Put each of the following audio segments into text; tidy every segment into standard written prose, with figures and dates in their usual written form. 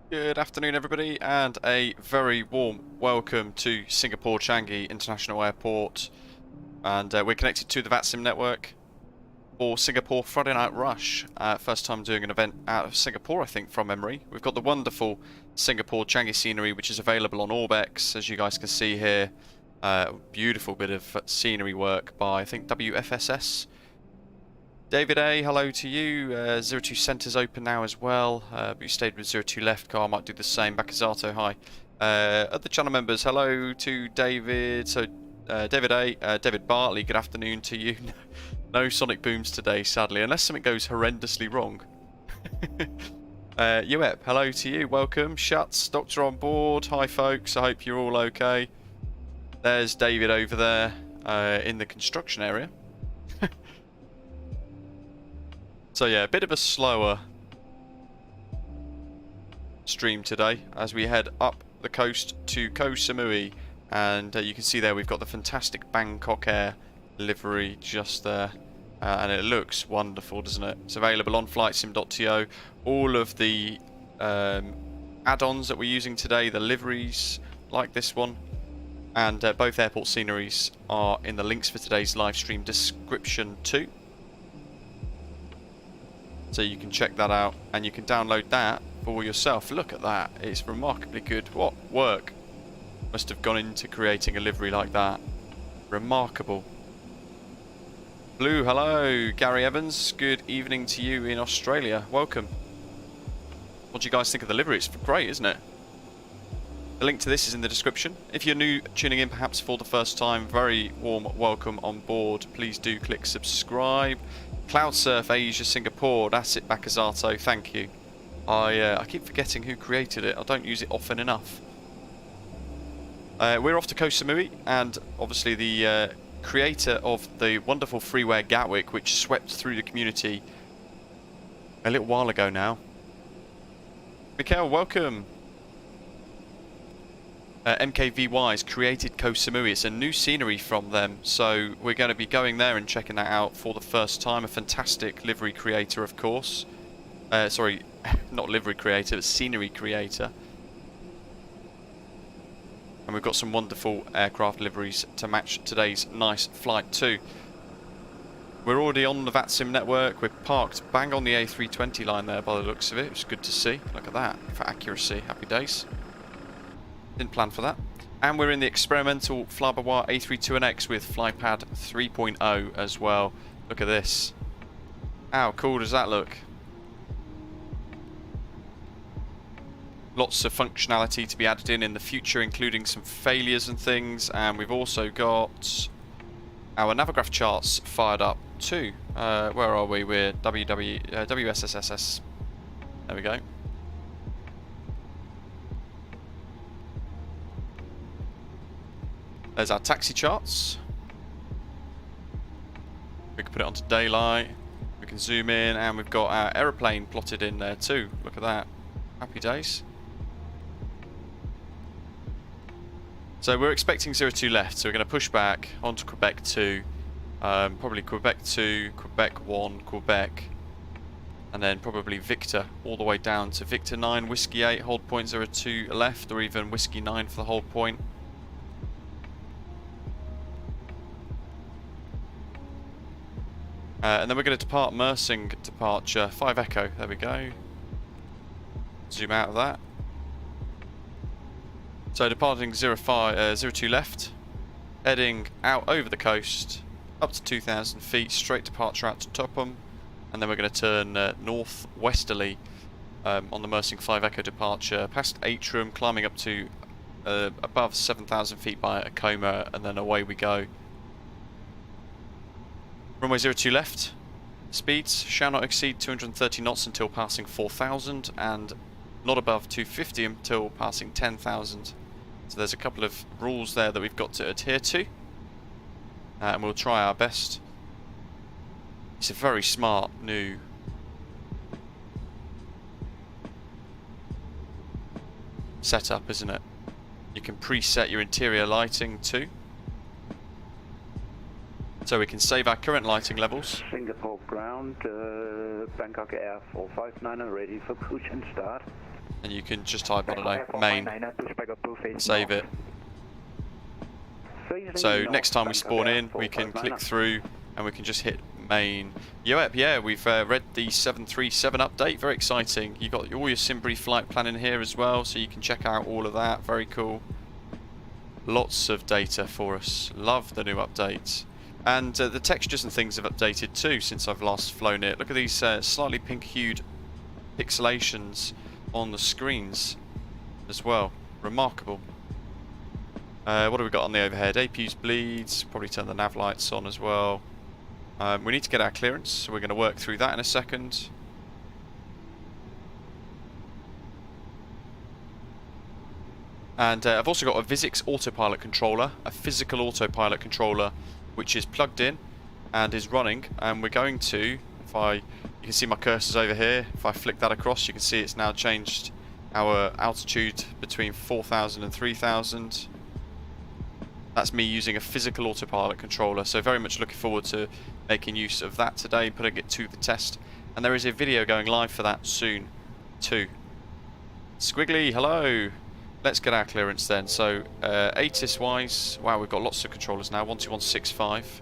Good afternoon, everybody, and a very warm welcome to Singapore Changi International Airport. And we're connected to the Vatsim network for Singapore Friday Night Rush. First time doing an event out of Singapore, I think, from memory. We've got the wonderful Singapore Changi scenery, which is available on Orbex, as you guys can see here. Beautiful bit of scenery work by, I think, WFSS. David A, hello to you. 02 Centre's open now as well. But you stayed with 02 left. Car might do the same. Bakazato, hi. Other channel members, hello to David. So, David A, David Bartley, good afternoon to you. No sonic booms today, sadly, unless something goes horrendously wrong. Uep, hello to you. Welcome. Shuts, Doctor on board. Hi, folks. I hope you're all okay. There's David over there in the construction area. So yeah, a bit of a slower stream today as we head up the coast to Koh Samui, and you can see there we've got the fantastic Bangkok Air livery just there, and it looks wonderful, doesn't it? It's available on flightsim.to. All of the add-ons that we're using today, the liveries like this one, and both airport sceneries are in the links for today's live stream description too. So you can check that out and you can download that for yourself. Look at that, it's remarkably good. What work must have gone into creating a livery like that. Remarkable. Blue, hello. Gary Evans, good evening to you in Australia. Welcome. What do you guys think of the livery? It's great, isn't it? The link to this is in the description. If you're new, tuning in perhaps for the first time, very warm welcome on board. Please do click subscribe. Cloudsurf Asia Singapore, that's it, Bakazato, thank you. I keep forgetting who created it, I don't use it often enough. We're off to Koh Samui, and obviously the creator of the wonderful freeware Gatwick, which swept through the community a little while ago now. Mikhail, welcome. MKVY's created Koh Samui. It's a new scenery from them, so we're going to be going there and checking that out for the first time. A fantastic livery creator, of course. Sorry, not livery creator, but scenery creator. And we've got some wonderful aircraft liveries to match today's nice flight too. We're already on the Vatsim network. We're parked bang on the A320 line there by the looks of it. It's good to see. Look at that, for accuracy. Happy days. Didn't plan for that. And we're in the experimental flybywire A32NX with flypad 3.0 as well. Look at this. How cool does that look? Lots of functionality to be added in the future, including some failures and things. And we've also got our Navigraph charts fired up too. Where are we? We're WSSS. There we go. There's our taxi charts. We can put it onto daylight. We can zoom in, and we've got our aeroplane plotted in there too. Look at that. Happy days. So we're expecting 02 left, so we're going to push back onto Quebec 2. Probably Quebec 2, Quebec 1, Quebec. And then probably Victor all the way down to Victor 9, Whiskey 8, hold point 02 left, or even Whiskey 9 for the hold point. And then we're going to depart Mersing departure 5 Echo. There we go. Zoom out of that. So departing 02 left, heading out over the coast up to 2,000 feet, straight departure out to Topham, and then we're going to turn northwesterly on the Mersing 5 Echo departure past Atrium, climbing up to above 7,000 feet by IKOGA, and then away we go. Runway 02 left, speeds shall not exceed 230 knots until passing 4,000 and not above 250 until passing 10,000. So there's a couple of rules there that we've got to adhere to, and we'll try our best. It's a very smart new setup, isn't it? You can preset your interior lighting too. So we can save our current lighting levels. Singapore ground, Bangkok Air 459 ready for push and start. and you can just type, I don't know, main, save it. So next time we spawn in, we can click through and we can just hit main. Yeah, we've read the 737 update, very exciting. You've got all your Simbury flight plan in here as well, so you can check out all of that, very cool. Lots of data for us, love the new update. And the textures and things have updated too since I've last flown it. Look at these slightly pink-hued pixelations on the screens as well, remarkable. What have we got on the overhead? APU's bleeds, probably turn the nav lights on as well. We need to get our clearance, so we're going to work through that in a second. And I've also got a Visix autopilot controller, a physical autopilot controller, which is plugged in and is running. And we're going to, you can see my cursors over here. If I flick that across, you can see it's now changed our altitude between 4,000 and 3,000. That's me using a physical autopilot controller, so very much looking forward to making use of that today, putting it to the test. And there is a video going live for that soon too. Squiggly, hello! Let's get our clearance then. So ATIS wise, wow, we've got lots of controllers now, 12165.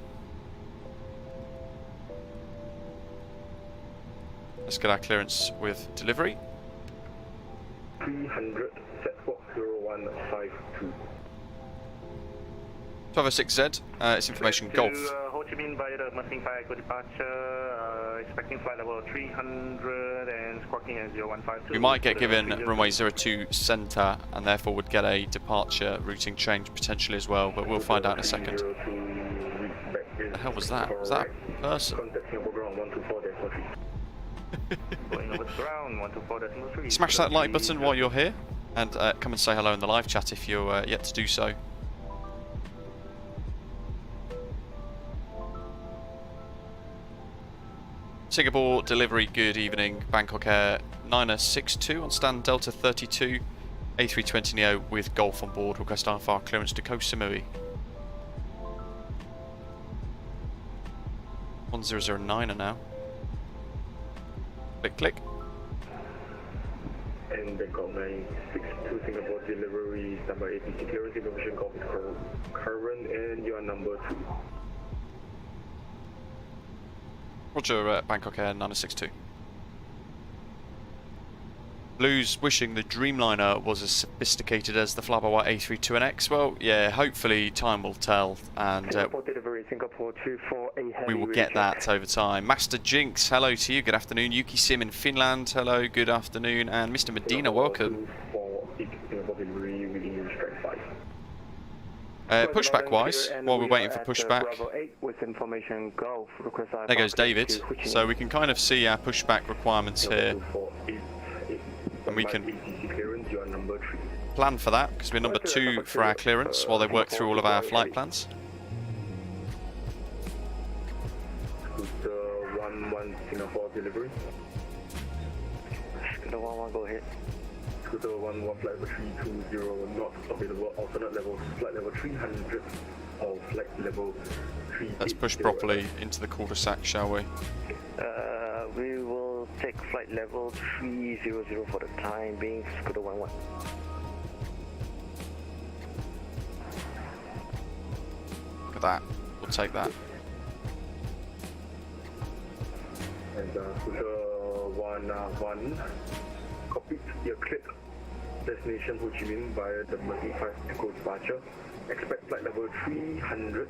Let's get our clearance with delivery. 300, set for 0152. 1206Z, it's information Golf. Ho Chi Minh via the Mercy 5 good departure, expecting flight level 300 and squawking at 0152. We might get given runway 02 centre and therefore would get a departure routing change potentially as well, but we'll find out in a second. What the hell was that? Was that a person? Smash that like button while you're here and come and say hello in the live chat if you're yet to do so. Singapore delivery, good evening. Bangkok Air 962 on stand Delta 32, A320neo with Golf on board. Request RFR clearance to Koh Samui. 1009 now. Click, click. And Bangkok 962 Singapore delivery, number ATC clearance information Golf is current and you are number 2. Roger, Bangkok Air 962. Blues wishing the Dreamliner was as sophisticated as the flybywire A32NX. Well, yeah, hopefully time will tell, and we will get that over time. Master Jinx, hello to you, good afternoon. Yuki Sim in Finland, hello, good afternoon. And Mr. Medina, welcome. Pushback wise, while we're waiting for pushback, there goes David, so we can kind of see our pushback requirements here, and we can plan for that, because we're number 2 for our clearance while they work through all of our flight plans. Scooter 11 Singapore delivery. Scooter 11, go ahead. Scooter 11 flight level 320, not available, alternate level, flight level 300 or flight level 3. Let's push properly into the cul-de-sac, shall we? We will take flight level 300 for the time being, Scooter 11. Look at that, we'll take that. And Scooter 11, copy your clip. Destination Ho Chi Minh via the Mercy 5 Echo departure. Expect flight level 300.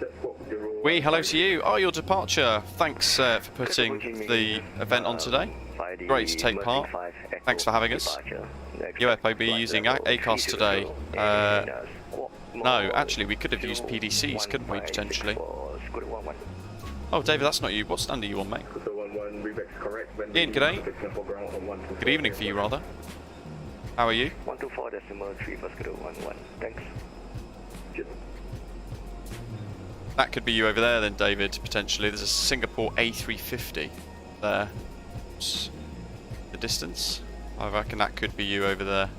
Set for 0. Wee, hello to you. Oh, your departure. Thanks for putting the event on today. Great to take part. Thanks for having us. UFOB using ACAS today. No, actually, we could have used PDCs, couldn't we, potentially? Oh, David, that's not you. What stand are you on, mate? Ian, g'day. Good evening for you, rather. How are you? 124.3 for Scooter 11. Thanks. That could be you over there then, David, potentially. There's a Singapore A350 there. What's the distance? I reckon that could be you over there.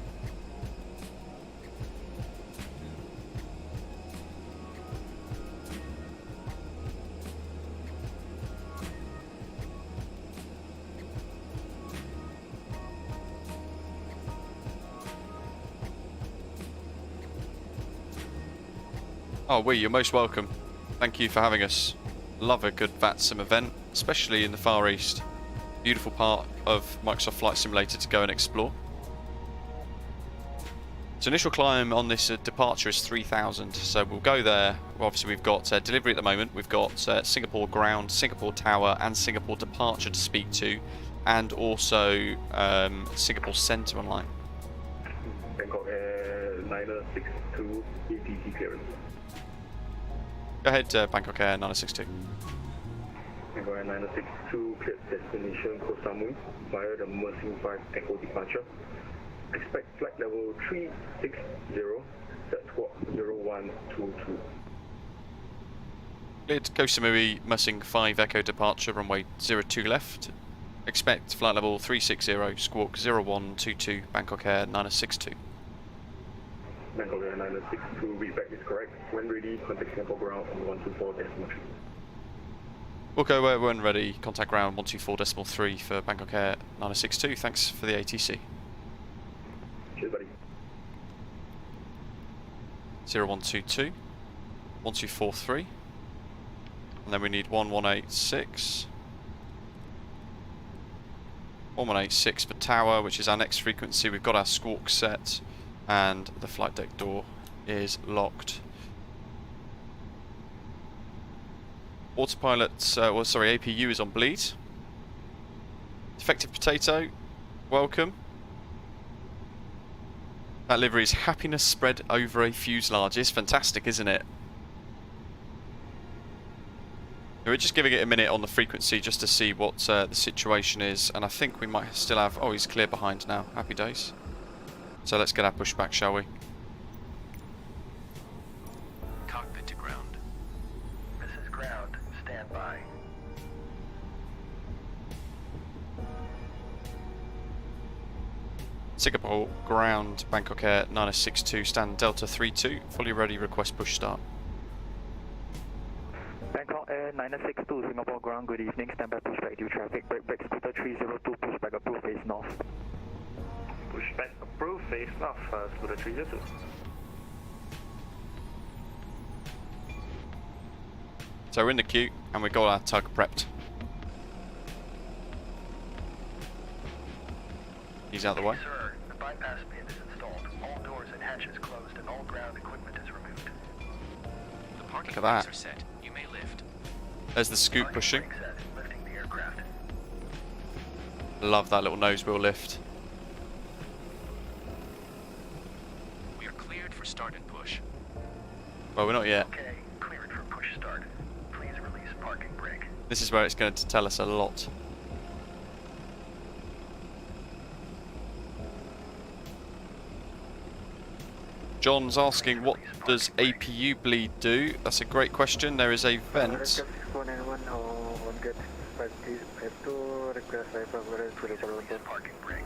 Oh, you're most welcome. Thank you for having us. Love a good VTSM event, especially in the Far East. Beautiful part of Microsoft Flight Simulator to go and explore. So initial climb on this departure is 3,000, so we'll go there. Well, obviously we've got delivery at the moment, we've got Singapore ground, Singapore tower and Singapore departure to speak to, and also Singapore centre online. Bangkok Airlines 62 ATC clearance. Go ahead, Bangkok Air 962. Bangkok Airlines 62 cleared destination Koh Samui via the Mersing 5 Echo departure. Expect flight level 360, set squawk 0122. Cleared Koh Samui, Mersing 5 Echo departure, runway 02 left. Expect flight level 360, squawk 0122, Bangkok Air 962. Bangkok Airlines 62, readback is correct. When ready, contact Singapore ground on 124.3. We'll go when ready, contact ground 124.3 for Bangkok Air 962. Thanks for the ATC. Cheers, buddy. 0122, 1243, and then we need 1186. 1186 for tower, which is our next frequency. We've got our squawk set, and the flight deck door is locked. Autopilot, APU is on bleed. Defective potato, welcome. That livery's happiness spread over a fuselage is fantastic, isn't it? We're just giving it a minute on the frequency just to see what the situation is, and I think we might still have... Oh, he's clear behind now. Happy days. So let's get our pushback, shall we? Cockpit to ground. This is ground. Stand by. Singapore ground, Bangkok Air 962, stand Delta 32, fully ready, request push start. Bangkok Air 962, Singapore ground, good evening, stand by pushback due traffic, break scooter 302, pushback approved, face north. Pushback approved, face north, scooter 302. So we're in the queue, and we've got our tug prepped. He's out of the way. Sir, the bypass pin is installed. All doors and hatches closed and all ground equipment is removed. The parking Look at that. brakes are set. You may lift. There's the scoop Parking pushing. brake set, lifting the aircraft. Love that little nose wheel lift. We are cleared for start and push. Well, we're not yet. Okay, cleared for push start. Please release parking brake. This is where it's going to tell us a lot. John's asking, what does APU bleed do? That's a great question. There is a vent. Parking brake.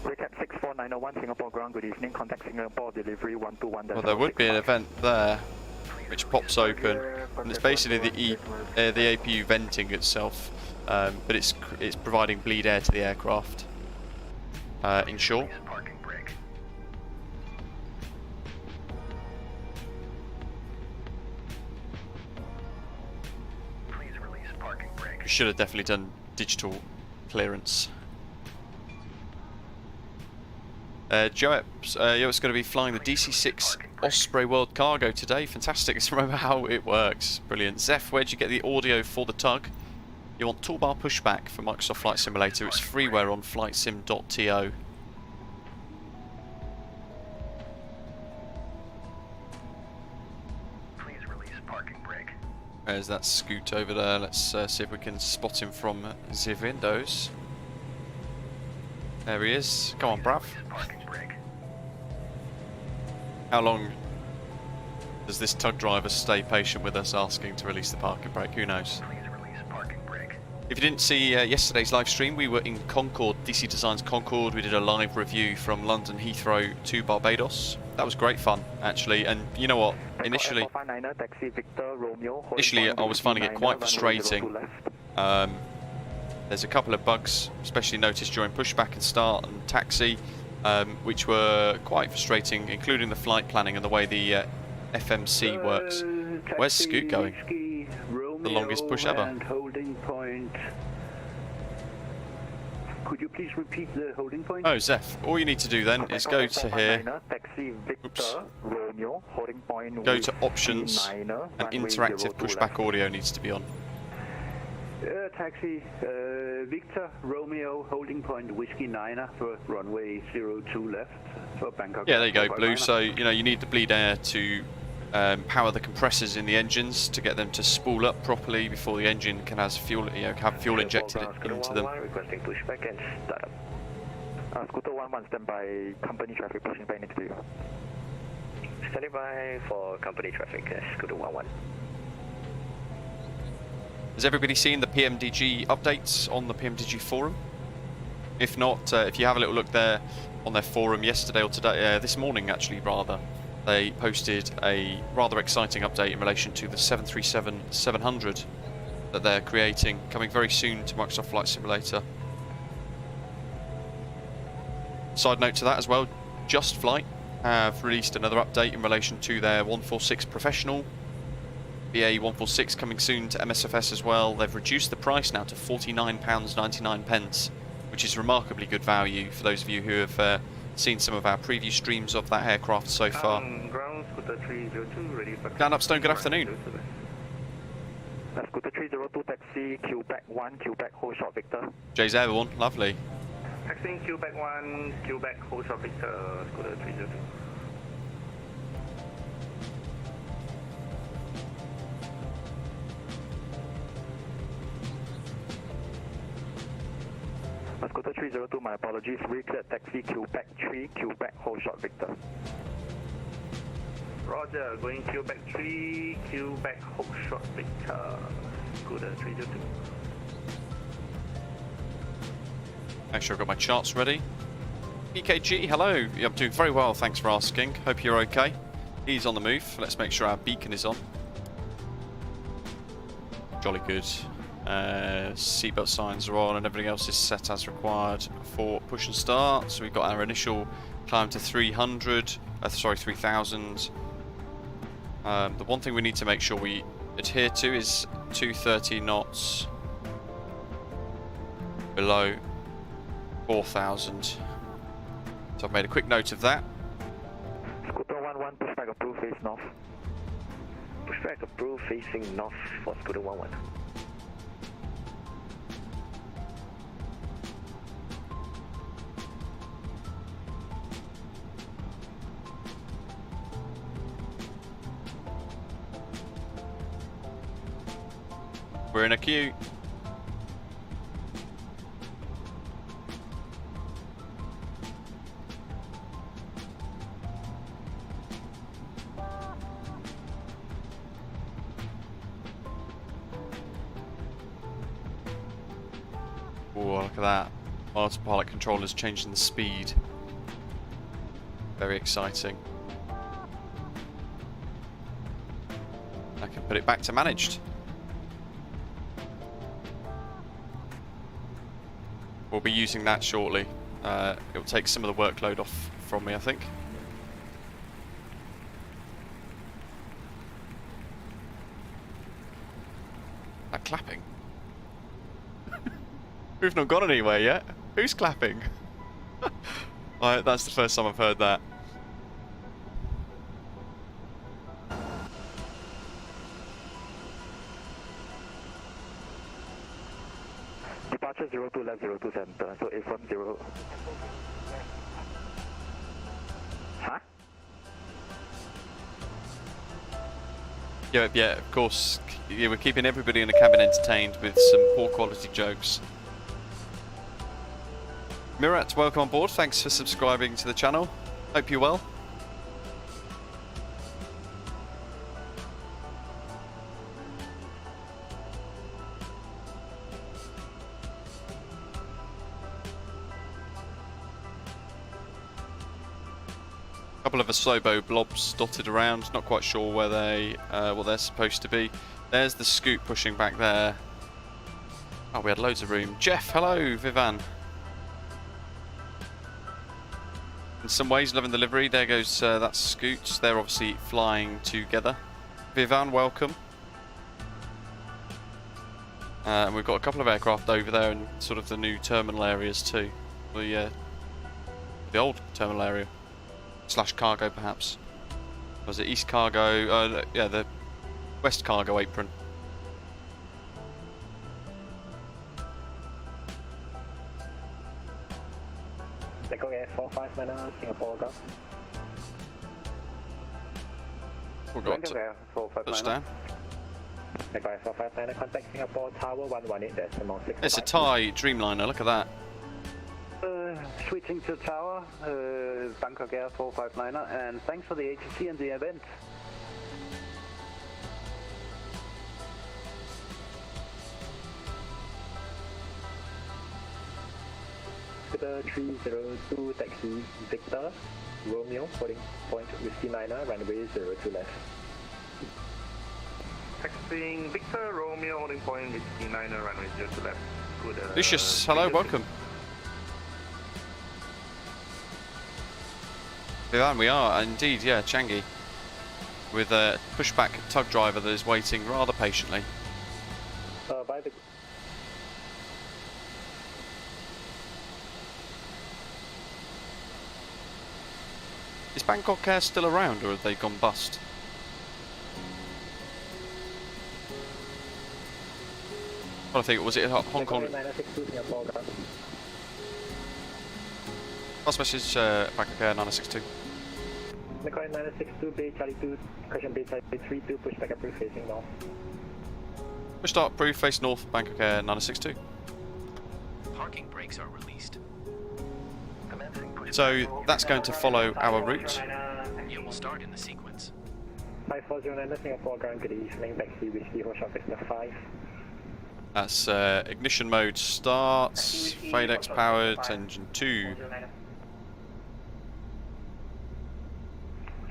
Recap 64901, Singapore ground, good evening, contact Singapore delivery 121. Well, there would be an event there, which pops open, and it's basically the APU venting itself, but it's providing bleed air to the aircraft. In short. Release parking brake. Please release parking brake. We should have definitely done digital clearance. Joep's going to be flying the DC-6 Osprey World Cargo today. Fantastic. Let's remember how it works. Brilliant. Zeph, where'd you get the audio for the tug? You want toolbar pushback for Microsoft Flight Simulator. It's freeware on flightsim.to. Please release parking brake. There's that scoot over there. Let's see if we can spot him from the windows. There he is. Come on, bruv. Release parking brake. How long does this tug driver stay patient with us asking to release the parking brake? Who knows? Please release parking brake. If you didn't see yesterday's live stream, we were in Concorde, DC Designs Concorde. We did a live review from London Heathrow to Barbados. That was great fun, actually. And you know what? Initially I was finding it quite frustrating. There's a couple of bugs, especially noticed during pushback and start and taxi, which were quite frustrating, including the flight planning and the way the FMC works. Where's Scoot going? The longest push ever. And holding point. Could you please repeat the holding point? Oh, Zeph, all you need to do then is go to here, Taxi oops, Victor Romeo holding point. go to options, and interactive pushback audio needs to be on. Taxi Victor Romeo holding point Whiskey Niner for runway 02 left for Bangkok. Yeah, there you go, Blue. So, you know, you need the bleed air to power the compressors in the engines to get them to spool up properly before the engine can have fuel, have fuel injected into them. Requesting pushback and startup. Scooter 11 standby, company traffic pushing back into you. Standing by for company traffic, Scooter 11. Has everybody seen the PMDG updates on the PMDG forum? If not, if you have a little look there on their forum yesterday or today, this morning actually rather, they posted a rather exciting update in relation to the 737-700 that they're creating, coming very soon to Microsoft Flight Simulator. Side note to that as well, Just Flight have released another update in relation to their 146 Professional. BA 146 coming soon to MSFS as well. They've reduced the price now to £49.99, which is remarkably good value for those of you who have seen some of our previous streams of that aircraft so far. Ground Scooter 302 ready for... Dan Upstone, good afternoon. Scooter 302 taxi, Quebec 1, Quebec hold short Victor. Jay's Airborne, lovely. Taxiing Quebec 1, Quebec hold short Victor, Scooter 302. Scooter 302, my apologies. Recleared taxi Quebec 3, Quebec hold short Victor. Roger, going Quebec 3, Quebec hold short Victor, Scooter 302. Make sure I've got my charts ready. EKG, hello. I'm doing very well, thanks for asking. Hope you're okay. He's on the move. Let's make sure our beacon is on. Jolly good. Seatbelt signs are on and everything else is set as required for push and start. So we've got our initial climb to 3,000. The one thing we need to make sure we adhere to is 230 knots below 4,000. So I've made a quick note of that. Scooter 11, pushback approved, face north. Pushback approved, facing north for Scooter 11. We're in a queue. Oh, look at that. Autopilot controller's changing the speed. Very exciting. I can put it back to managed. We'll be using that shortly. It will take some of the workload off from me, I think. That clapping. We've not gone anywhere yet. Who's clapping? That's the first time I've heard that. Departure 02 left 02 center, so A10. Huh? Yeah, of course. Yeah, we're keeping everybody in the cabin entertained with some poor quality jokes. Mirat, welcome on board. Thanks for subscribing to the channel. Hope you're well. Couple of Asobo blobs dotted around, not quite sure where what they're supposed to be. There's the Scoot pushing back there. Oh, we had loads of room. Jeff, hello, Vivan. in some ways, loving the livery. There goes that's Scoots. They're obviously flying together. Vivan, welcome. And we've got a couple of aircraft over there in sort of the new terminal areas too. The old terminal area / cargo perhaps. Was it East Cargo? Yeah, the West Cargo apron. Bangkok Air 459, Singapore Go. We've got Bangkok Air 459. touchdown. Bangkok Air 459, contact Singapore Tower 118.6. It's a Thai Dreamliner. Look at that. Switching to tower, Bangkok Air 459, and thanks for the ATC and the event. Scooter 302 taxi Victor Romeo holding point Whiskey 9 runway 02 left. Taxiing Victor Romeo holding point Whiskey 9 runway 02 left. Good, Lucius, hello, welcome. Vivan, we are indeed, yeah, Changi, with a pushback tug driver that is waiting rather patiently. By the Is Bangkok Air still around, or have they gone bust? I think, was it Hong Kong? 962 Singapore Go. Last message, Bangkok Air 962. Bangkok 962 Bay Charlie 2, question Bay Charlie 32, pushback approved facing north. Push start approved, face north, Bangkok Air 962. Parking brakes are released. Commencing pushback. So that's going to follow our route. You will start in the sequence. 5409 Singapore ground, good evening, taxi Whiskey Horshot Victor 5. That's ignition mode starts, FADEX powered, engine 2.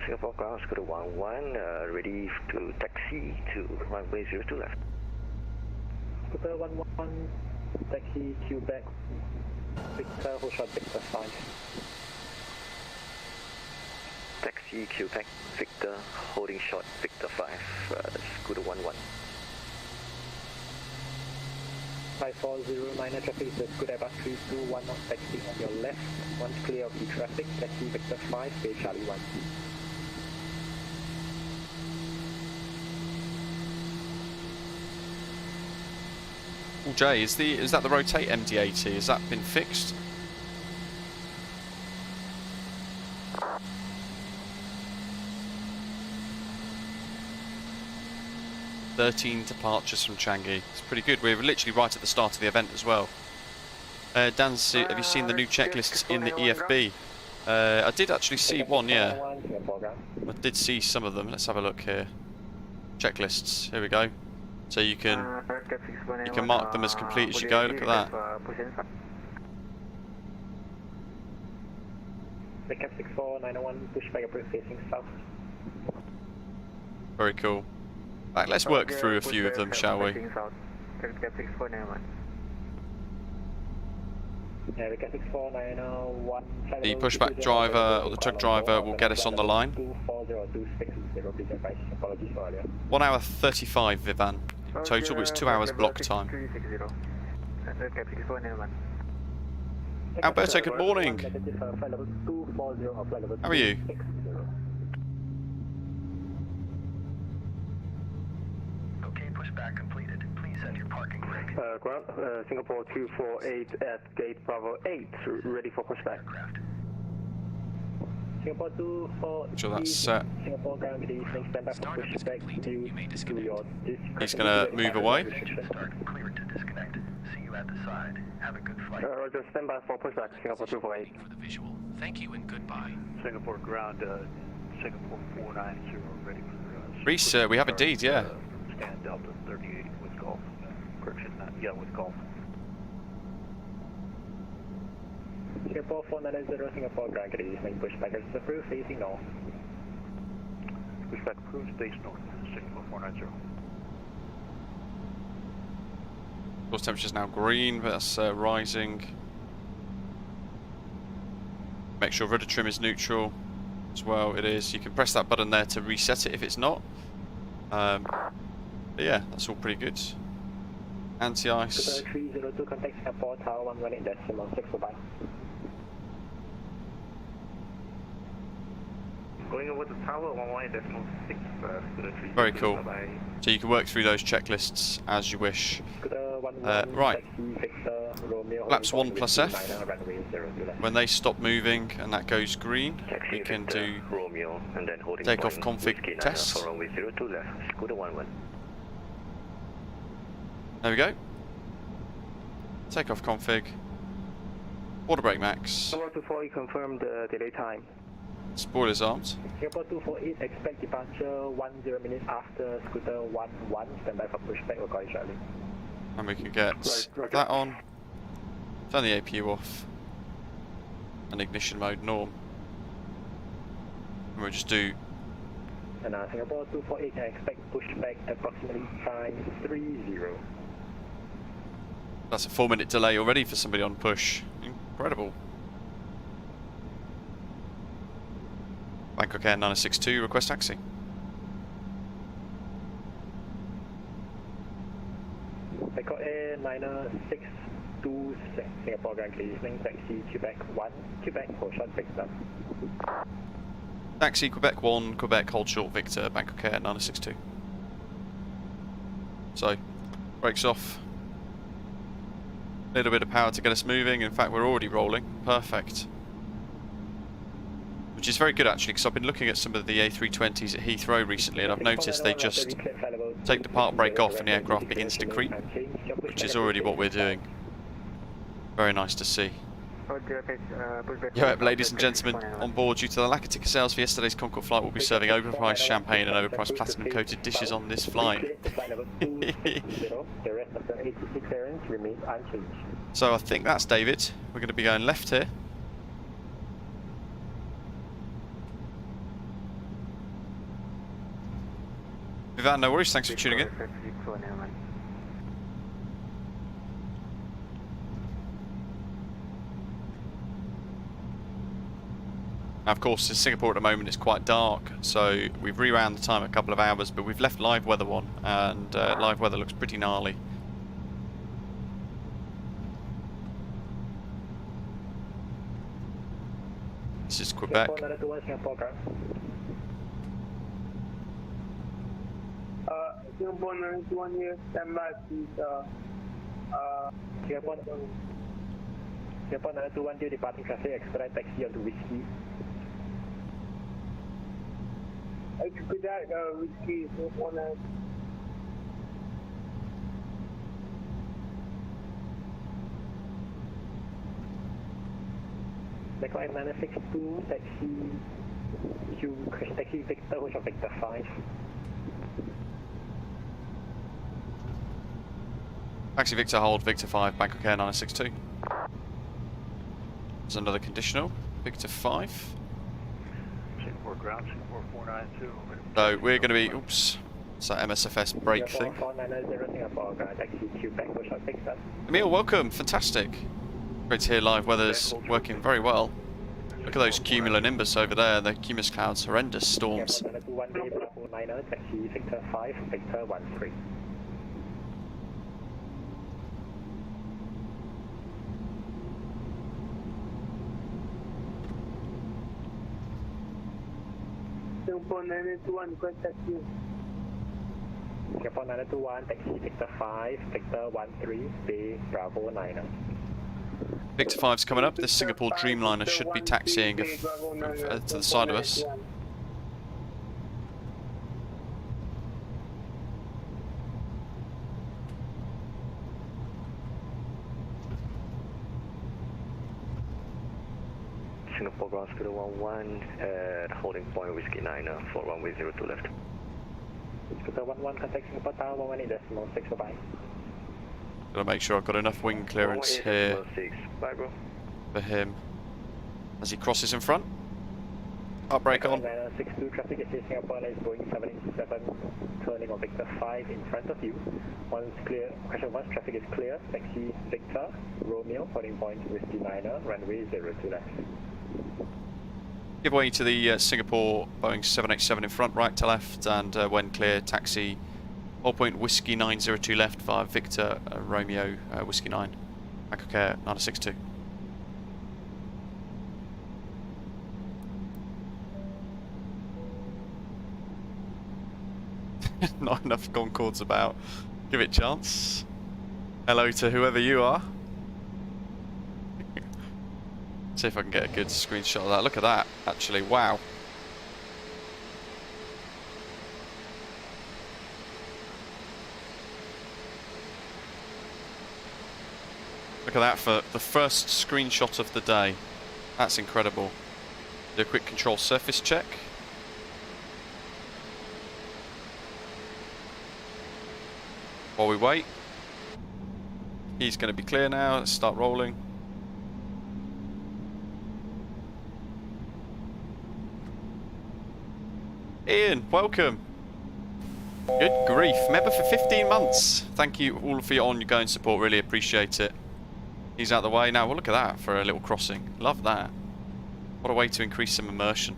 Singapore ground, Scooter 11, ready to taxi to runway 02 left. Scooter 11, taxi Quebec, Victor Horshot Victor 5. Taxi Quebec, Victor holding short Victor 5, Scooter 11. 5409 traffic is Scooter Airbus 321 not taxi on your left. Once clear of the traffic, taxi Victor 5, Bay Charlie 1. Oh, Jay, is that the rotate MD-80? Has that been fixed? "13 departures from Changi." It's pretty good. We're literally right at the start of the event as well. Dan, have you seen the new checklists in the EFB? I did actually see one, yeah. I did see some of them. Let's have a look here. Checklists. Here we go. So you can mark them as complete as you go. Look at that. The Cap 6491 pushback approved facing south. Very cool. Right, let's work through a few of them, shall we? Yeah, the Cap 6491. The pushback driver or the tug driver will get us on the line. 1 hour 35, Vivan. Total, but it's 2 hours block time. Alberto, good morning. How are you? Okay, pushback completed. Please set your parking brake. Ground, Singapore 248 at gate Bravo 8, ready for pushback. Aircraft. Singapore 248. Sure that's set. Singapore ground, good evening, stand by for Startup is pushback complete. to You may disconnect. your He's gonna move away. Engine start. Clear to disconnect. See you at the side. Have a good flight. Roger, stand by for pushback, Singapore 248. Waiting for the visual. Thank you and goodbye. Singapore ground, Singapore 490, ready for Reese, we have indeed, yeah. Stand Delta 38 with Golf. Correction, yeah, with Golf. Singapore 490 Singapore ground, good evening, pushback is approved facing north. Pushback approved, stays north, Singapore 490. Of course, temperature's now green, but that's rising. Make sure rudder trim is neutral as well. It is. You can press that button there to reset it if it's not. But yeah, that's all pretty good. Anti-ice. 302 contact Singapore Tower 118.6 goodbye. Going over to tower 11.6. Very cool. So you can work through those checklists as you wish. Right. Flaps 1 plus F. When they stop moving and that goes green, we can do Romeo and then holding takeoff point, config Whiskey 9 test. For runway 02 left, Scooter 11. There we go. Takeoff config. Water brake max. Singapore 248 confirm the delay time. Spoilers armed. Singapore 248 expect departure 10 minutes after Scooter 11. Stand by for pushback, we'll call you shortly. And we can get that on. Turn the APU off. And ignition mode norm. And we'll just do. And Singapore 248 can expect pushback approximately 530. That's a 4-minute delay already for somebody on push. Incredible. Bangkok Air 962, request taxi. Bangkok Air 962 Singapore Grand Cleaning taxi Quebec 1, Quebec hold short Victor. Taxi Quebec 1, Quebec hold short Victor, Bangkok Air 962. So, brakes off. Little bit of power to get us moving. In fact, we're already rolling. Perfect. Which is very good actually, because I've been looking at some of the A320s at Heathrow recently, and I've noticed they just take the park brake off and the aircraft begins to creep, which is already what we're doing. Very nice to see. Yeah, ladies and gentlemen, on board, due to the lack of ticket sales for yesterday's Concorde flight, we'll be serving overpriced champagne and overpriced platinum coated dishes on this flight. So I think that's David. We're going to be going left here. Vivan, no worries, thanks for tuning in. Now, of course, in Singapore at the moment it's quite dark, so we've rewound the time a couple of hours, but we've left live weather on, and live weather looks pretty gnarly. This is Quebec. Singapore 921 here, stand by please. Singapore 921 due departing traffic, expedite taxi onto Whiskey. Expedite Whiskey, Singapore 9. Bangkok Air 962, taxi Victor, which of Victor 5. Taxi Victor hold, Victor 5, Bangkok Air 962. There's another conditional, Victor 5. Singapore ground, Singapore 492. So we're going to be, oops, it's that MSFS brake thing. 4990 Singapore ground, taxi Quebec, which of Victor. Emil, welcome, fantastic. Great to hear live weather's working very well. Look at those cumulonimbus over there, the cumulus clouds, horrendous storms. Singapore 921 taxi Victor 5, Victor 13. Singapore 921, request taxi. Singapore 921, taxi Victor 5, Victor 13, Bay Bravo 9. Victor 5's coming up. This Singapore Dreamliner should be taxiing to the side of us. Singapore ground Scooter 11 at holding point Whiskey 9 for runway 02 left. Scooter 11 contact Singapore Tower 118.6 goodbye. Gotta make sure I've got enough wing clearance here for him as he crosses in front. Up brake on. 62 traffic is Singapore is Boeing 787 turning on Victor 5 in front of you. Once traffic is clear, taxi Victor Romeo holding point Whiskey 9 runway 02 left. Give way to the Singapore Boeing 787 in front, right to left, and when clear, taxi hold point Whiskey 902 left via Victor Romeo Whiskey 9, Bangkok Air 962. Not enough Concords about. Give it a chance. Hello to whoever you are. See if I can get a good screenshot of that. Look at that, actually. Wow. Look at that for the first screenshot of the day. That's incredible. Do a quick control surface check. While we wait. He's going to be clear now. Let's start rolling. Ian, welcome. Good grief. Member for 15 months. Thank you all for your ongoing support. Really appreciate it. He's out the way now. Well, look at that for a little crossing. Love that. What a way to increase some immersion.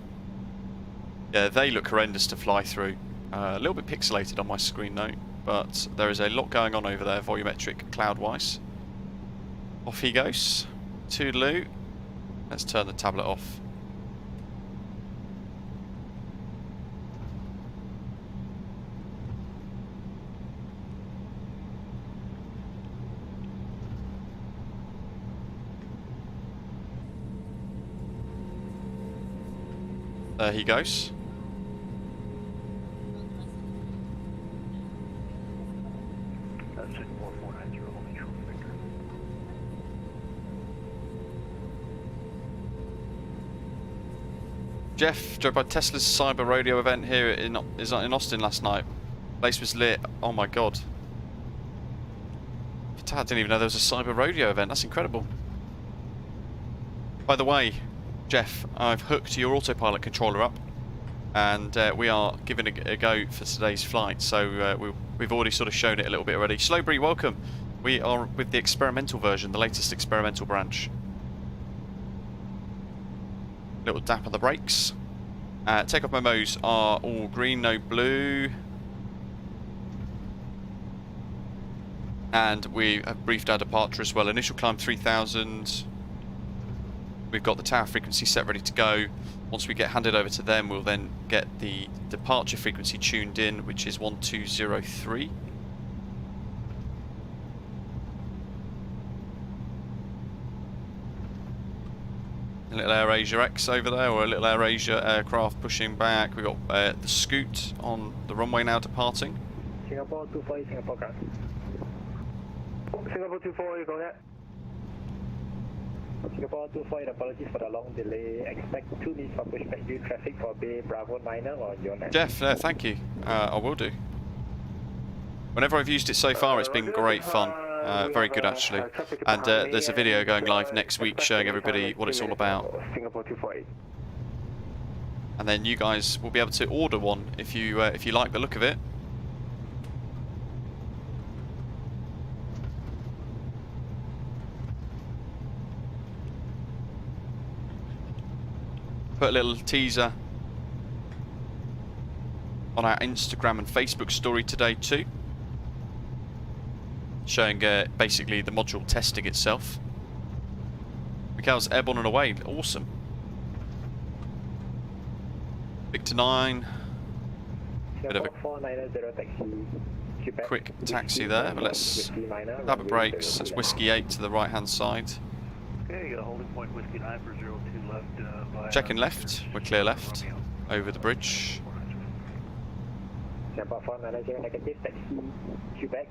Yeah, they look horrendous to fly through. A little bit pixelated on my screen note, but there is a lot going on over there, volumetric, cloud-wise. Off he goes. Toodaloo. Let's turn the tablet off. There he goes. That's 4490, holding short Victor. Jeff drove by Tesla's Cyber Rodeo event here in Austin last night. Place was lit. Oh my god. I didn't even know there was a Cyber Rodeo event. That's incredible. By the way, Jeff, I've hooked your autopilot controller up, and we are giving it a go for today's flight. So we've already sort of shown it a little bit already. Slowbury, welcome. We are with the experimental version, the latest experimental branch. Little dap on the brakes. Takeoff memos are all green, no blue. And we have briefed our departure as well. Initial climb 3000. We've got the tower frequency set ready to go. Once we get handed over to them, we'll then get the departure frequency tuned in, which is 1203. A little AirAsia X over there, or a little AirAsia aircraft pushing back. We've got the Scoot on the runway now departing. Singapore 24, Singapore ground. Singapore 24, you go ahead. Singapore 24, apologies for the long delay. Expect 2 minutes for pushback due traffic for Bay Bravo 9er or your next. Jeff, thank you. I will do. Whenever I've used it so far, it's been great fun. Very good actually. And there's a video going live next week showing everybody what it's all about. Singapore 248. And then you guys will be able to order one if you like the look of it. Put a little teaser on our Instagram and Facebook story today too, showing basically the module testing itself. Mikhail's airborne and away, awesome. Victor 9, bit of a quick taxi there, but let's grab a brakes. That's Whiskey 8 to the right hand side. Okay, holding point Whiskey 9 for 02 left. Checking left, we're clear left, over the bridge.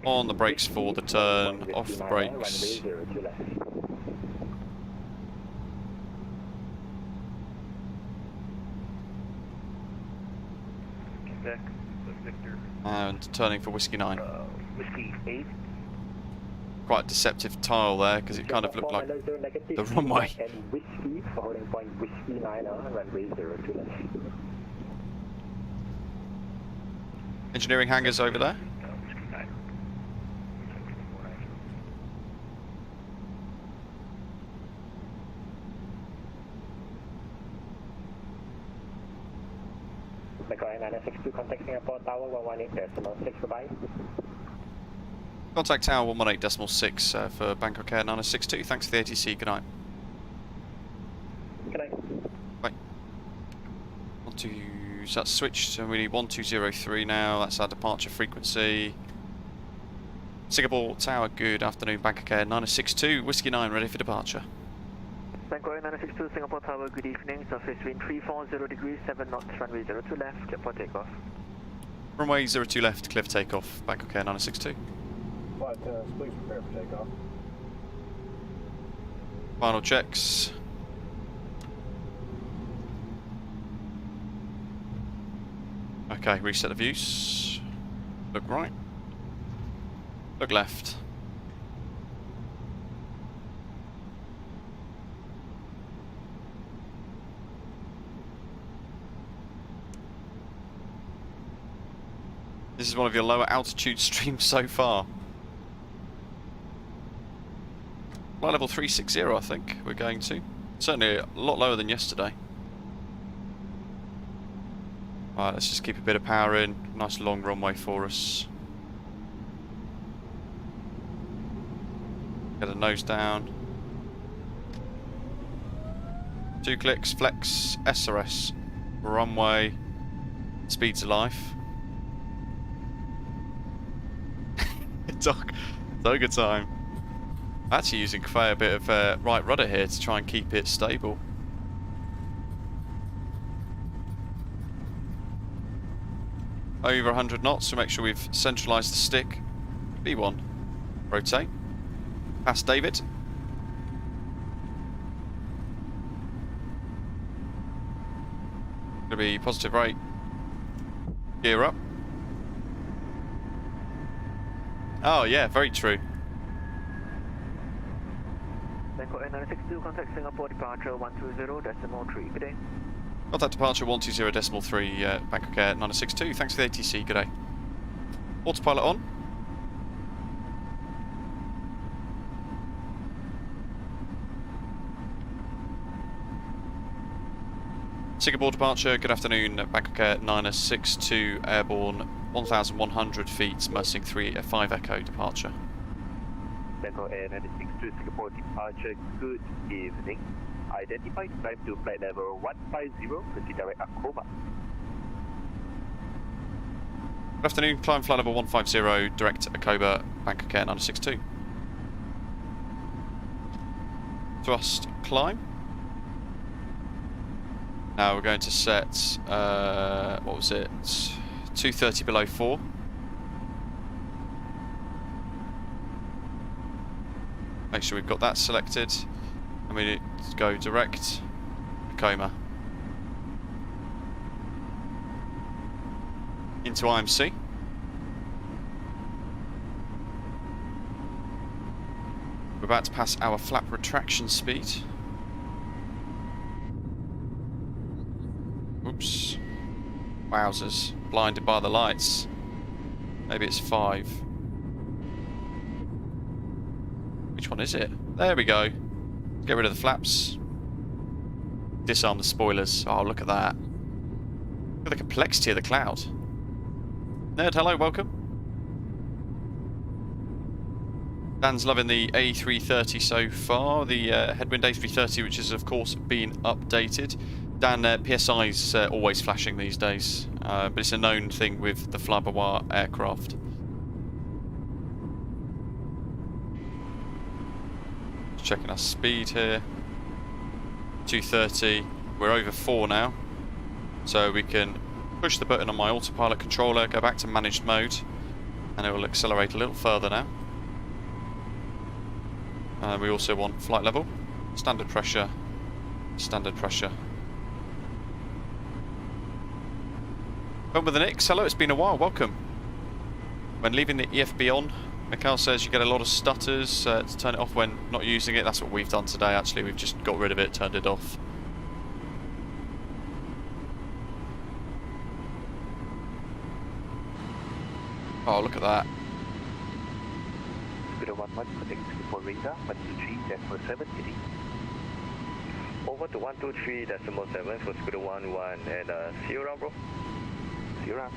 On the brakes for the turn, off the brakes. Back, Victor. And turning for Whiskey 9. Whiskey 8. Quite a deceptive tile there because it kind of looked like the runway. Engineering hangars over there. Bangkok Airlines 62, contact Singapore Tower 118.6, goodbye. Contact Tower 118.6 for Bangkok Air 9062. Thanks for the ATC. Good night. Good night. Bye. So that's switched, so we need 1203 now. That's our departure frequency. Singapore Tower, good afternoon. Bangkok Air 9062, Whiskey 9, ready for departure. Bangkok Air 962, Singapore Tower, good evening. Surface wind 340 degrees, 7 knots, runway 02 left, clear for takeoff. Runway 02 left, clear for takeoff. Bangkok Air 962. Flight please prepare for takeoff. Final checks. Okay, reset the views. Look right. Look left. This is one of your lower altitude streams so far. Flight level 360, I think we're going to. Certainly a lot lower than yesterday. Alright, let's just keep a bit of power in. Nice long runway for us. Get a nose down. 2 clicks, flex, SRS, runway, speeds of life. Dog a time. Actually using a fair bit of right rudder here to try and keep it stable. Over 100 knots, so make sure we've centralised the stick. B1. Rotate. Past David. Gonna be positive rate. Gear up. Oh yeah, very true. Bangkok Air 962, contact Singapore departure 120.3, good day. Contact departure 120.3, Bangkok Air 962. Thanks for the ATC, good day. Autopilot on. Singapore departure, good afternoon, Bangkok Air 962, airborne 1,100 feet, Mersing 5 Echo departure. Bangkok Air 962, Singapore departure, good evening. Identify climb to flight level 150, proceed direct IKOGA. Good afternoon, climb flight level 150, direct IKOGA, Bangkok Air 962. Thrust climb. Now we're going to set, what was it, 230 below 4. Make sure we've got that selected. And we need to go direct, coma. Into IMC. We're about to pass our flap retraction speed. Oops. Wowzers. Blinded by the lights. Maybe it's 5. Which one is it? There we go. Get rid of the flaps. Disarm the spoilers. Oh, look at that. Look at the complexity of the cloud. Nerd, hello, welcome. Dan's loving the A330 so far. The headwind A330, which has, of course, been updated. Dan, PSI's always flashing these days, but it's a known thing with the flybywire aircraft. Checking our speed here. 230. We're over 4 now, so we can push the button on my autopilot controller, go back to managed mode, and it will accelerate a little further now. We also want flight level, standard pressure, standard pressure. Come with an X. Hello, it's been a while. Welcome. When leaving the EFB on, Mikhail says you get a lot of stutters. To turn it off when not using it. That's what we've done today. Actually, we've just got rid of it, turned it off. Oh, look at that. Scuda 11, connect Singapore radar 123.7 heading. Over to 123.7 for Scuda 11 and see you around, bro. See you around.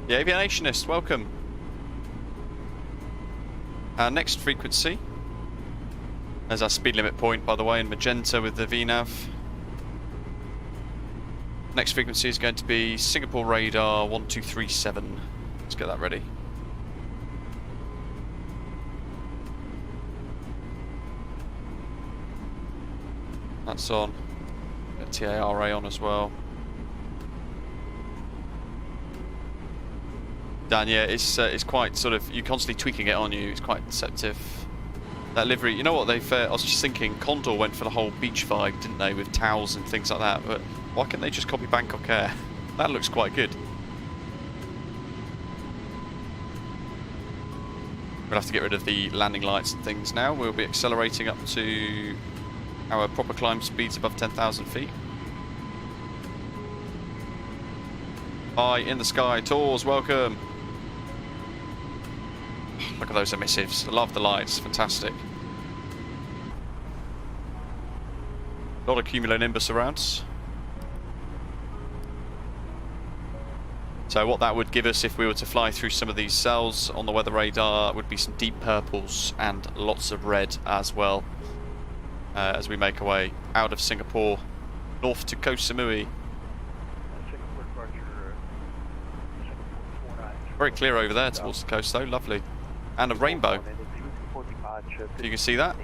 The Aviationist, welcome. Our next frequency, there's our speed limit point, by the way, in magenta with the VNAV. Next frequency is going to be Singapore radar 1237. Let's get that ready. That's on. Got TARA on as well. Dan, yeah, it's quite sort of, you're constantly tweaking it on you. It's quite deceptive. That livery, you know what they've? I was just thinking, Condor went for the whole beach vibe, didn't they, with towels and things like that? But why can't they just copy Bangkok Air? That looks quite good. We'll have to get rid of the landing lights and things now. We'll be accelerating up to our proper climb speeds above 10,000 feet. Hi, in the sky, tours, welcome. Look at those emissives. I love the lights, fantastic. A lot of cumulonimbus around. So what that would give us if we were to fly through some of these cells on the weather radar would be some deep purples and lots of red as well, as we make our way out of Singapore north to Koh Samui. Very clear over there towards the coast though, lovely. And a rainbow. You can see that?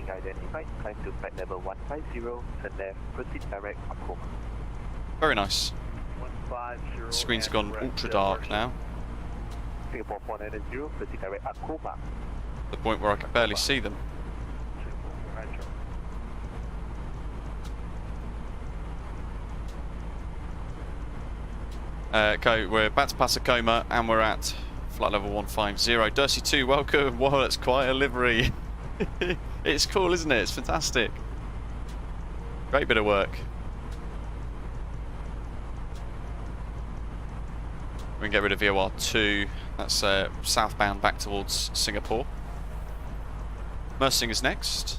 Climb to flight level 150, turn left, proceed direct IKOGA. Very nice. Screens have gone ultra dark now. Singapore 490, proceed direct IKOGA. The point where I can barely see them. Okay, we're back to Pasacoma and we're at flight level 150. Dursey 2, welcome. Whoa, that's quite a livery. It's cool, isn't it? It's fantastic. Great bit of work. We can get rid of VOR 2. That's southbound back towards Singapore. Mersing is next.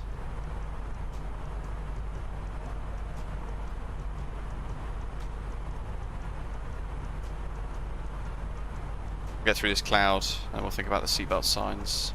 Get through this cloud and we'll think about the seatbelt signs.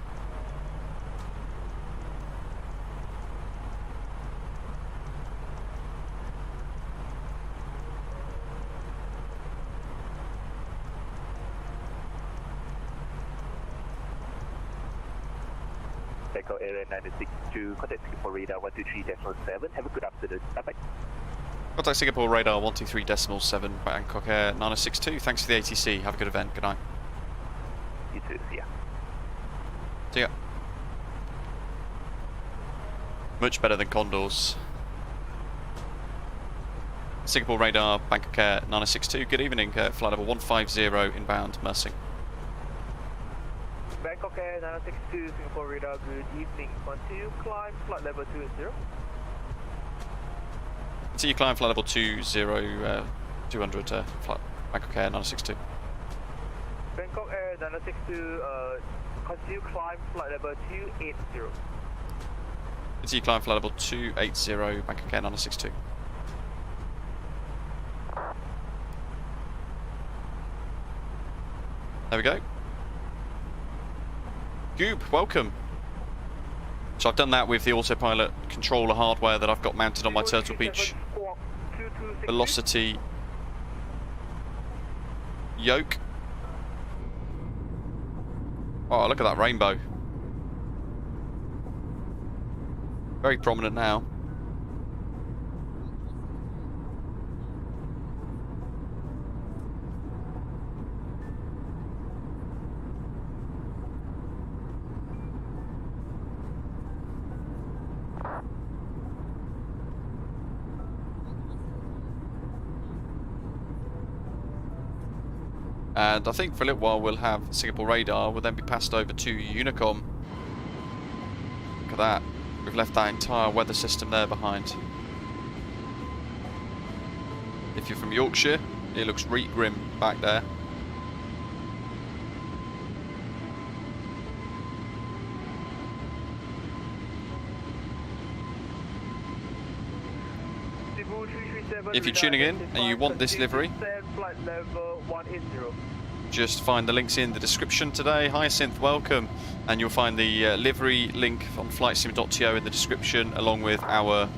Bangkok Airlines 962, contact Singapore radar 123.7. Have a good afternoon. Bye-bye. Contact Singapore radar 123.7, Bangkok Air 962. Thanks for the ATC. Have a good event. Good night. You too, see ya. See ya. Much better than Condors. Singapore radar, Bangkok Air 962. Good evening, flight level 150 inbound, Mersing. Bangkok Air 962, Singapore radar, good evening. Continue climb, flight level 20. Continue climb, flight level 20, 200, flight, Bangkok Air 962. Bangkok Air 962, continue climb, flight level 280. Continue climb, flight level 280, Bangkok Air 962. There we go. Goob, welcome. So I've done that with the autopilot controller hardware that I've got mounted on my Turtle Beach Velocity yoke. Oh, look at that rainbow. Very prominent now. And I think for a little while we'll have Singapore radar, will then be passed over to Unicom. Look at that. We've left that entire weather system there behind. If you're from Yorkshire, it looks really grim back there. If you're tuning in and you want this livery, flight level 180. just find the links in the description today. Hyacinth, welcome. And you'll find the livery link on flightsim.to in the description, along with our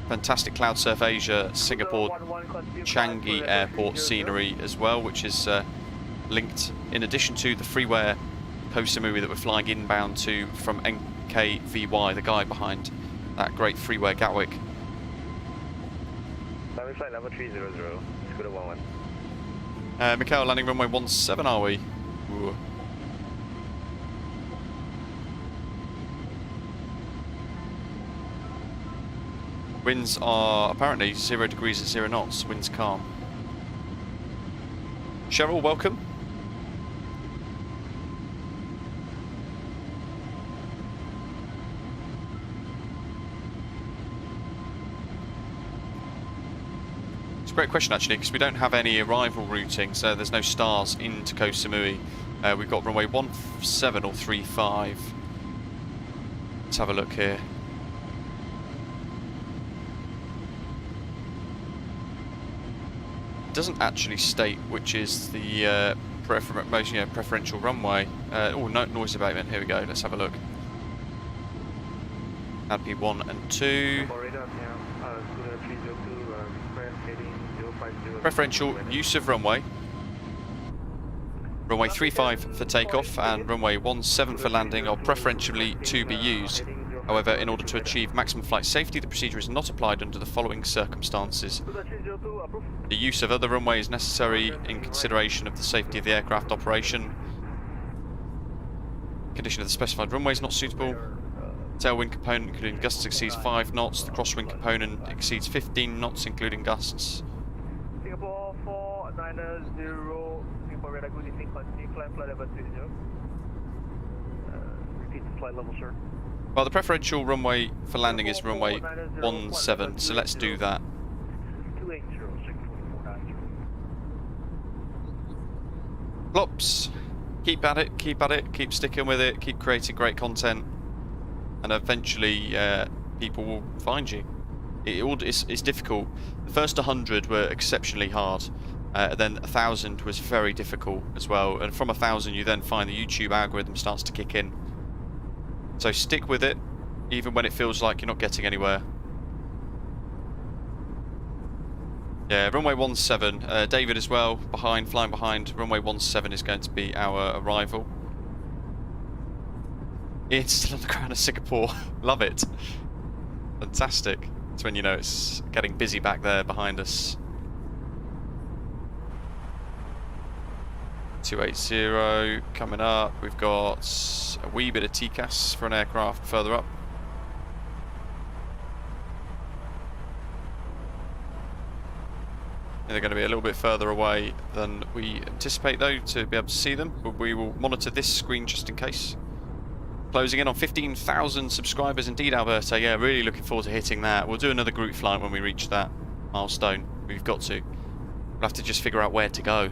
fantastic CloudSurf Asia Singapore Changi Airport scenery as well, which is linked in addition to the freeware Koh Samui that we're flying inbound to from NKVY, the guy behind that great freeware Gatwick. Flight level 300, Scooter 11. Mikhail, landing runway 17, are we? Ooh. Winds are apparently 0 degrees at 0 knots, winds calm. Cheryl, welcome. It's a great question actually, because we don't have any arrival routing, so there's no stars into Koh Samui. We've got runway 17 or 35. Let's have a look here. Doesn't actually state which is the preferential runway. Oh, no, noise abatement. Here we go. Let's have a look. That'd be 1 and 2. Preferential use of runway. Runway 35 for takeoff and runway 17 for landing are preferentially to be used. However, in order to achieve maximum flight safety, the procedure is not applied under the following circumstances. The use of other runway is necessary in consideration of the safety of the aircraft operation. Condition of the specified runway is not suitable. Tailwind component including gusts exceeds 5 knots. The crosswind component exceeds 15 knots including gusts. Singapore 490, Singapore radar good evening, continue climb flight level 30. Repeat the flight level, sir. Well, the preferential runway for landing is runway 17, so let's do that. 280, Plops. Keep at it, keep sticking with it, keep creating great content, and eventually people will find you. It's difficult. The first 100 were exceptionally hard, then 1,000 was very difficult as well, and from 1,000 you then find the YouTube algorithm starts to kick in. So stick with it, even when it feels like you're not getting anywhere. Yeah, runway 17, David as well, flying behind. Runway 17 is going to be our arrival. It's still on the ground of Singapore. Love it. Fantastic. It's when you know it's getting busy back there behind us. 280 coming up. We've got a wee bit of TCAS for an aircraft further up. They're going to be a little bit further away than we anticipate though to be able to see them, but we will monitor this screen just in case. Closing in on 15,000 subscribers indeed, Alberto. Yeah, really looking forward to hitting that. We'll do another group flight when we reach that milestone. We've got to. We'll have to just figure out where to go.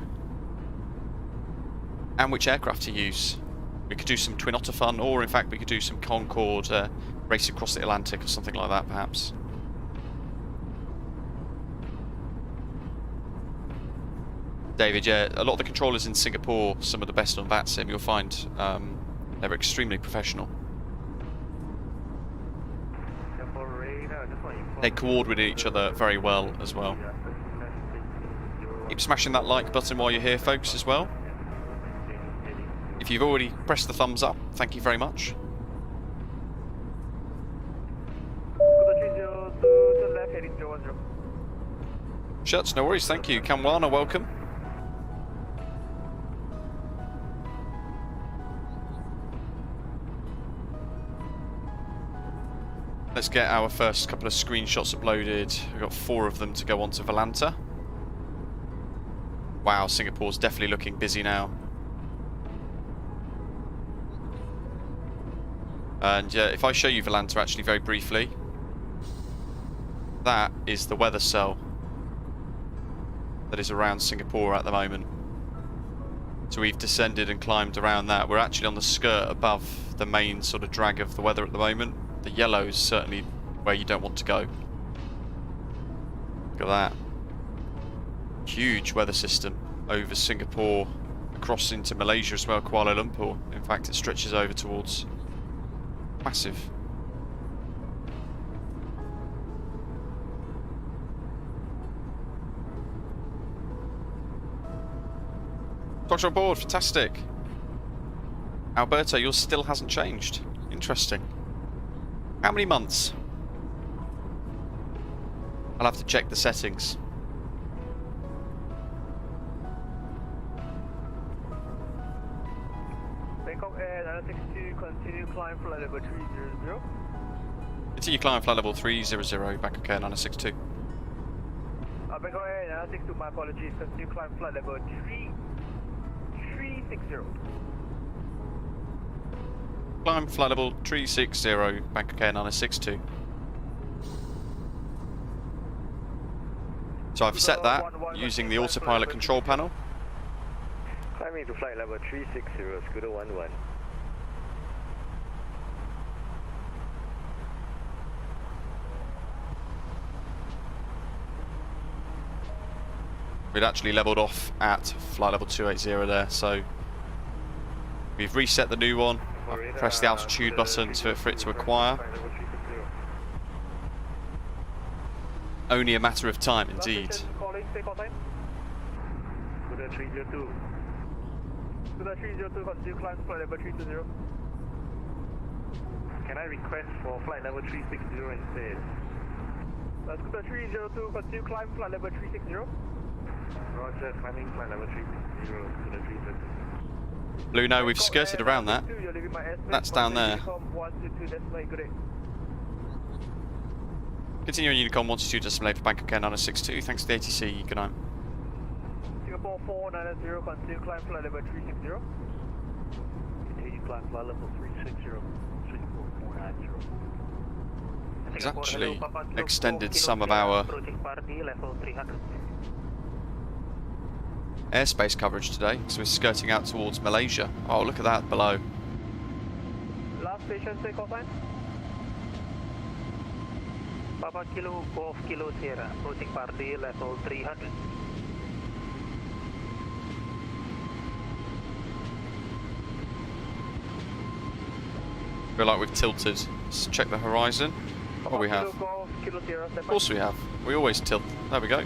And which aircraft to use. We could do some Twin Otter fun, or in fact we could do some Concorde race across the Atlantic or something like that perhaps. David, yeah, a lot of the controllers in Singapore, some of the best on Vatsim, you'll find they're extremely professional. They coordinate each other very well as well. Keep smashing that like button while you're here, folks, as well. If you've already pressed the thumbs up, thank you very much. Shuts, no worries, thank you. Kamwana, welcome. Let's get our first couple of screenshots uploaded. We've got 4 of them to go on to Valanta. Wow, Singapore's definitely looking busy now. And if I show you Valanta actually very briefly, that is the weather cell that is around Singapore at the moment. So we've descended and climbed around that. We're actually on the skirt above the main sort of drag of the weather at the moment. The yellow is certainly where you don't want to go. Look at that. Huge weather system over Singapore, across into Malaysia as well, Kuala Lumpur. In fact, it stretches over towards massive. Doctor on board, fantastic. Alberto, yours still hasn't changed. Interesting. How many months? I'll have to check the settings. Bangkok Airlines 962, continue climb flight level 300. Continue climb flight level 300, Bangkok Air 962. Bangkok Airlines 962, my apologies, continue climb flight level 360. Climb flight level 360, Bangkok Air 962. So I've set that using the autopilot control panel. Climbing to flight level 360, Scooter 11. We'd actually leveled off at flight level 280 there, so we've reset the new one. I've pressed the altitude button for it to acquire. Only a matter of time, indeed. Calling, takeoff time. Scooter 302. Scooter 302, continue climb flight level 320. Can I request for flight level 360 instead? Scooter 302, continue climb flight level 360. Roger, climbing flight level 360, Scooter 302. Blue, no, we've skirted around that. That's down there. Continue on Unicom 122.8 for Bangkok Air 962. Thanks to the ATC. Good night. Singapore 490, continue climb flight level 360. Continue climb flight level 360, Singapore 490. It's actually extended some of our airspace coverage today, so we're skirting out towards Malaysia. Oh, look at that below. Last station, takeoff time. Papa Kilo, Golf Kilo Sierra, approaching party level 300. Feel like we've tilted. Let's check the horizon. Oh, we have. Of course we have. We always tilt. There we go.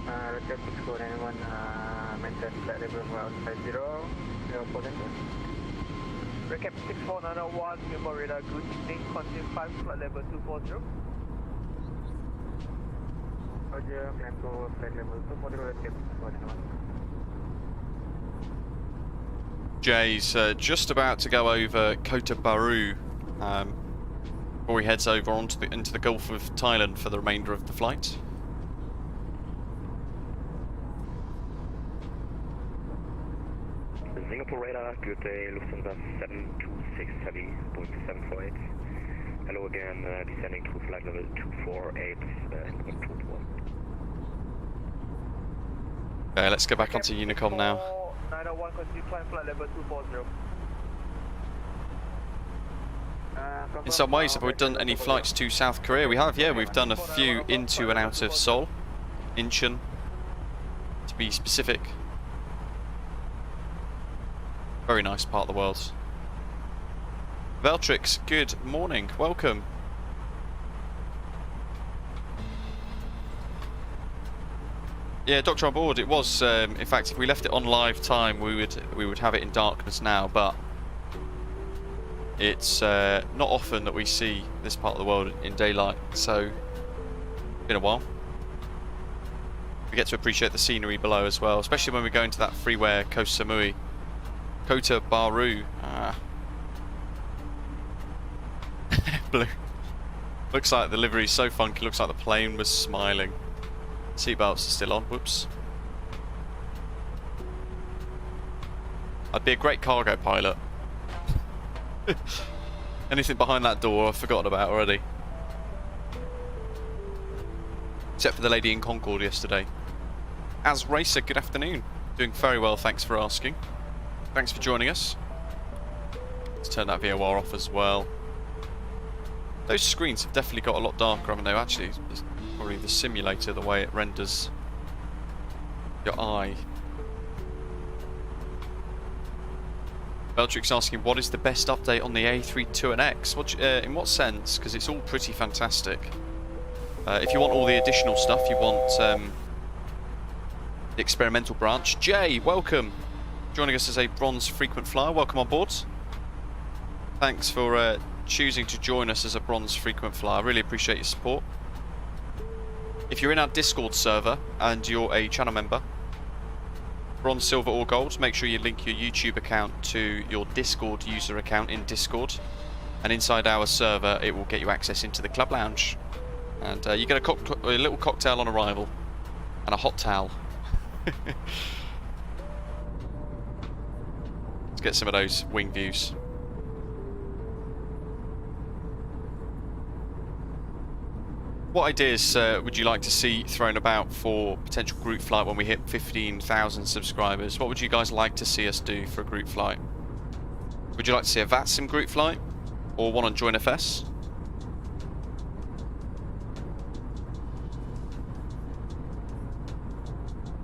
Recap 6491, maintain flight level 150, Recap 6491, Singapore radar, good evening, continue climb flight level 240. Roger, climb to flight level 240, recap 6491. Jay's just about to go over Kota Bharu before he heads over into the Gulf of Thailand for the remainder of the flight. Singapore radar, good day, Lufthansa 726 Heavy, Boeing 748. Hello again, descending to flight level 248, incoming 221. Okay, let's go back onto Unicom now. 901, continue climb flight level 240. In some ways, have we done any flights to South Korea? We have, yeah, we've done a few into and out of Seoul, Incheon, to be specific. Very nice part of the world. Veltrix, good morning, welcome. Yeah, Doctor on board. It was, in fact, if we left it on live time, we would have it in darkness now. But it's not often that we see this part of the world in daylight. So, it's been a while. We get to appreciate the scenery below as well, especially when we go into that freeware Koh Samui. Kota Bharu. Blue. Looks like the livery is so funky, looks like the plane was smiling. Seatbelts are still on, whoops. I'd be a great cargo pilot. Anything behind that door I've forgotten about already. Except for the lady in Concorde yesterday. As Racer, good afternoon. Doing very well, thanks for asking. Thanks for joining us. Let's turn that VOR off as well. Those screens have definitely got a lot darker, haven't they? Actually, Probably the simulator, the way it renders your eye. Beltrix asking, what is the best update on the A32NX? In what sense? Because it's all pretty fantastic. If you want all the additional stuff, you want the experimental branch. Jay, welcome. Joining us as a bronze frequent flyer. Welcome on board. Thanks for choosing to join us as a bronze frequent flyer. Really appreciate your support. If you're in our Discord server and you're a channel member, bronze, silver or gold, make sure you link your YouTube account to your Discord user account in Discord, and inside our server it will get you access into the club lounge, and you get a little cocktail on arrival and a hot towel. Let's get some of those wing views. What ideas would you like to see thrown about for potential group flight when we hit 15,000 subscribers? What would you guys like to see us do for a group flight? Would you like to see a Vatsim group flight? Or one on Join FS?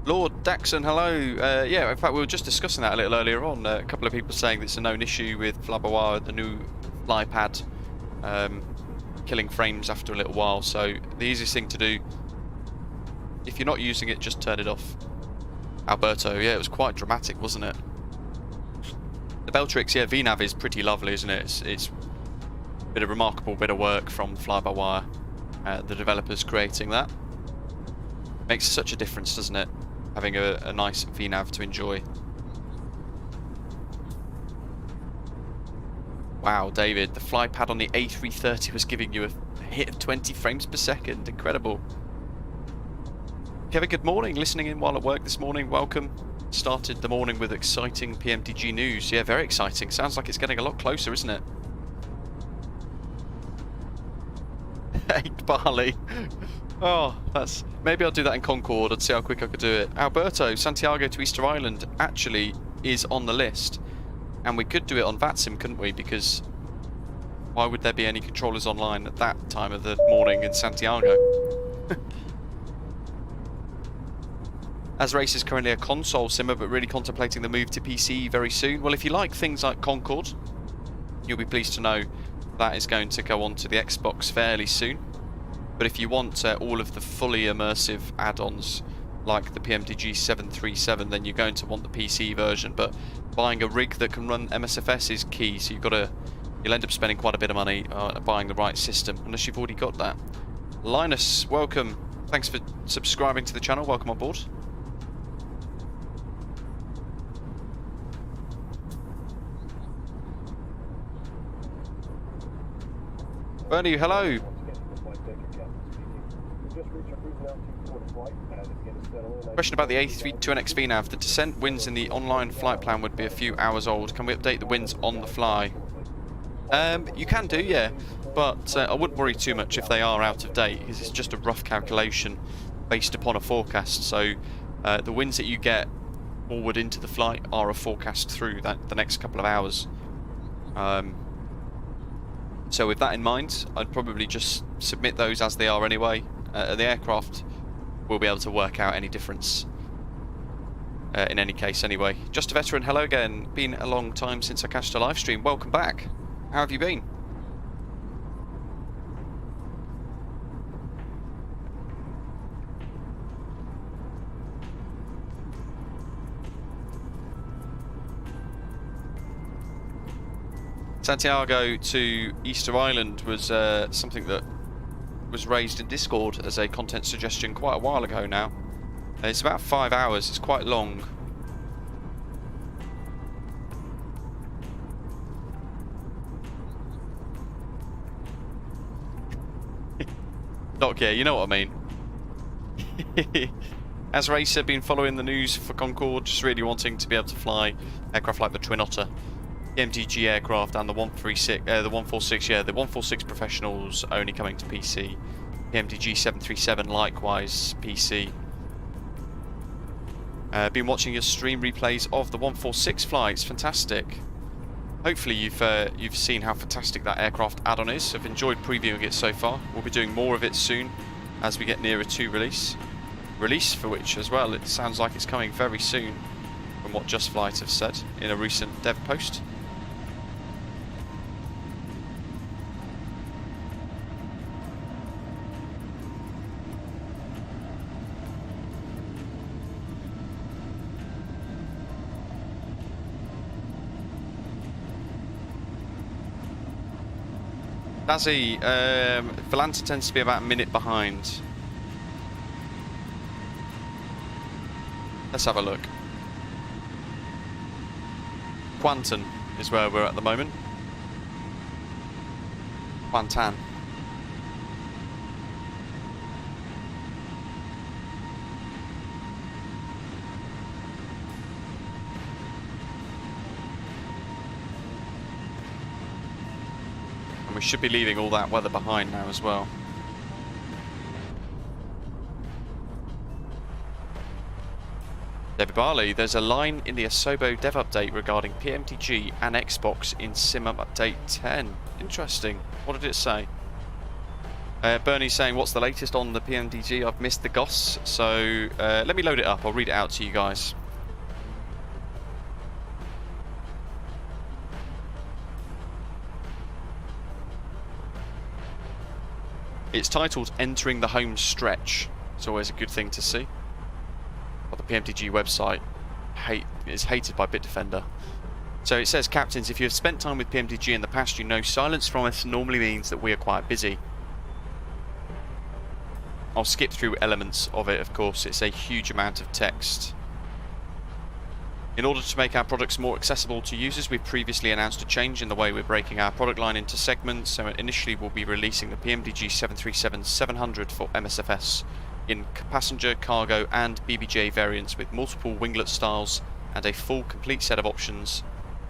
Lord Daxon, hello. Yeah, in fact we were just discussing that a little earlier on. A couple of people saying that it's a known issue with flybywire, the new fly pad. Killing frames after a little while, so the easiest thing to do, if you're not using it, just turn it off. Alberto, yeah, it was quite dramatic, wasn't it? The Beltrix, yeah, VNav is pretty lovely, isn't it? It's a remarkable bit of work from flybywire, the developers creating that. Makes such a difference, doesn't it? Having a nice VNav to enjoy. Wow, David, the fly pad on the A330 was giving you a hit of 20 frames per second. Incredible. Kevin, good morning. Listening in while at work this morning. Welcome. Started the morning with exciting PMDG news. Yeah, very exciting. Sounds like it's getting a lot closer, isn't it? 8 barley. Oh, that's... Maybe I'll do that in Concorde and see how quick I could do it. Alberto, Santiago to Easter Island actually is on the list. And we could do it on Vatsim, couldn't we? Because why would there be any controllers online at that time of the morning in Santiago? As Race is currently a console simmer, but really contemplating the move to PC very soon. Well, if you like things like Concorde, you'll be pleased to know that is going to go on to the Xbox fairly soon. But if you want all of the fully immersive add-ons like the PMDG 737, then you're going to want the PC version. But buying a rig that can run MSFS is key, so you'll end up spending quite a bit of money buying the right system, unless you've already got that. Linus, welcome. Thanks for subscribing to the channel. Welcome on board. Bernie, hello. Question about the A32NX VNav. The descent winds in the online flight plan would be a few hours old. Can we update the winds on the fly? You can do, yeah, but I wouldn't worry too much if they are out of date, because it's just a rough calculation based upon a forecast. So the winds that you get forward into the flight are a forecast through the next couple of hours. So with that in mind, I'd probably just submit those as they are anyway. The aircraft will be able to work out any difference in any case anyway. Just a veteran, hello again. Been a long time since I catched a live stream. Welcome back. How have you been? Santiago to Easter Island was something that was raised in Discord as a content suggestion quite a while ago now. It's about 5 hours, it's quite long. Doc, yeah, you know what I mean. As Racer, been following the news for Concorde, just really wanting to be able to fly aircraft like the Twin Otter, the MTG aircraft, and the 146. Yeah, the 146 professionals only coming to PC. The MTG 737 likewise PC. Been watching your stream replays of the 146 flights. Fantastic. Hopefully you've seen how fantastic that aircraft add-on is. I've enjoyed previewing it so far. We'll be doing more of it soon. as we get nearer to release. Release for which as well, it sounds like it's coming very soon from what Just Flight have said in a recent dev post. Dazzy, Volanta tends to be about a minute behind. Let's have a look. Quantan is where we're at the moment. Quantan. And we should be leaving all that weather behind now as well. David Barley, there's a line in the Asobo dev update regarding PMDG and Xbox in Sim Update 10. Interesting. What did it say? Bernie's saying, what's the latest on the PMDG? I've missed the goss, so let me load it up. I'll read it out to you guys. It's titled Entering the Home Stretch. It's always a good thing to see. The PMDG website is hated by Bitdefender. So it says, Captains, if you have spent time with PMDG in the past, you know silence from us normally means that we are quite busy. I'll skip through elements of it, of course. It's a huge amount of text. In order to make our products more accessible to users, we've previously announced a change in the way we're breaking our product line into segments. So initially we'll be releasing the PMDG 737-700 for MSFS in passenger, cargo and BBJ variants with multiple winglet styles and a full complete set of options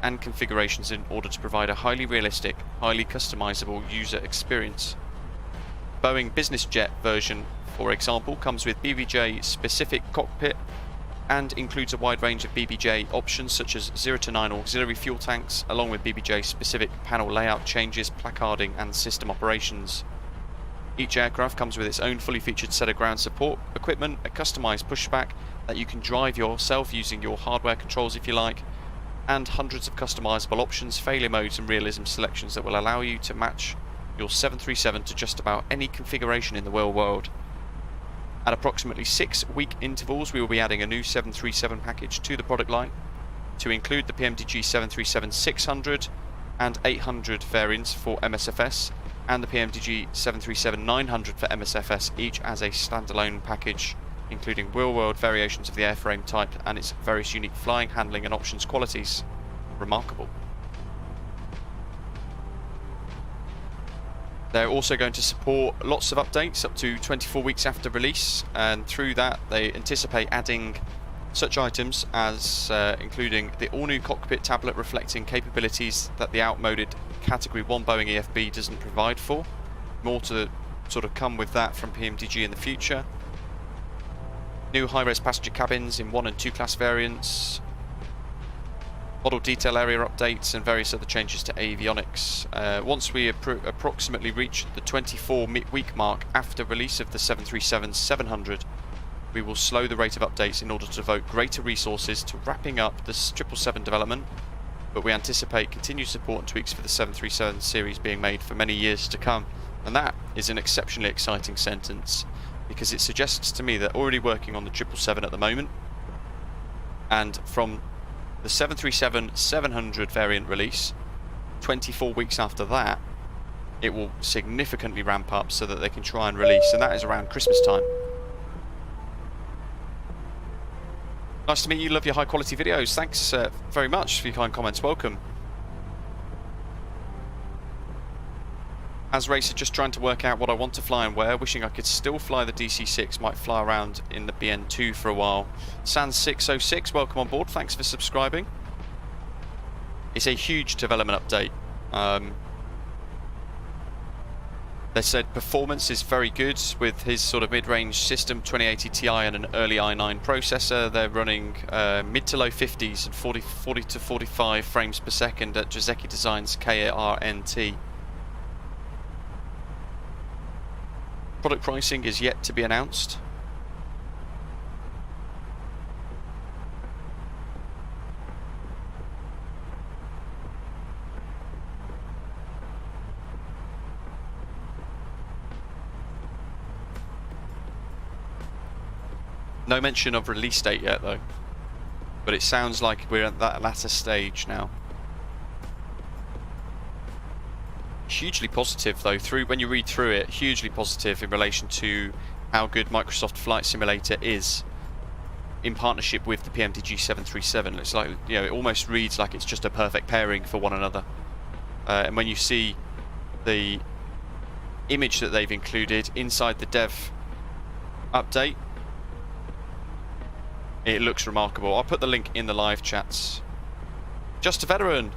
and configurations in order to provide a highly realistic, highly customizable user experience. Boeing Business Jet version, for example, comes with BBJ specific cockpit and includes a wide range of BBJ options such as 0 to 9 auxiliary fuel tanks, along with BBJ specific panel layout changes, placarding and system operations. Each aircraft comes with its own fully featured set of ground support equipment, a customised pushback that you can drive yourself using your hardware controls if you like, and hundreds of customisable options, failure modes and realism selections that will allow you to match your 737 to just about any configuration in the real world. At approximately 6-week intervals, we will be adding a new 737 package to the product line to include the PMDG 737-600 and 800 variants for MSFS, and the PMDG 737-900 for MSFS, each as a standalone package, including real-world variations of the airframe type and its various unique flying, handling and options qualities. Remarkable. They're also going to support lots of updates up to 24 weeks after release, and through that they anticipate adding such items as including the all-new cockpit tablet reflecting capabilities that the outmoded Category 1 Boeing EFB doesn't provide for. More to sort of come with that from PMDG in the future. New high-res passenger cabins in 1 and 2 class variants. Model detail area updates and various other changes to avionics. Once we approximately reach the 24-week mark after release of the 737-700, we will slow the rate of updates in order to devote greater resources to wrapping up the 777 development, but we anticipate continued support and tweaks for the 737 series being made for many years to come. And that is an exceptionally exciting sentence, because it suggests to me that already working on the 777 at the moment, and from the 737-700 variant release, 24 weeks after that, it will significantly ramp up so that they can try and release, and that is around Christmas time. Nice to meet you, love your high quality videos. Thanks very much for your kind comments, welcome. As racer, just trying to work out what I want to fly and where, wishing I could still fly the DC-6, might fly around in the BN2 for a while. Sans606, welcome on board, thanks for subscribing. It's a huge development update. They said performance is very good with his sort of mid-range system, 2080 Ti and an early i9 processor. They're running mid to low 50s and 40 to 45 frames per second at Jazeki Design's KRNT. Product pricing is yet to be announced. No mention of release date yet though, but it sounds like we're at that latter stage now. Hugely positive though, when you read through it, hugely positive in relation to how good Microsoft Flight Simulator is in partnership with the PMDG 737. It's like, you know, it almost reads like it's just a perfect pairing for one another. And when you see the image that they've included inside the dev update, it looks remarkable. I'll put the link in the live chats. Just a veteran.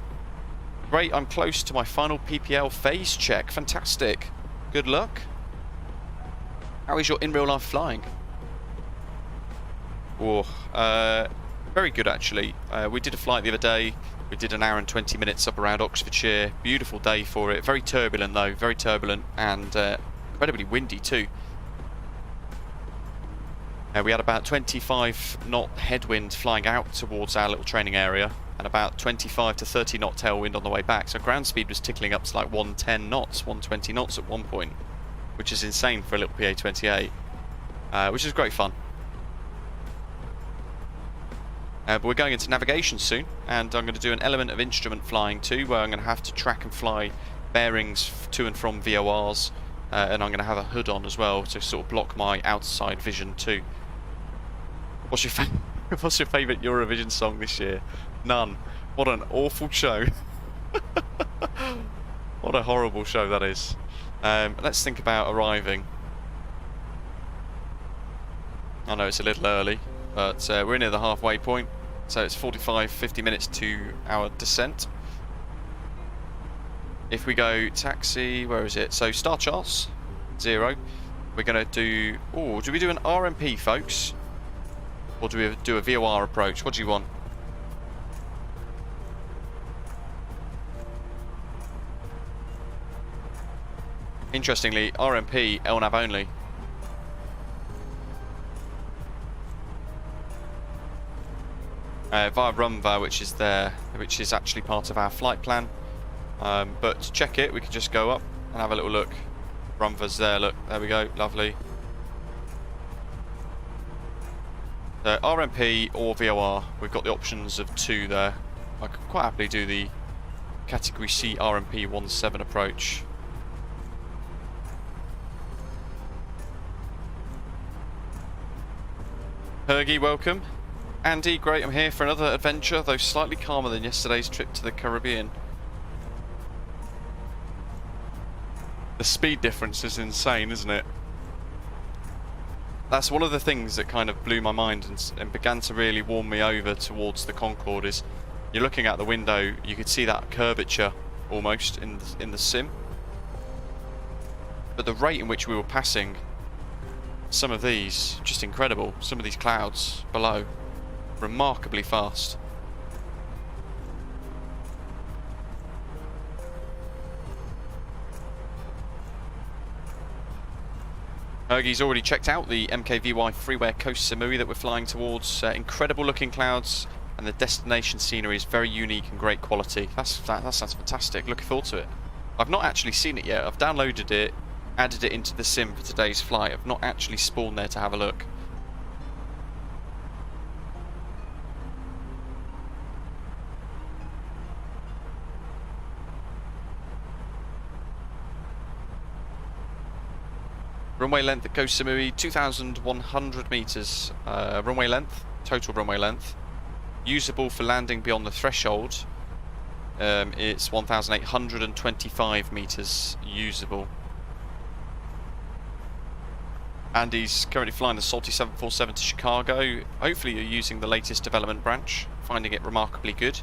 Great, I'm close to my final PPL phase check. Fantastic. Good luck. How is your in real life flying? Oh, very good actually. We did a flight the other day. We did an hour and 20 minutes up around Oxfordshire. Beautiful day for it. Very turbulent though, very turbulent, and incredibly windy too. We had about 25 knot headwind flying out towards our little training area, and about 25 to 30 knot tailwind on the way back. So ground speed was tickling up to like 110 knots, 120 knots at one point, which is insane for a little PA-28, which is great fun. But we're going into navigation soon, and I'm going to do an element of instrument flying too, where I'm going to have to track and fly bearings to and from VORs, and I'm going to have a hood on as well to sort of block my outside vision too. What's your favourite Eurovision song this year? None. What an awful show. What a horrible show that is. Let's think about arriving. I know it's a little early, but we're near the halfway point, so it's 45-50 minutes to our descent. If we go taxi, where is it? So star charts, 0. We're going to do... Oh, do we do an RMP, folks? Or do we do a VOR approach? What do you want? Interestingly, RMP, LNAV only. Via RUMVA, which is there, which is actually part of our flight plan. But to check it, we can just go up and have a little look. RUMVA's there, look, there we go, lovely. So RMP or VOR, we've got the options of 2 there. I could quite happily do the Category C RMP 17 approach. Hergy, welcome. Andy, great, I'm here for another adventure, though slightly calmer than yesterday's trip to the Caribbean. The speed difference is insane, isn't it? That's one of the things that kind of blew my mind and began to really warm me over towards the Concorde. Is you're looking out the window, you could see that curvature almost in the sim, but the rate in which we were passing some of these, just incredible. Some of these clouds below, remarkably fast. Hergy's already checked out the MKVY freeware Koh Samui that we're flying towards. Incredible looking clouds, and the destination scenery is very unique and great quality. That sounds fantastic. Looking forward to it. I've not actually seen it yet. I've downloaded it, added it into the sim for today's flight. I've not actually spawned there to have a look. Runway length at Koh Samui, 2,100 metres. Runway length, total runway length. Usable for landing beyond the threshold, it's 1,825 metres usable. Andy's currently flying the Salty 747 to Chicago. Hopefully you're using the latest development branch, finding it remarkably good.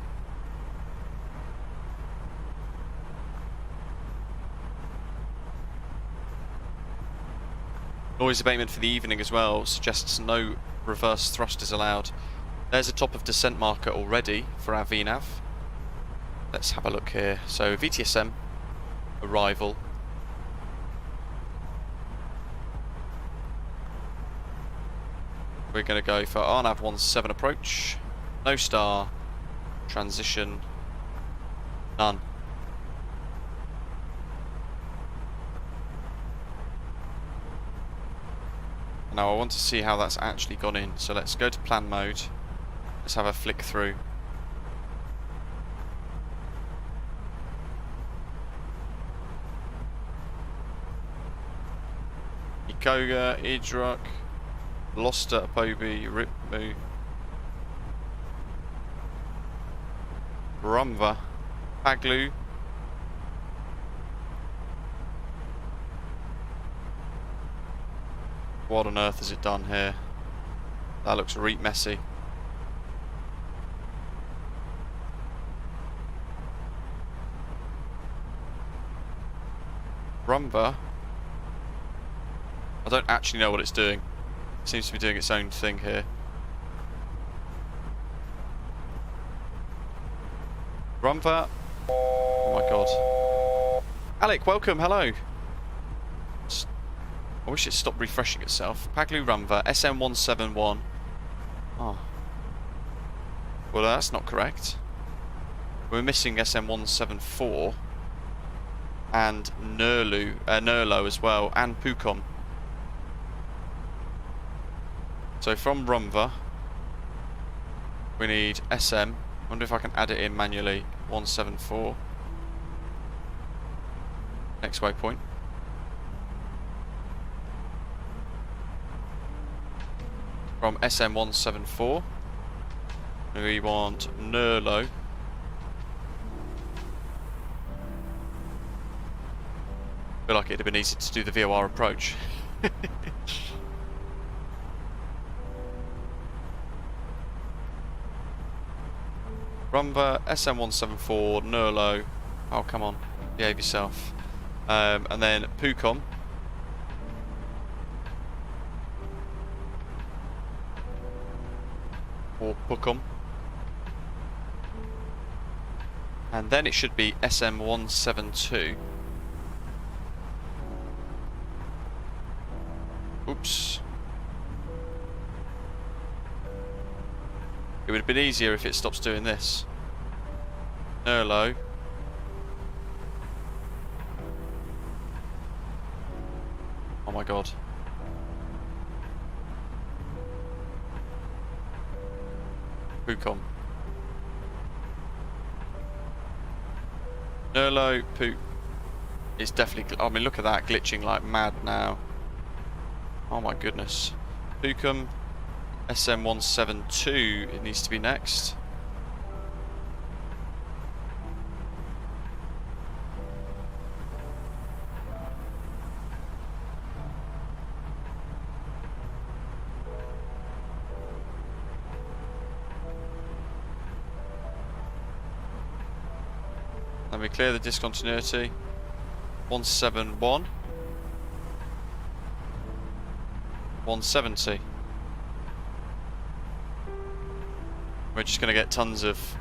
Noise abatement for the evening as well suggests no reverse thrust is allowed. There's a top of descent marker already for our VNAV. Let's have a look here. So VTSM, arrival. We're going to go for RNAV 17 approach. No star. Transition. None. Now I want to see how that's actually gone in. So let's go to plan mode. Let's have a flick through. IKOGA, Idruk, Losta, Apobi, Ripmu, RUMVA, Paglu, what on earth has it done here? That looks reet messy. RUMVA, I don't actually know what it's doing. It seems to be doing its own thing here. RUMVA. Oh my god. Alec, welcome, hello. I wish it stopped refreshing itself. Paglu RUMVA, SM171. Oh. Well, that's not correct. We're missing SM174. And Nurlo as well, and Pukom. So from RUMVA, we need SM. I wonder if I can add it in manually. 174. Next waypoint. From SM174, we want Nurlo. I feel like it'd have been easy to do the VOR approach. RUMVA, SM174, Nurlo. Oh, come on, behave yourself. And then Pukom. Or Pukom. And then it should be SM172. Oops. It would have been easier if it stops doing this. Nurlo. Oh my god. Pukom. Nurlo, Poop. It's definitely, I mean look at that, glitching like mad now. Oh my goodness. Pukom, SM172, it needs to be next. Then we clear the discontinuity. 171. 170. We're just going to get tons of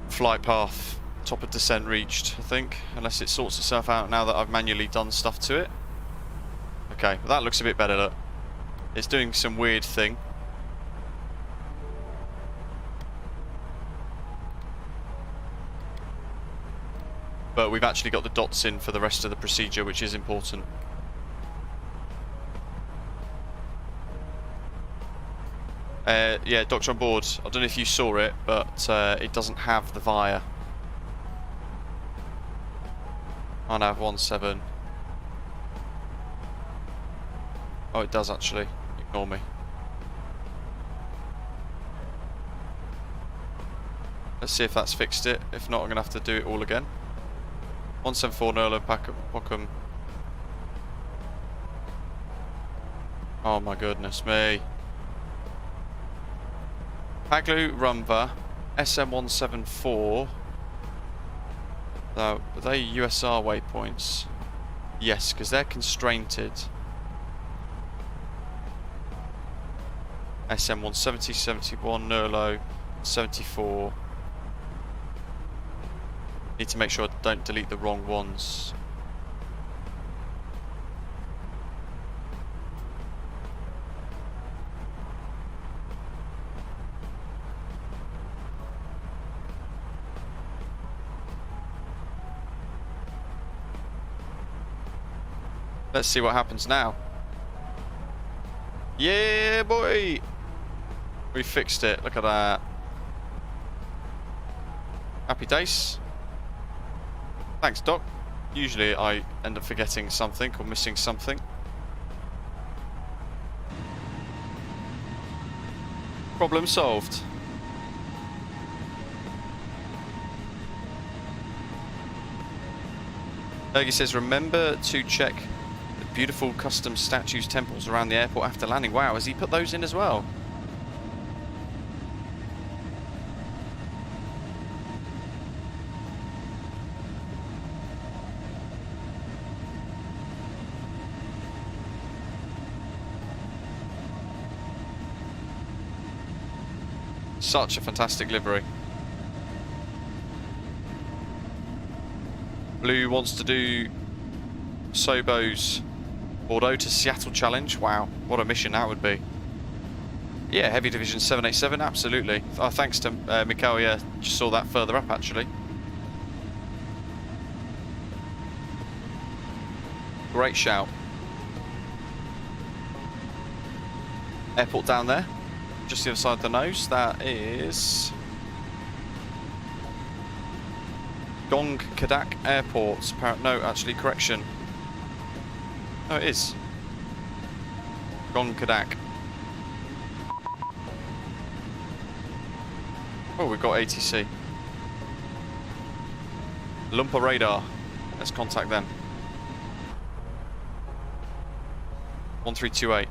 flight path, top of descent reached, I think, unless it sorts itself out now that I've manually done stuff to it. Okay, well that looks a bit better, look. It's doing some weird thing. But we've actually got the dots in for the rest of the procedure, which is important. Yeah, Doctor on board, I don't know if you saw it, but it doesn't have the VIA. I now have 17. Oh, it does actually. Ignore me. Let's see if that's fixed it. If not, I'm going to have to do it all again. 174 Nurlo Pukom. Oh my goodness me. Paglu RUMVA, SM174. Now, are they USR waypoints? Yes, because they're constrained. SM170, 71, Nurlo, 74. Need to make sure I don't delete the wrong ones. Let's see what happens now. Yeah, boy! We fixed it. Look at that. Happy days. Thanks, Doc. Usually I end up forgetting something or missing something. Problem solved. Fergie says, remember to check the beautiful custom statues, temples around the airport after landing. Wow, has he put those in as well? Such a fantastic livery. Blue wants to do Sobo's Bordeaux to Seattle challenge. Wow, what a mission that would be. Yeah, Heavy Division 787, absolutely. Oh, thanks to Mikhail, yeah, just saw that further up actually. Great shout. Airport down there, just the other side of the nose, that is Gong Kadak Airport. No, actually, correction. No, it is Gong Kadak. Oh, we've got ATC. Lumpa radar. Let's contact them. 1328.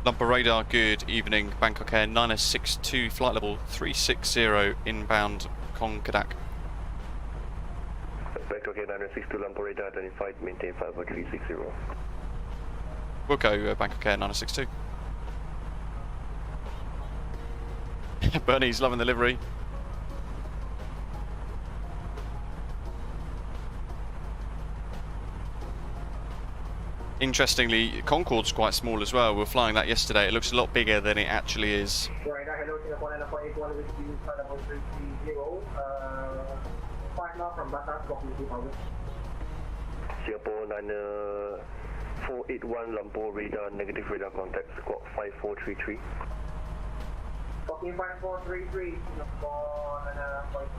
Lumpa radar, good evening. Bangkok Air 962, flight level 360, inbound Kong Kadak. Bangkok Air 962, Lumpa radar identified, maintain 50360. We'll go Bangkok Air 962. Bernie's loving the livery. Interestingly, Concorde's quite small as well. We were flying that yesterday. It looks a lot bigger than it actually is. Right, hello, Singapore 981 with you, flight level 330. 5 now from Batam, copy 2000. Singapore 9481, Lumpa radar, negative radar contact, squawk 5433. Copy 5433, Singapore 981.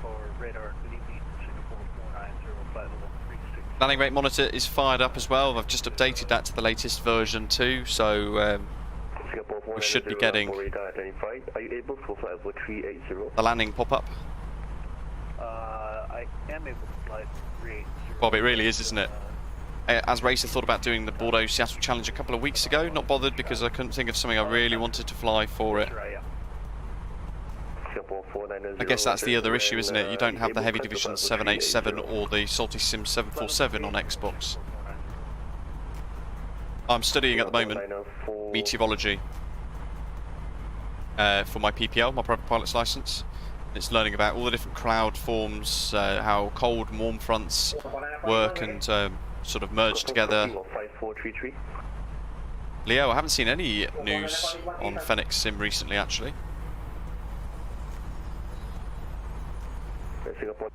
For radar, good evening, Singapore 490, flight level 36. Landing rate monitor is fired up as well. I've just updated that to the latest version too, so we should be getting Are you able to fly over 380? the landing pop-up. I am able to fly 380. Bob, it really is, isn't it? As Racer thought about doing the Bordeaux Seattle Challenge a couple of weeks ago, not bothered because I couldn't think of something I really wanted to fly for it. I guess that's the other issue, isn't it? You don't have the Heavy Division 787 or the Salty Sim 747 on Xbox. I'm studying at the moment meteorology for my PPL, my private pilot's license. It's learning about all the different cloud forms, how cold and warm fronts work and sort of merge together. Leo, I haven't seen any news on Fenix Sim recently, actually. Singapore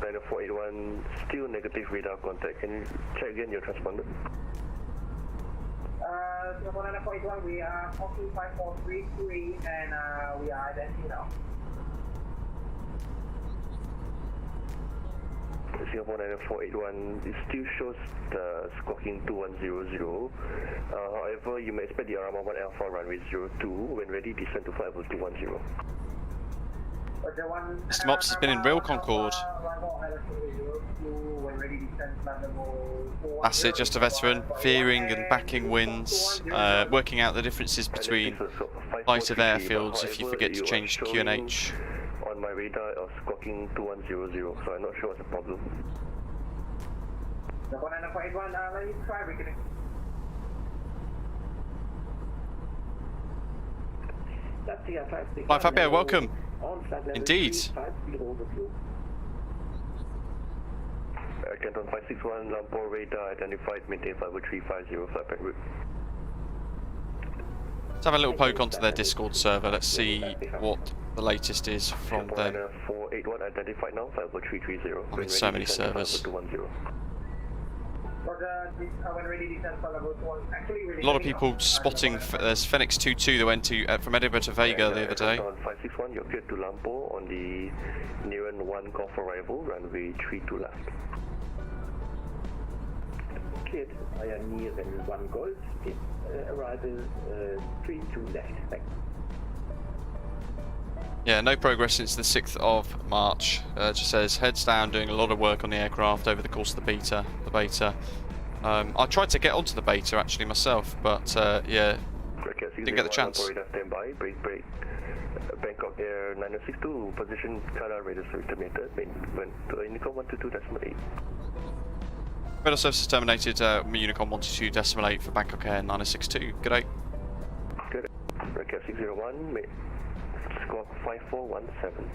9481, still negative radar contact. Can you check again your transponder? Singapore 9481, we are talking 5433 and we are identity now. Singapore 9481, it still shows the squawking 2100. However, you may expect the Arama 1 Alpha runway 02. When ready, descend to flight level 210. Mr. Mops has been in real Concorde. That's it, just a veteran. Veering and backing winds, working out the differences between flight of airfields if you forget to change QNH. On my radar, I was squawking 2100, so I'm not sure what's the problem. Let me try reconnect. Hi Fabio, welcome. Indeed. Canton 561, Lampore radar identified, maintain 50350, flightback route. Let's have a little poke onto their Discord server. Let's see what the latest is from them. 481 identified now, 50330. I mean, so many servers. A lot of people spotting. There's Phoenix 22 that went to from Edinburgh to Vega the other day. 561, you're cleared to Lampore on the near and 1 Golf arrival, runway 32 left. Cleared via near and 1 Golf, arrival 32 left. Thanks. Yeah, no progress since the 6th of March. Just says heads down, doing a lot of work on the aircraft over the course of the beta. I tried to get onto the beta actually myself, but yeah, didn't get the chance. Standby, break. Bangkok Air 9062, position radar radar service terminated, went to Unicom 122.8. Radar service is terminated, Unicom 122.8 for Bangkok Air 9062. Good day. Good. Break 601, squawk 5417.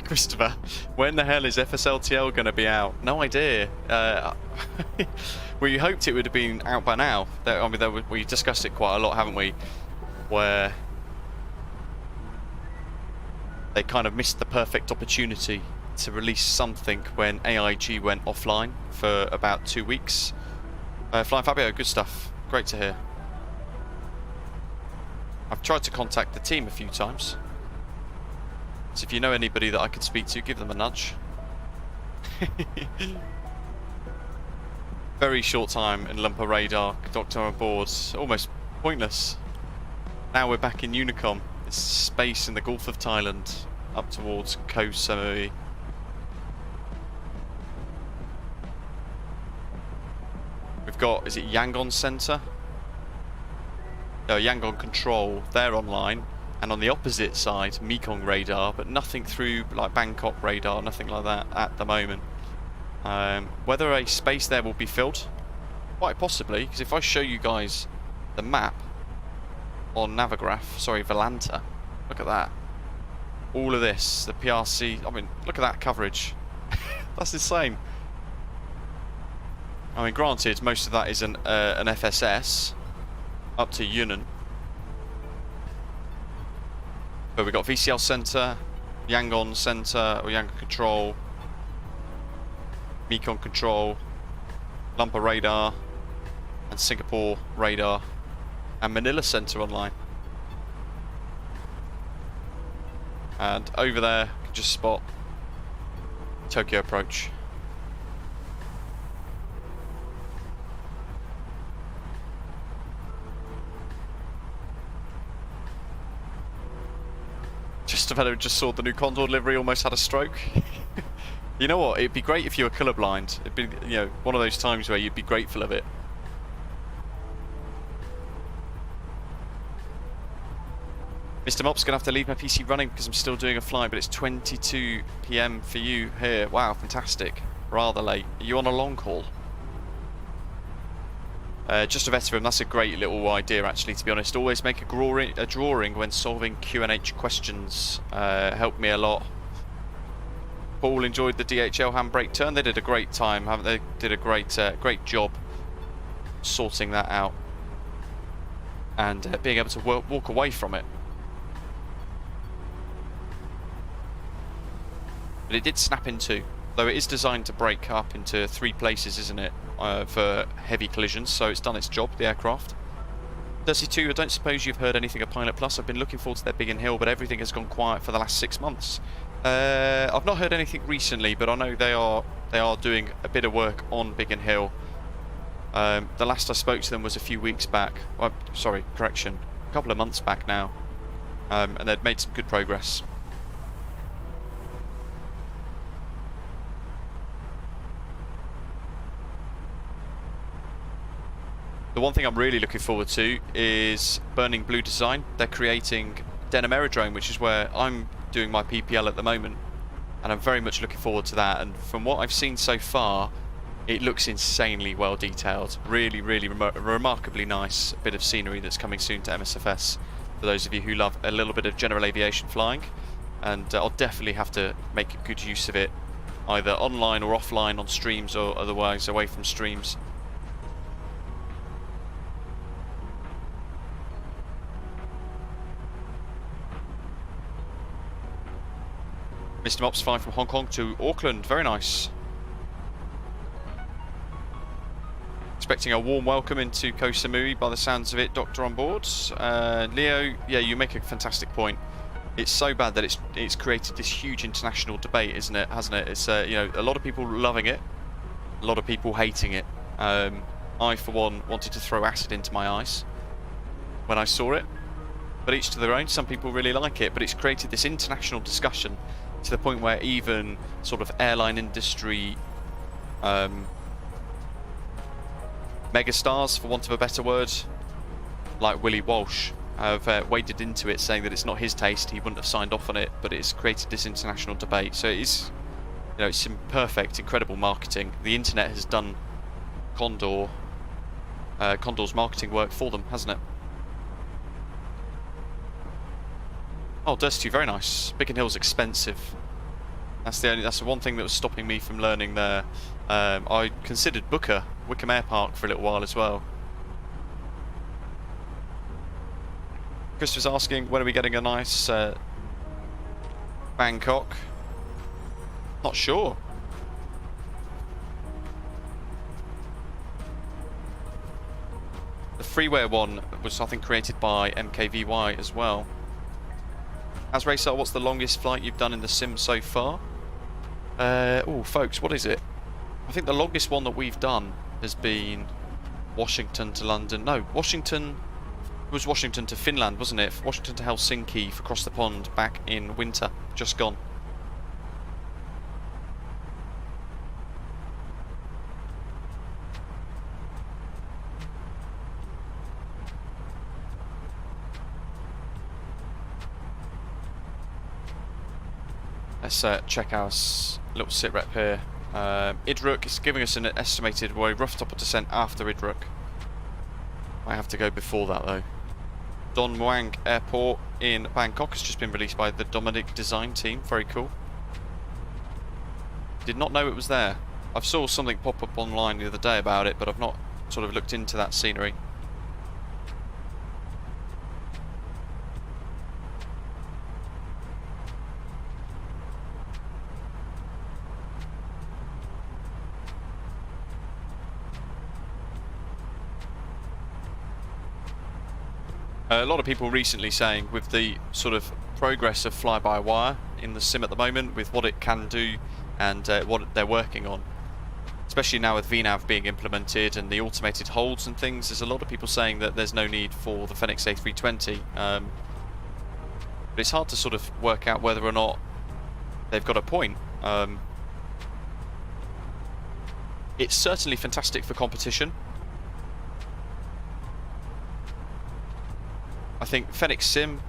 Christopher, when the hell is FSLTL going to be out? No idea. We hoped it would have been out by now. I mean, we discussed it quite a lot, haven't we? Where they kind of missed the perfect opportunity to release something when AIG went offline for about 2 weeks. Flying Fabio, good stuff. Great to hear. I've tried to contact the team a few times. So if you know anybody that I could speak to, give them a nudge. Very short time in Lumpa radar, doctor on board, almost pointless. Now we're back in Unicom. It's space in the Gulf of Thailand, up towards Koh Samui. We've got, is it Yangon Centre? No, Yangon Control, they're online. And on the opposite side, Mekong radar, but nothing through like Bangkok radar, nothing like that at the moment. Whether a space there will be filled, quite possibly, because if I show you guys the map on Navigraph, sorry, Volanta, look at that. All of this, the PRC, I mean, look at that coverage. That's insane. I mean, granted, most of that is an FSS up to Yunnan. But we've got VCL Centre, Yangon Centre, or Yangon Control, Mekong Control, Lumpa Radar, and Singapore Radar, and Manila Centre online. And over there, you can just spot Tokyo approach. Just saw the new Condor livery, almost had a stroke. You know what? It'd be great if you were colourblind. It'd be, you know, one of those times where you'd be grateful of it. Mr. Mop's gonna have to leave my PC running because I'm still doing a flight, but it's 22 PM for you here. Wow, fantastic. Rather late. Are you on a long haul? Just a veteran, that's a great little idea actually, to be honest. Always make a drawing when solving Q&H questions. Helped me a lot. Paul enjoyed the DHL handbrake turn. They did a great time, haven't they? Did a great job sorting that out and being able to walk away from it. But it did snap in two, though it is designed to break up into 3 places, isn't it? For heavy collisions, so it's done its job, the aircraft. Dirty2, I don't suppose you've heard anything of Pilot Plus. I've been looking forward to their Biggin Hill, but everything has gone quiet for the last 6 months. I've not heard anything recently, but I know they are doing a bit of work on Biggin Hill. The last I spoke to them was a few weeks back. Well, sorry, correction, a couple of months back now, and they'd made some good progress. The one thing I'm really looking forward to is Burning Blue Design. They're creating Denham Aerodrome, which is where I'm doing my PPL at the moment, and I'm very much looking forward to that. And from what I've seen so far, It looks insanely well detailed. Really, really remarkably nice bit of scenery that's coming soon to MSFS for those of you who love a little bit of general aviation flying. And I'll definitely have to make good use of it, either online or offline on streams, or otherwise away from streams. Mr. Mops 5 from Hong Kong to Auckland, very nice. Expecting a warm welcome into Koh Samui by the sounds of it, Doctor on board. Leo, yeah, you make a fantastic point. It's so bad that it's created this huge international debate, isn't it? Hasn't it? It's you know, a lot of people loving it, a lot of people hating it. I, for one, wanted to throw acid into my eyes when I saw it, but each to their own. Some people really like it, but it's created this international discussion to the point where even sort of airline industry megastars, for want of a better word, like Willie Walsh, have waded into it, saying that it's not his taste, he wouldn't have signed off on it, but it's created this international debate. So it is, you know, it's some perfect, incredible marketing. The internet has done Condor's marketing work for them, hasn't it? Oh, Dusty, very nice. Biggin Hill's expensive. That's the one thing that was stopping me from learning there. I considered Booker, Wickham Air Park, for a little while as well. Chris was asking, when are we getting a nice Bangkok? Not sure. The freeware one was, I think, created by MKVY as well. As Racer, what's the longest flight you've done in the sim so far? Oh, folks, what is it? I think the longest one that we've done has been Washington to London. No, Washington... It was Washington to Finland, wasn't it? Washington to Helsinki for across the pond back in winter. Just gone. Let's check our little sit rep here. Idruk is giving us an estimated rough top of descent after Idruk. Might have to go before that though. Don Muang Airport in Bangkok has just been released by the Dominic design team. Very cool. Did not know it was there. I saw something pop up online the other day about it, but I've not sort of looked into that scenery. A lot of people recently saying, with the sort of progress of fly-by-wire in the sim at the moment, with what it can do and what they're working on, especially now with VNAV being implemented and the automated holds and things, there's a lot of people saying that there's no need for the Fenix A320. But it's hard to sort of work out whether or not they've got a point. It's certainly fantastic for competition. I think Fenix Sim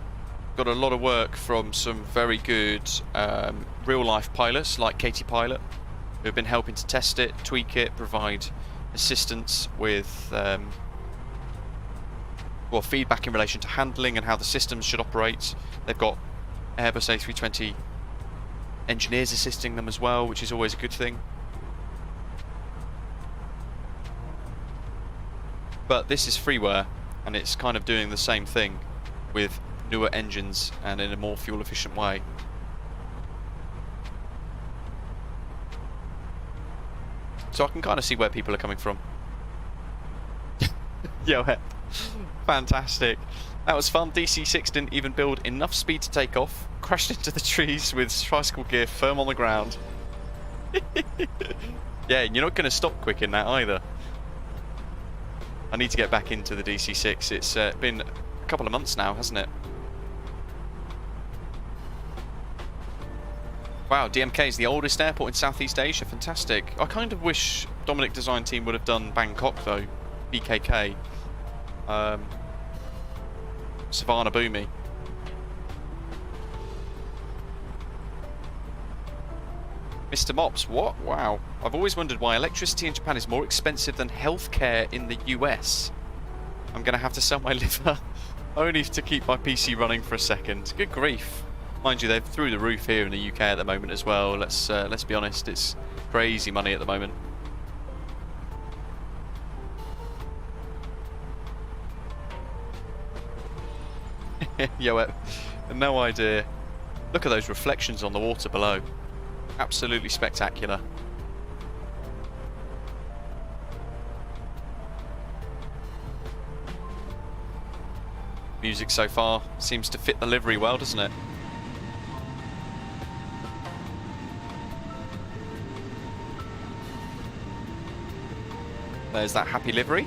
got a lot of work from some very good real-life pilots like Katie Pilot, who have been helping to test it, tweak it, provide assistance with well, feedback in relation to handling and how the systems should operate. They've got Airbus A320 engineers assisting them as well, which is always a good thing. But this is freeware, and it's kind of doing the same thing with newer engines and in a more fuel efficient way. So I can kind of see where people are coming from. Yo, fantastic. That was fun. DC6 didn't even build enough speed to take off, crashed into the trees with tricycle gear firm on the ground. Yeah, you're not going to stop quick in that either. I need to get back into the DC6. It's been a couple of months now, hasn't it? Wow, DMK is the oldest airport in Southeast Asia. Fantastic. I kind of wish Dominic Design Team would have done Bangkok though. BKK. Savannah Boomy. Mr. Mops, what? Wow. I've always wondered why electricity in Japan is more expensive than healthcare in the US. I'm going to have to sell my liver only to keep my PC running for a second. Good grief. Mind you, they're through the roof here in the UK at the moment as well. Let's be honest, it's crazy money at the moment. Yo, no idea. Look at those reflections on the water below. Absolutely spectacular. Music so far seems to fit the livery well, doesn't it? There's that happy livery.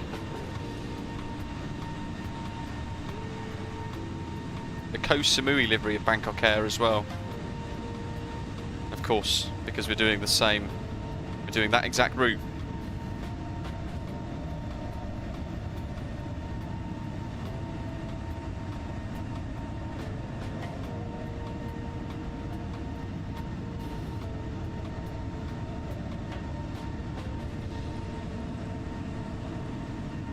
The Koh Samui livery of Bangkok Air as well. Of course, because we're doing the same. We're doing that exact route.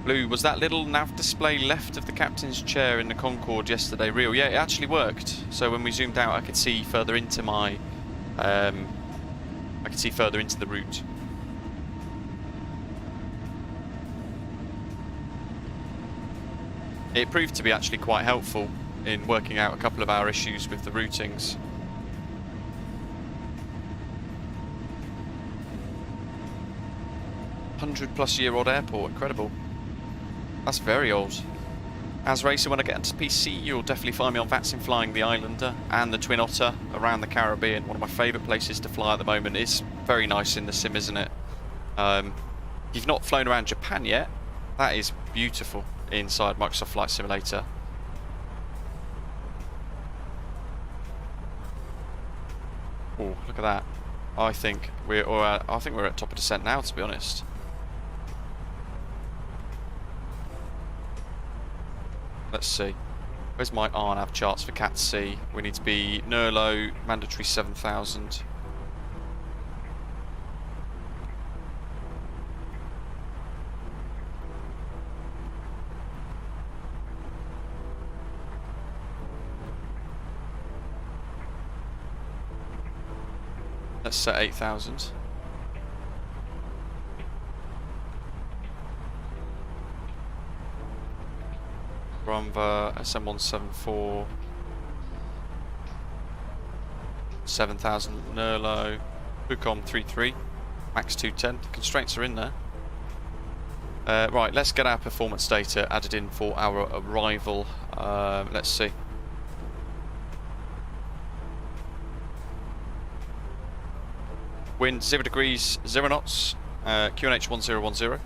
Blue, was that little nav display left of the captain's chair in the Concorde yesterday real? Yeah, it actually worked. So when we zoomed out, I could see further into my, I could see further into the route. It proved to be actually quite helpful in working out a couple of our issues with the routings. +100-year-old airport, incredible. That's very old. As racer, when I get into PC, you'll definitely find me on Vatsim flying the Islander and the Twin Otter around the Caribbean. One of my favourite places to fly at the moment. It's very nice in the sim, isn't it? You've not flown around Japan yet. That is beautiful inside Microsoft Flight Simulator. Oh, look at that. I think we're at top of descent now, to be honest. Let's see. Where's my RNAV charts for Cat C? We need to be Nurlo, mandatory 7,000. Let's set 8,000. RUMVA, SM174, 7,000 Nurlo, Bucom 33, max 210. The constraints are in there. Right, let's get our performance data added in for our arrival. Let's see. Wind 0 degrees, 0 knots, QNH 1010.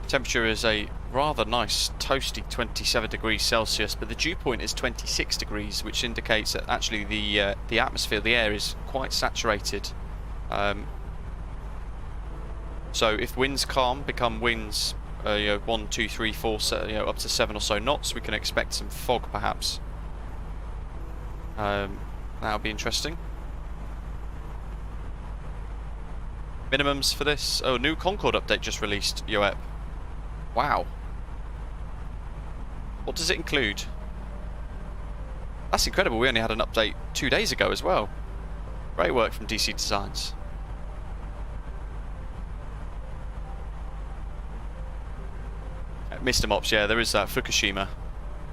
Temperature is a rather nice toasty 27 degrees Celsius, but the dew point is 26 degrees, which indicates that actually the atmosphere, the air, is quite saturated. So if winds calm become winds 1, 2, 3, 4, up to 7 or so knots, we can expect some fog perhaps. That'll be interesting. Minimums for this. Oh, new Concorde update just released, Yoep. Wow. What does it include? That's incredible. We only had an update 2 days ago as well. Great work from DC Designs. Mr. Mops, yeah, there is that Fukushima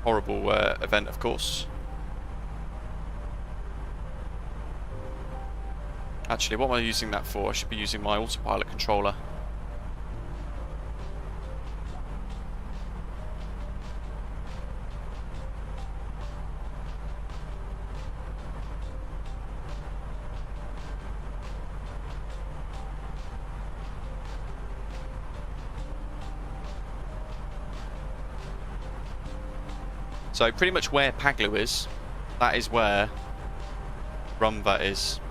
horrible event, of course. Actually, what am I using that for? I should be using my autopilot controller. So pretty much where Paglu is, that is where RUMVA is.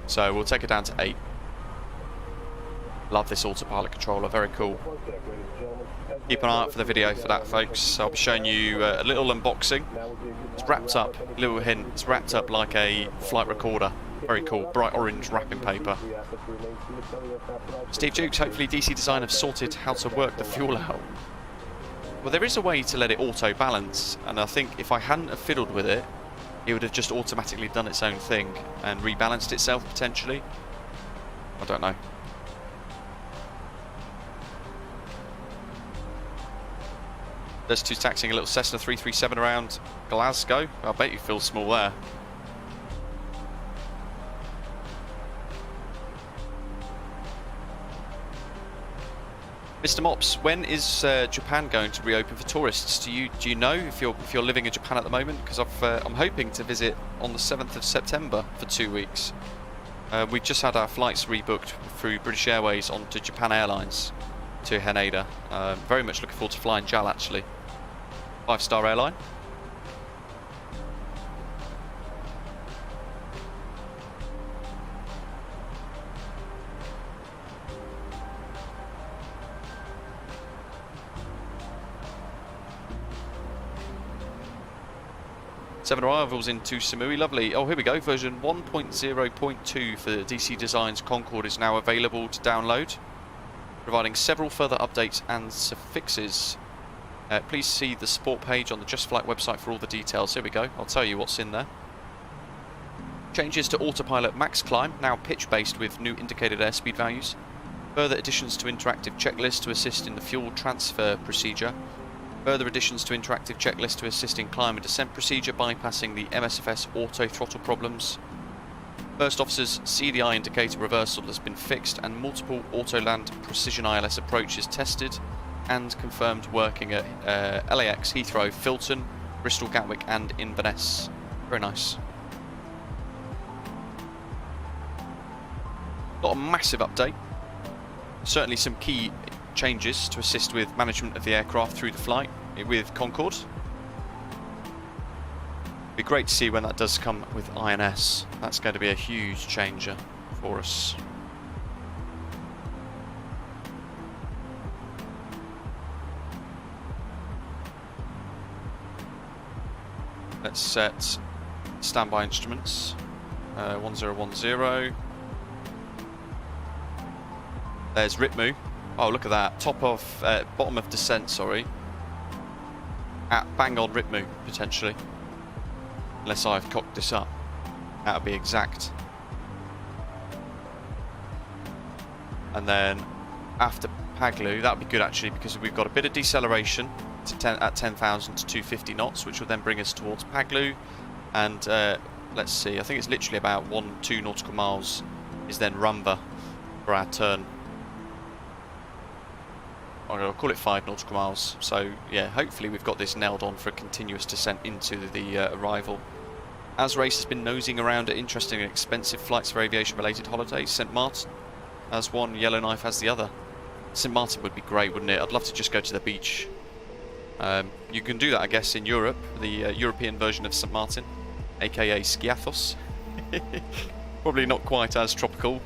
So we'll take it down to 8. Love this autopilot controller, very cool. Keep an eye out for the video for that, folks. I'll be showing you a little unboxing. It's wrapped up, little hint, it's wrapped up like a flight recorder. Very cool, bright orange wrapping paper. Steve Jukes, hopefully DC Design have sorted how to work the fuel out. Well, there is a way to let it auto-balance, and I think if I hadn't have fiddled with it, it would have just automatically done its own thing and rebalanced itself, potentially. I don't know. There's two taxiing a little Cessna 337 around Glasgow. I bet you feel small there. Mr. Mops, when is Japan going to reopen for tourists? Do you know if you're living in Japan at the moment? Because I'm hoping to visit on the 7th of September for 2 weeks. We just had our flights rebooked through British Airways onto Japan Airlines to Haneda. Very much looking forward to flying JAL actually. 5-star airline. Seven arrivals into Samui, lovely. Oh, here we go, version 1.0.2 for DC Design's Concorde is now available to download, providing several further updates and fixes. Please see the support page on the Just Flight website for all the details. Here we go, I'll tell you what's in there. Changes to autopilot max climb, now pitch based with new indicated airspeed values. Further additions to interactive checklist to assist in the fuel transfer procedure. Further additions to interactive checklist to assist in climb and descent procedure, bypassing the MSFS auto throttle problems. First officer's CDI indicator reversal has been fixed and multiple auto land precision ILS approaches tested and confirmed working at LAX, Heathrow, Filton, Bristol, Gatwick and Inverness. Very nice. Not a massive update. Certainly some key changes to assist with management of the aircraft through the flight with Concorde. Be great to see when that does come with INS. That's going to be a huge changer for us. Let's set standby instruments. 1010. There's RIPMU. Oh, look at that. Bottom of descent, sorry. At bang on RIPMU, potentially. Unless I've cocked this up. That would be exact. And then after Paglu, that would be good actually, because we've got a bit of deceleration at 10,000 to 250 knots, which will then bring us towards Paglu. And let's see, I think it's literally about 1-2 nautical miles is then RUMVA for our turn. I'll call it 5 nautical miles. So yeah, hopefully we've got this nailed on for a continuous descent into the arrival. As Race has been nosing around at interesting and expensive flights for aviation related holidays, St Martin has one, Yellowknife has the other. St Martin would be great, wouldn't it? I'd love to just go to the beach. You can do that I guess in Europe, the European version of St Martin, aka Skiathos. Probably not quite as tropical.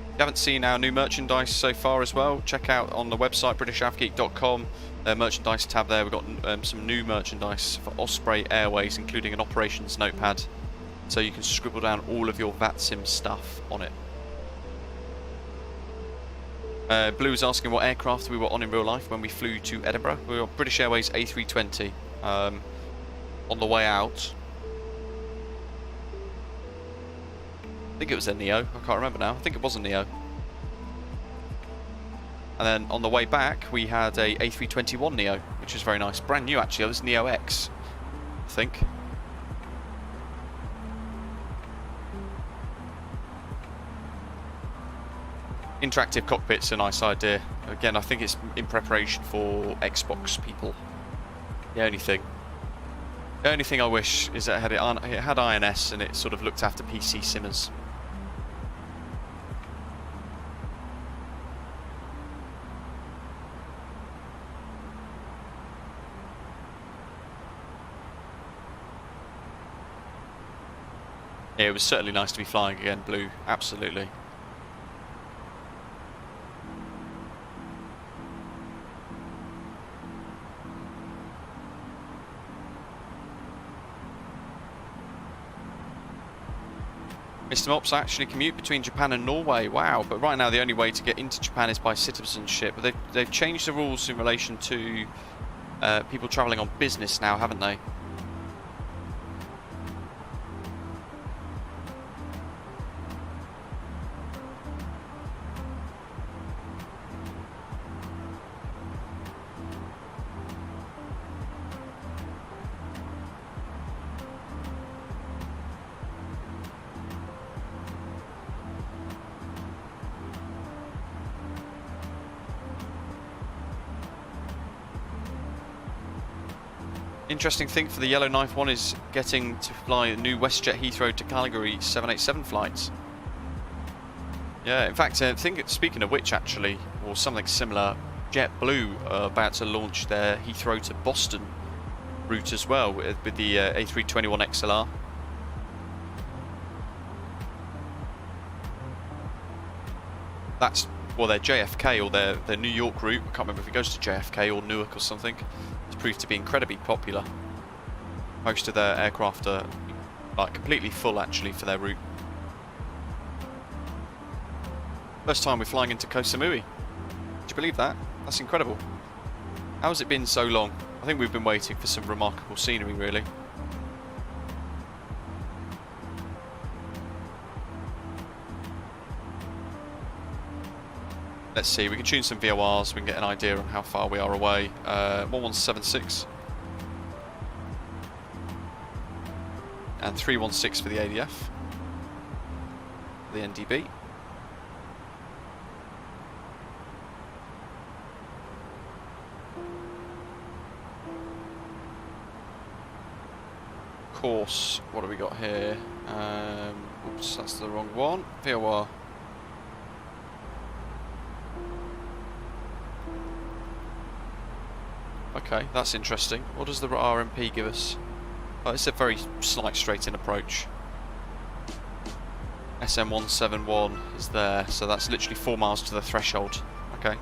If you haven't seen our new merchandise so far as well, check out on the website britishafgeek.com, merchandise tab there. We've got some new merchandise for Osprey Airways, including an operations notepad, so you can scribble down all of your Vatsim stuff on it. Blue is asking what aircraft we were on in real life when we flew to Edinburgh. We were on British Airways A320 on the way out. I think it was a Neo, I can't remember now. I think it was a Neo. And then on the way back, we had a A321 Neo, which was very nice. Brand new actually, it was Neo X, I think. Interactive cockpit's a nice idea. Again, I think it's in preparation for Xbox people. The only thing I wish is that it had INS and it sort of looked after PC simmers. Yeah, it was certainly nice to be flying again, Blue. Absolutely. Mr. Mops actually commute between Japan and Norway. Wow, but right now the only way to get into Japan is by citizenship. But they've changed the rules in relation to people travelling on business now, haven't they? Interesting thing for the Yellow Knife one is getting to fly a new WestJet Heathrow to Calgary 787 flights. Yeah, in fact, I think, speaking of which actually, or something similar, JetBlue are about to launch their Heathrow to Boston route as well with the A321XLR. That's, well, their JFK or their New York route. I can't remember if it goes to JFK or Newark or something. It's proved to be incredibly popular. Most of their aircraft are like completely full actually for their route. First time we're flying into Koh Samui. Would you believe that? That's incredible. How has it been so long? I think we've been waiting for some remarkable scenery, really. Let's see, we can tune some VORs, we can get an idea on how far we are away. 1176. And 316 for the ADF. The NDB. Course, what have we got here? Oops, that's the wrong one. VOR. Okay, that's interesting. What does the RMP give us? Oh, it's a very slight straight-in approach. SM171 is there, so that's literally 4 miles to the threshold. Okay.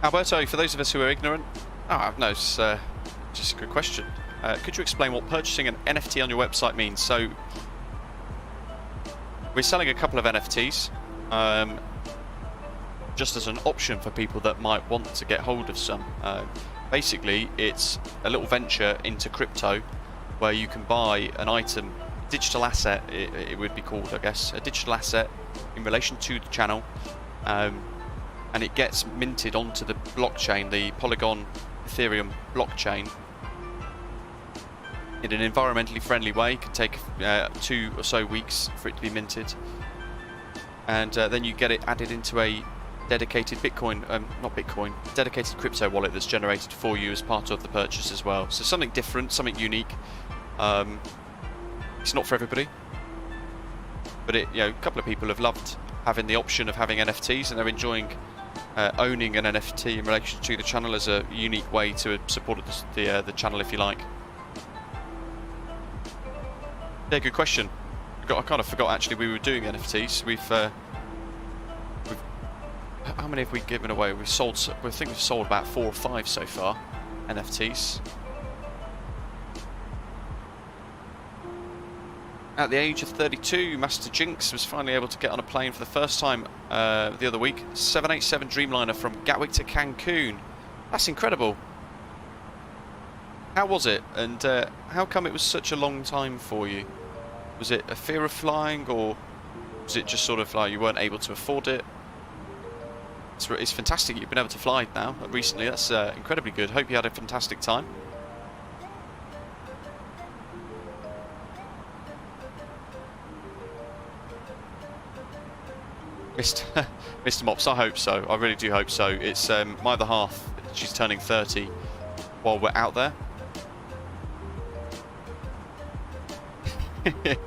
Alberto, for those of us who are ignorant, no, it's just a good question. Could you explain what purchasing an NFT on your website means? So, we're selling a couple of NFTs, just as an option for people that might want to get hold of some. Basically, it's a little venture into crypto, where you can buy an item, digital asset, it would be called, I guess, a digital asset in relation to the channel, and it gets minted onto the blockchain, the Polygon Ethereum blockchain, in an environmentally friendly way. It can take 2 or so weeks for it to be minted, and then you get it added into a dedicated dedicated crypto wallet that's generated for you as part of the purchase as well. So something different, something unique. It's not for everybody, but a couple of people have loved having the option of having NFTs, and they're enjoying owning an NFT in relation to the channel as a unique way to support the channel, if you like. Yeah, good question. I kind of forgot actually we were doing NFTs. We've how many have we given away? We've sold. I think we've sold about 4 or 5 so far. NFTs. At the age of 32, Master Jinx was finally able to get on a plane for the first time the other week. 787 Dreamliner from Gatwick to Cancun. That's incredible. How was it? And how come it was such a long time for you? Was it a fear of flying, or was it just sort of like you weren't able to afford it? It's fantastic you've been able to fly now recently. That's incredibly good. Hope you had a fantastic time. Mr. Mops, I hope so. I really do hope so. It's my other half. She's turning 30 while we're out there.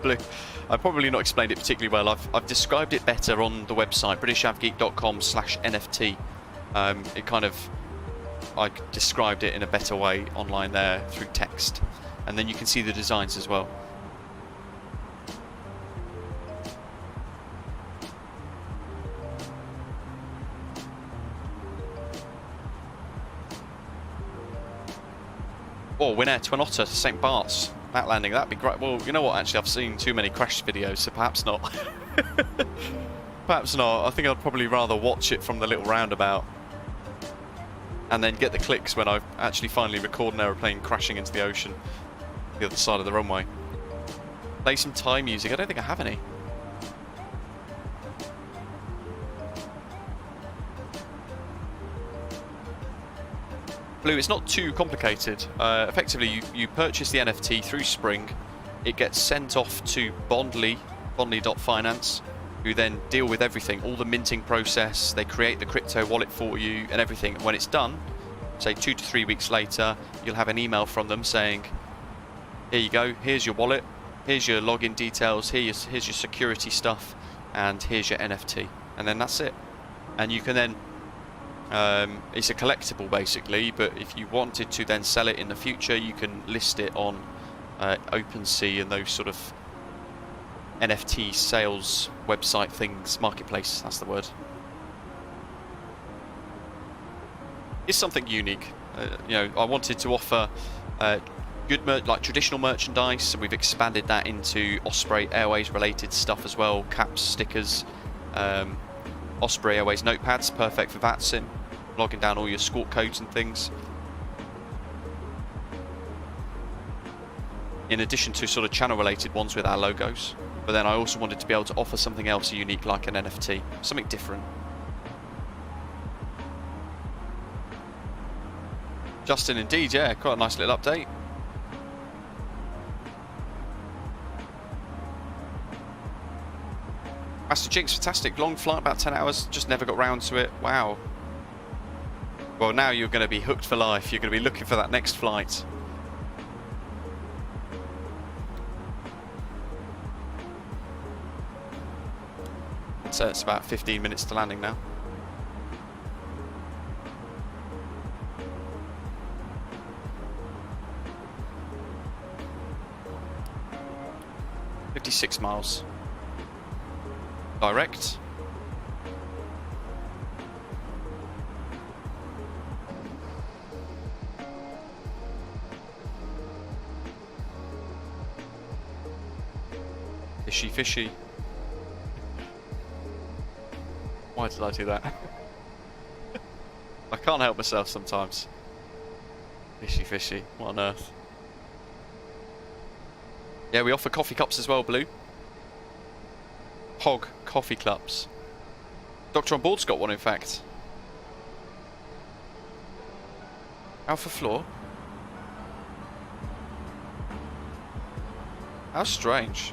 Blue. I've probably not explained it particularly well. I've described it better on the website, britishavgeek.com/NFT. It kind of, I described it in a better way online there through text. And then you can see the designs as well. Or Winair Twin Otter to St. Bart's. That landing, that'd be great. Well, you know what, actually, I've seen too many crash videos, so perhaps not. Perhaps not. I think I'd probably rather watch it from the little roundabout and then get the clicks when I actually finally record an aeroplane crashing into the ocean, the other side of the runway. Play some Thai music. I don't think I have any. Blue, it's not too complicated. Effectively, you purchase the NFT through Spring. It gets sent off to Bondly.finance, who then deal with everything, all the minting process. They create the crypto wallet for you and everything. And when it's done, say 2 to 3 weeks later, you'll have an email from them saying, here you go, here's your wallet, here's your login details, here's your security stuff, and here's your NFT. And then that's it. And you can then, it's a collectible basically, but if you wanted to then sell it in the future, you can list it on OpenSea and those sort of NFT sales website things, marketplace, that's the word. It's something unique. You know, I wanted to offer good like traditional merchandise, so we've expanded that into Osprey Airways related stuff as well, caps, stickers, Osprey Airways notepads, perfect for Vatsim, logging down all your score codes and things. In addition to sort of channel related ones with our logos. But then I also wanted to be able to offer something else unique like an NFT, something different. Justin, indeed, yeah, quite a nice little update. Master Jinx, fantastic, long flight, about 10 hours, just never got round to it, wow. Well, now you're going to be hooked for life, you're going to be looking for that next flight. So it's about 15 minutes to landing now. $56 miles. Direct. Fishy, fishy. Why did I do that? I can't help myself sometimes. Fishy, fishy. What on earth? Yeah, we offer coffee cups as well, Blue. Hog coffee cups. Doctor on board's got one, in fact. Alpha floor. How strange.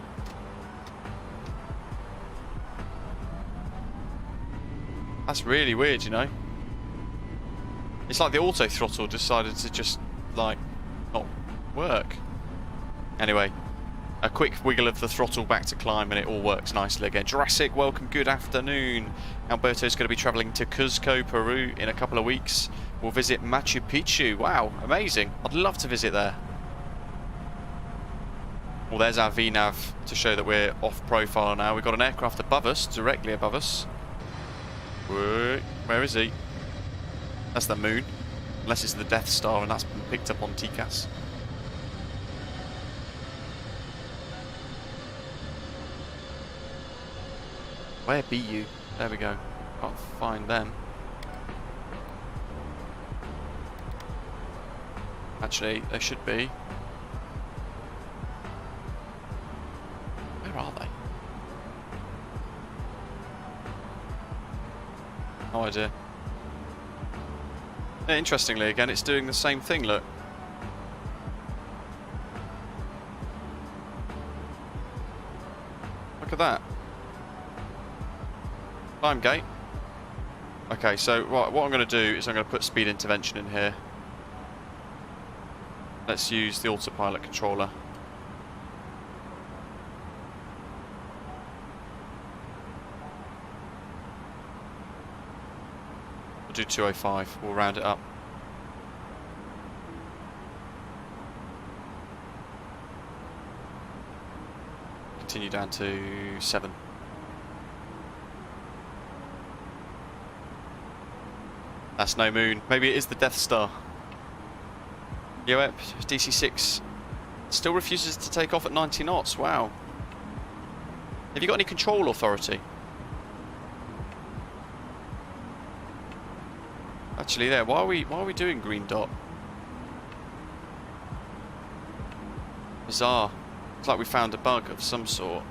That's really weird, you know. It's like the auto throttle decided to just, like, not work. Anyway, a quick wiggle of the throttle back to climb and it all works nicely again. Jurassic, welcome, good afternoon. Alberto's going to be travelling to Cuzco, Peru in a couple of weeks. We'll visit Machu Picchu. Wow, amazing. I'd love to visit there. Well, there's our VNav to show that we're off profile now. We've got an aircraft above us, directly above us. Where is he? That's the moon. Unless it's the Death Star and that's been picked up on TCAS. Where be you? There we go. Can't find them. Actually, they should be. Where are they? No idea. Yeah, interestingly, again, it's doing the same thing, look. Look at that. Climb gate. Okay, so what I'm going to do is I'm going to put speed intervention in here. Let's use the autopilot controller. We'll do 205. We'll round it up. Continue down to 7. That's no moon. Maybe it is the Death Star. Yoep, DC-6 still refuses to take off at 90 knots. Wow. Have you got any control authority? Actually, there. Why are we doing green dot? Bizarre. It's like we found a bug of some sort.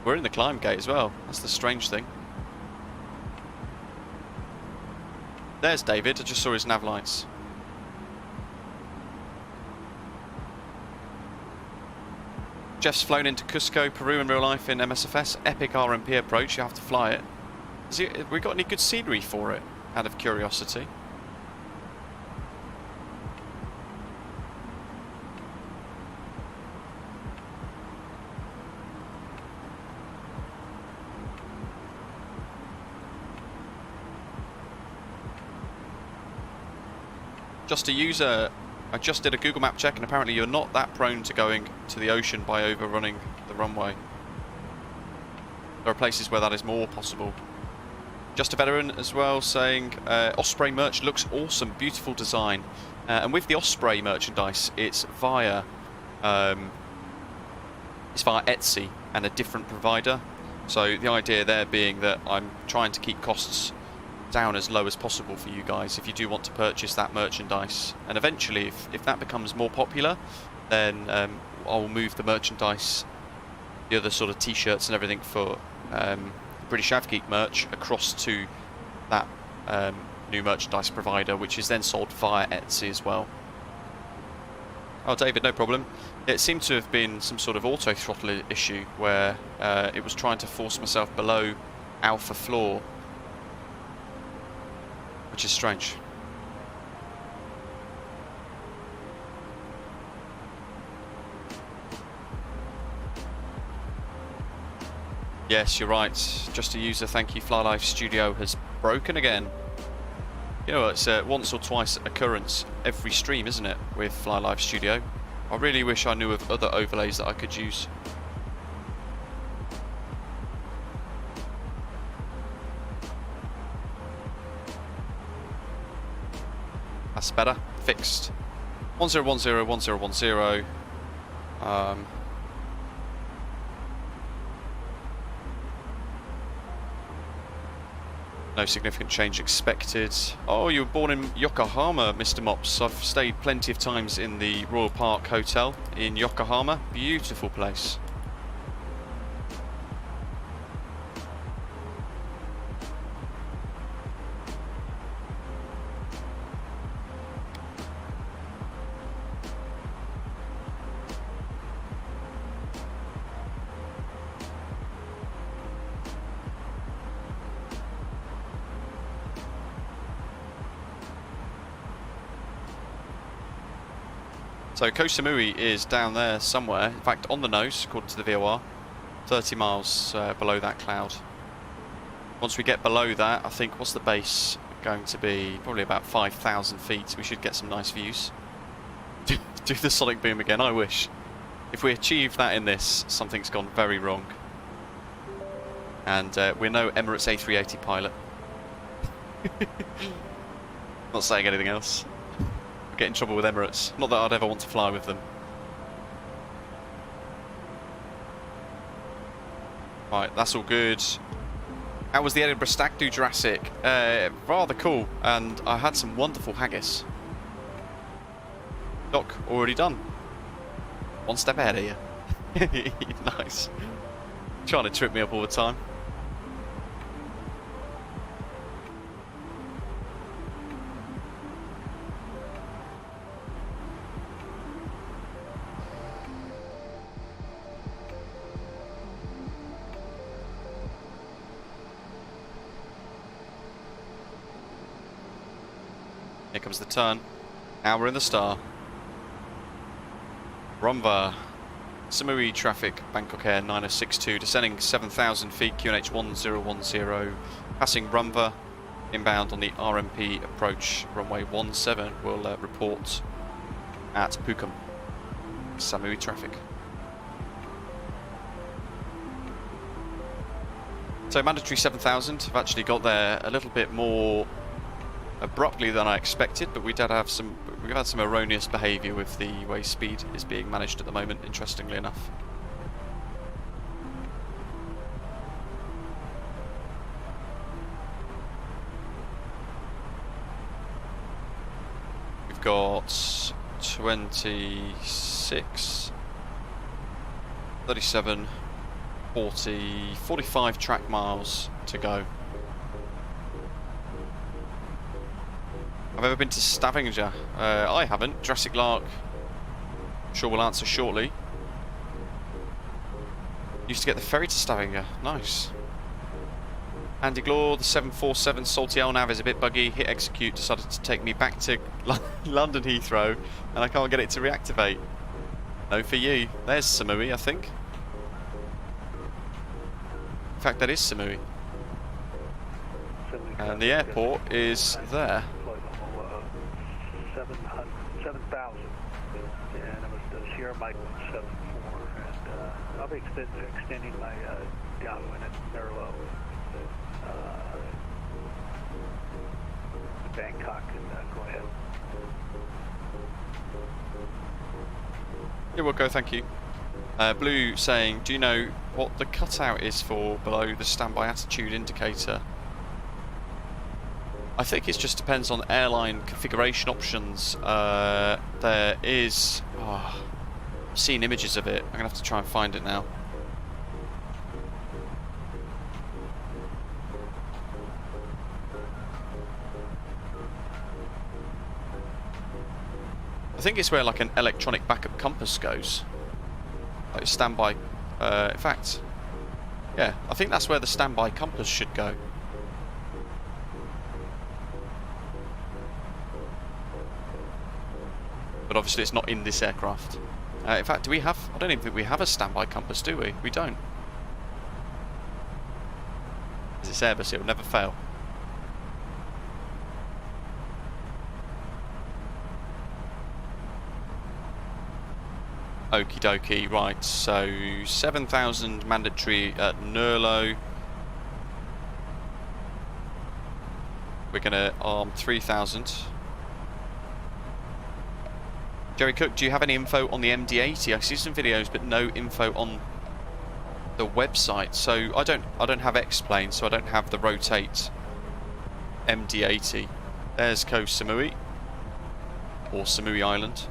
We're in the climb gate as well. That's the strange thing. There's David. I just saw his nav lights. Jeff's flown into Cusco, Peru in real life in MSFS. Epic RMP approach. You have to fly it. Have we got any good scenery for it? Out of curiosity. Just a user, I just did a Google map check and apparently you're not that prone to going to the ocean by overrunning the runway. There are places where that is more possible. Just a veteran as well saying Osprey merch looks awesome, beautiful design. And with the Osprey merchandise, it's via Etsy and a different provider. So the idea there being that I'm trying to keep costs down as low as possible for you guys if you do want to purchase that merchandise, and eventually if that becomes more popular, then I'll move the merchandise, the other sort of t-shirts and everything for British Avgeek merch across to that new merchandise provider, which is then sold via Etsy as well. Oh David, no problem. It seemed to have been some sort of auto throttle issue where it was trying to force myself below alpha floor, which is strange. Yes, you're right. Just a user, thank you. FlyLife Studio has broken again. You know, it's a once or twice occurrence every stream, isn't it, with FlyLife Studio? I really wish I knew of other overlays that I could use. That's better. Fixed. 1010, 1010. No significant change expected. Oh, you were born in Yokohama, Mr. Mops. I've stayed plenty of times in the Royal Park Hotel in Yokohama. Beautiful place. So Koh Samui is down there somewhere, in fact on the nose according to the VOR, 30 miles below that cloud. Once we get below that, I think, what's the base going to be? Probably about 5,000 feet, we should get some nice views. Do the sonic boom again, I wish. If we achieve that in this, something's gone very wrong. And we're no Emirates A380 pilot. Not saying anything else. Get in trouble with Emirates. Not that I'd ever want to fly with them. Right, that's all good. How was the Edinburgh Stag Do Jurassic? Rather cool, and I had some wonderful haggis. Doc, already done. One step ahead of you. Nice. Trying to trip me up all the time. Here comes the turn. Now we're in the star. RUMVA. Samui traffic, Bangkok Air 9062, descending 7,000 feet, QNH 1010, passing RUMVA, inbound on the RMP approach, runway 17, will report at Pukum. Samui traffic. So mandatory 7,000, I've actually got there a little bit more abruptly than I expected, but we've had some erroneous behaviour with the way speed is being managed at the moment, interestingly enough. We've got 26, 37, 40, 45 track miles to go. I've ever been to Stavanger? I haven't. Jurassic Lark, I'm sure we'll answer shortly. Used to get the ferry to Stavanger. Nice. Andy Glaw, the 747 Salty Nav is a bit buggy. Hit execute, decided to take me back to London Heathrow, and I can't get it to reactivate. No for you. There's Samui, I think. In fact, that is Samui. And the airport is there. 7,000. And it was the Sierra Mike 174. And I'll be extending my downwind at Merlot. Bangkok, and go ahead. Yeah, we'll go, thank you. Blue saying, do you know what the cutout is for below the standby attitude indicator? I think it just depends on airline configuration options. There is... Oh, I've seen images of it. I'm going to have to try and find it now. I think it's where like an electronic backup compass goes. Like standby. In fact, yeah, I think that's where the standby compass should go. But obviously it's not in this aircraft. In fact, do we have... I don't even think we have a standby compass, do we? We don't. Because it's Airbus, it will never fail. Okie dokie, right, so 7,000 mandatory at Nurlo. We're going to arm 3,000. Jerry Cook, do you have any info on the MD-80? I see some videos, but no info on the website. So I don't have X-Plane, so I don't have the rotate MD-80. There's Koh Samui, or Samui Island.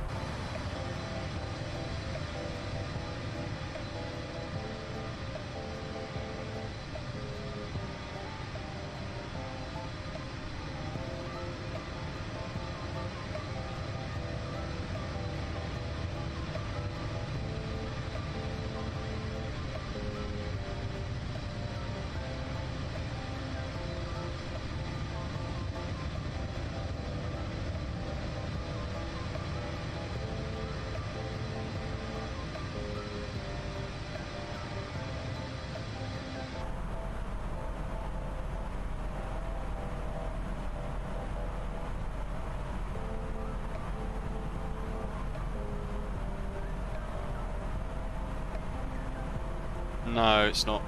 No, it's not.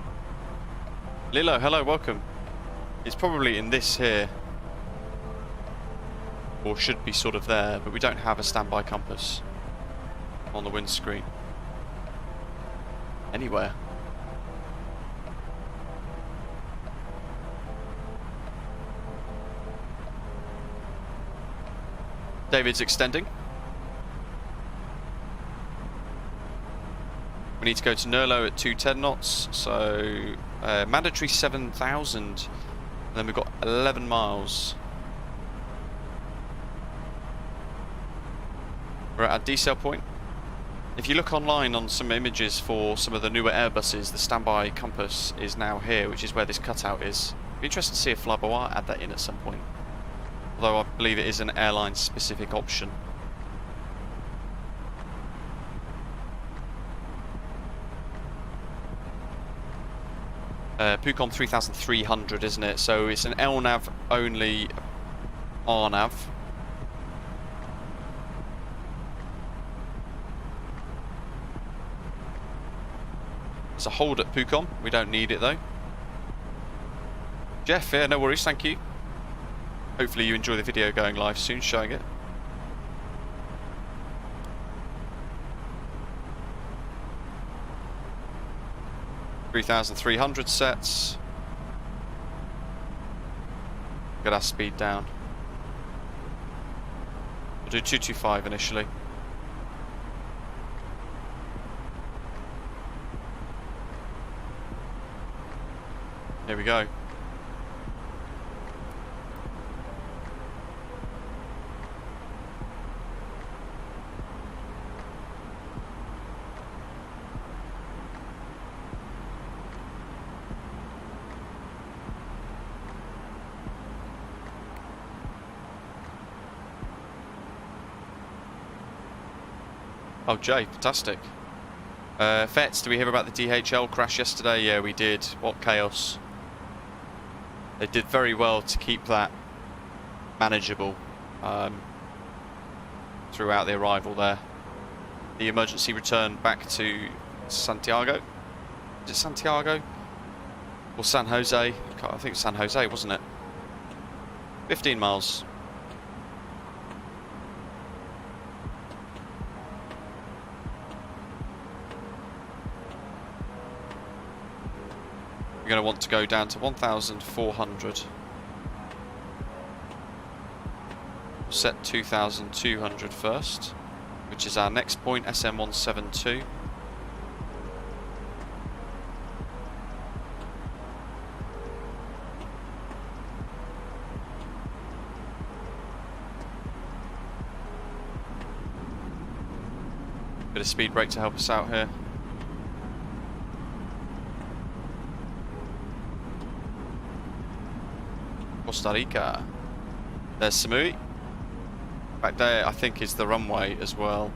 Lilo, hello, welcome. It's probably in this here. Or should be sort of there, but we don't have a standby compass on the windscreen. Anywhere. David's extending. We need to go to Nurlo at 210 knots, so mandatory 7,000, and then we've got 11 miles. We're at our decel point. If you look online on some images for some of the newer Airbuses, the standby compass is now here, which is where this cutout is. It'd be interesting to see if flybywire add that in at some point. Although I believe it is an airline specific option. Pucom 3300, isn't it? So it's an LNAV only RNAV. It's a hold at Pucom. We don't need it though. Jeff, yeah, no worries, thank you. Hopefully you enjoy the video going live soon, showing it. $3,300 sets. Get our speed down. We'll do 225 initially. Here we go. Oh, Jay, fantastic. Fets, did we hear about the DHL crash yesterday? Yeah, we did. What chaos. They did very well to keep that manageable throughout the arrival there. The emergency return back to Santiago. Is it Santiago? Or San Jose? I think it's San Jose, wasn't it? 15 miles. We're going to want to go down to 1,400. We'll set 2,200 first, which is our next point, SM172. Bit of speed brake to help us out here. Costa Rica. There's Samui. Back there, I think, is the runway as well.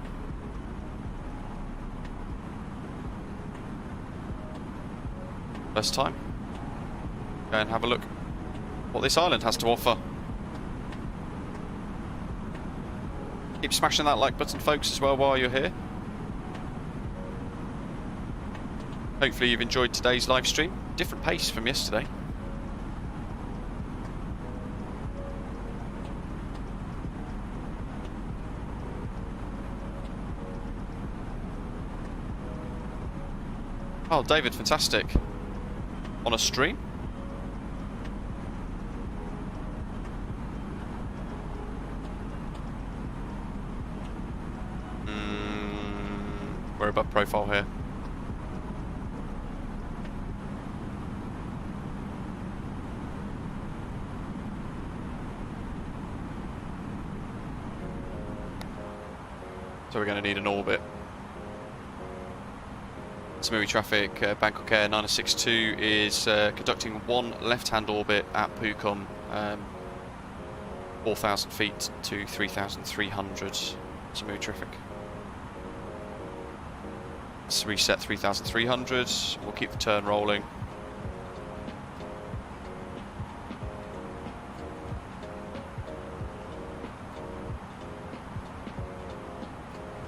First time. Go and have a look what this island has to offer. Keep smashing that like button, folks, as well while you're here. Hopefully you've enjoyed today's live stream. Different pace from yesterday. Oh, David, fantastic. On a stream? We're above profile here. So we're going to need an orbit. Samui traffic, Bangkok Air 962 is conducting one left-hand orbit at Pucom, 4,000 feet to 3,300 Samui traffic. Let's reset 3,300, we'll keep the turn rolling.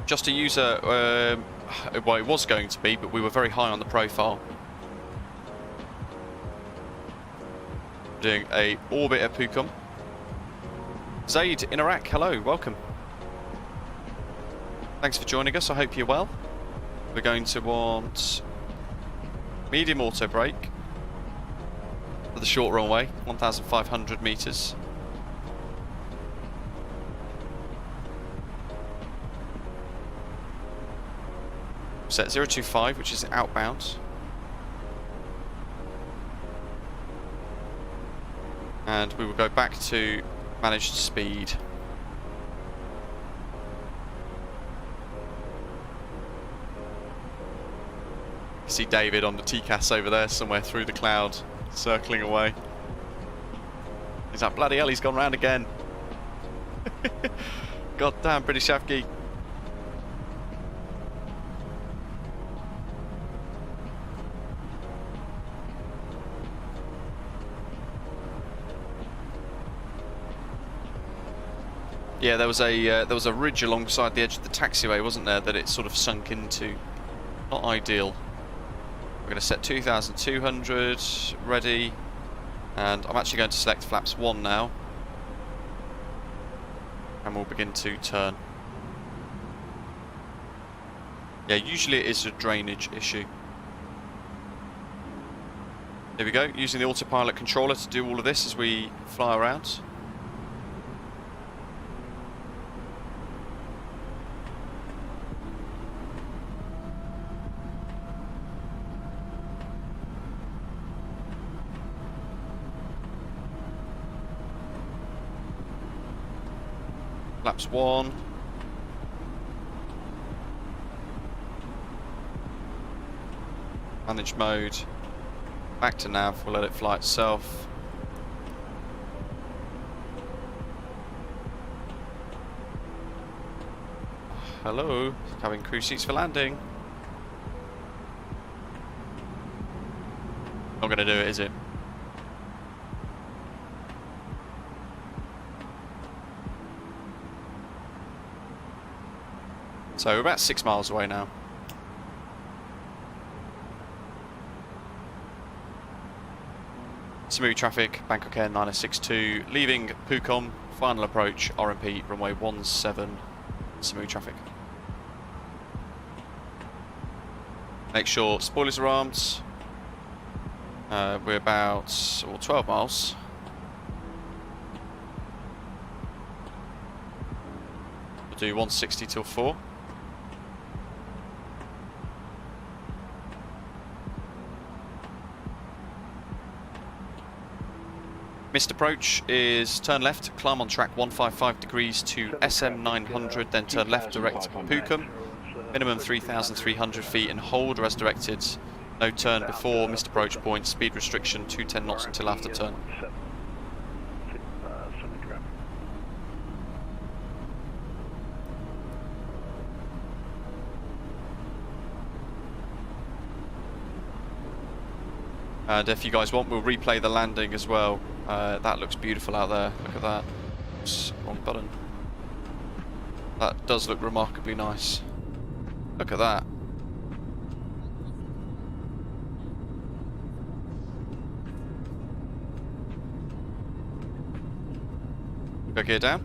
Just a user, well, it was going to be, but we were very high on the profile. Doing a orbit at Pucom. Zaid in Iraq, hello, welcome. Thanks for joining us, I hope you're well. We're going to want medium auto brake for the short runway, 1,500 meters. Set 025, which is outbound. And we will go back to managed speed. You see David on the TCAS over there, somewhere through the cloud, circling away. He's like, bloody hell, he's gone round again. God damn, British Avgi. Yeah, there was a ridge alongside the edge of the taxiway, wasn't there, that it sort of sunk into. Not ideal. We're going to set 2,200 ready, and I'm actually going to select flaps 1 now, and we'll begin to turn. Yeah, usually it is a drainage issue. Here we go, using the autopilot controller to do all of this as we fly around. Flaps 1. Manage mode. Back to nav, we'll let it fly itself. Hello, cabin crew seats for landing. Not going to do it, is it? So we're about 6 miles away now. Samui traffic, Bangkok Air 9062, leaving Pukom, final approach, RMP, runway 17, Samui traffic. Make sure spoilers are armed. We're about 12 miles. We'll do 160 till 4. Missed approach is turn left, climb on track 155 degrees to SM 900, then turn left direct Pukom, minimum 3,300 feet and hold as directed. No turn before missed approach point, speed restriction 210 knots until after turn. And if you guys want, we'll replay the landing as well. That looks beautiful out there. Look at that. Oops, wrong button. That does look remarkably nice. Look at that. Go gear down.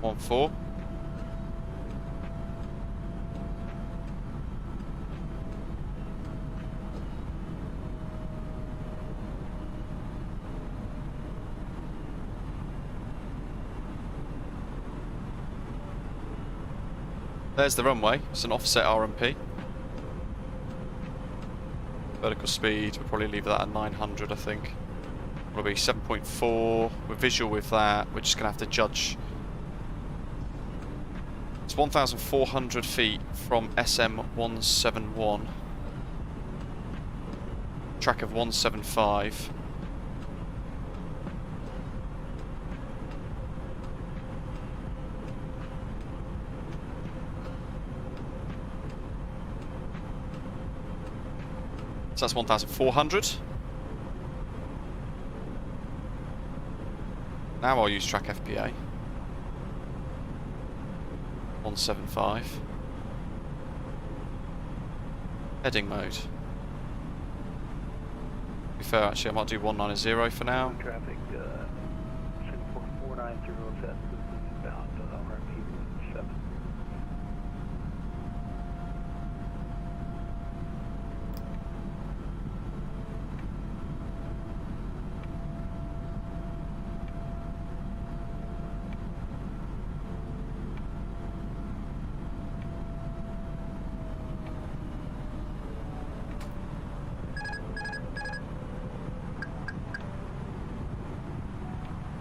One 4. There's the runway. It's an offset RMP. Vertical speed, we'll probably leave that at 900, I think. Probably 7.4. We're visual with that. We're just going to have to judge. It's 1,400 feet from SM 171. Track of 175. So that's 1,400. Now I'll use track FPA. 175. Heading mode. To be fair, actually, I might do 190 for now. Traffic, Singapore 490 set, bound to RMP 7.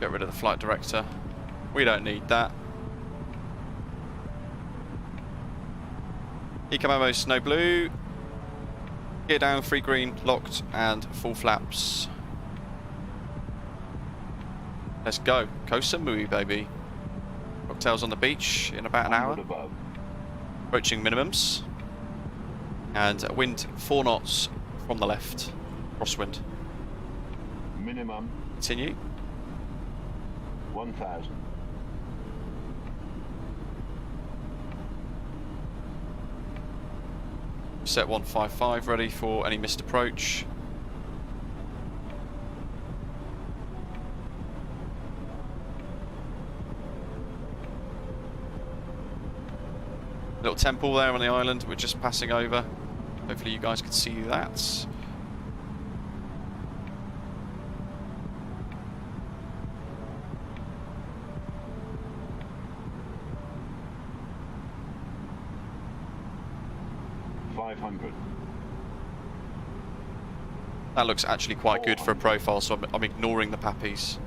Get rid of the flight director. We don't need that. Eco snow blue. Gear down, free green, locked, and full flaps. Let's go. Koh Samui, baby. Cocktails on the beach in about an hour. Approaching minimums. And wind 4 knots from the left, crosswind. Minimum Continue. 1,000. Set 155 ready for any missed approach. Little temple there on the island we're just passing over. Hopefully you guys can see that. That looks actually quite good for a profile, so I'm ignoring the pappies.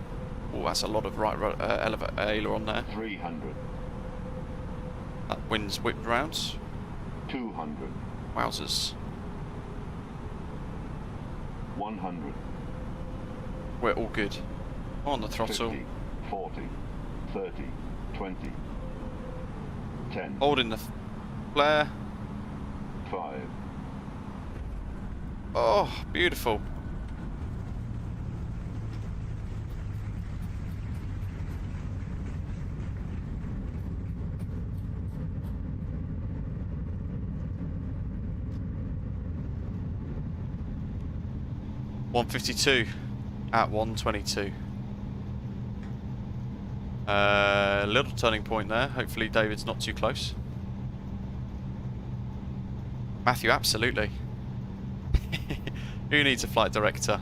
Oh, that's a lot of aileron there. 300. That wind's whipped round. 200. Wowzers. 100. We're all good. On the throttle. 50, 40, 30, 20, 10, Holding the flare. 5, Oh, beautiful. $152 at 122. Little turning point there. Hopefully David's not too close. Matthew, absolutely. Who needs a flight director?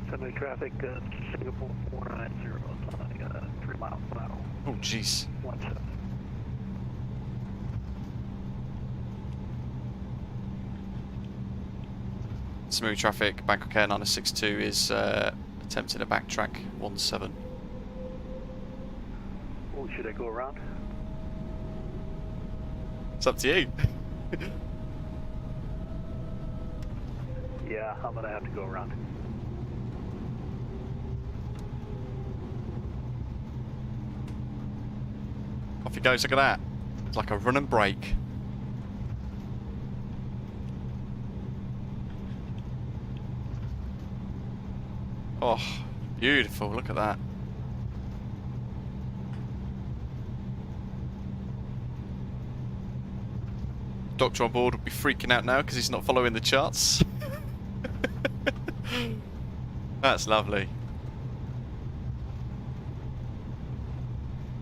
Semi traffic, Singapore 490, 3 miles per hour. Oh, jeez. 17. Smooth traffic. Bangkok Airlines 62 is attempting a backtrack 17. Oh, should I go around? It's up to you. Yeah, I'm gonna have to go around. Off he goes, look at that. It's like a run and brake. Oh, beautiful, look at that. Doctor on board will be freaking out now because he's not following the charts. That's lovely.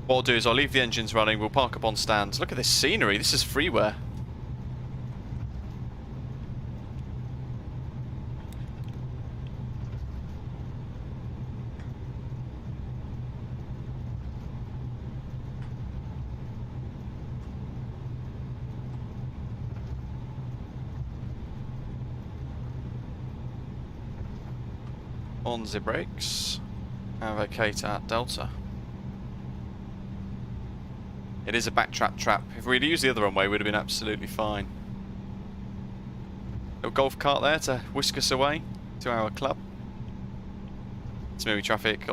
What I'll do is I'll leave the engines running, we'll park up on stands. Look at this scenery, this is freeware. On the brakes and vacate at Delta. It is a backtrack trap. If we'd used the other runway, we'd have been absolutely fine. Little golf cart there to whisk us away to our club. Smooth traffic.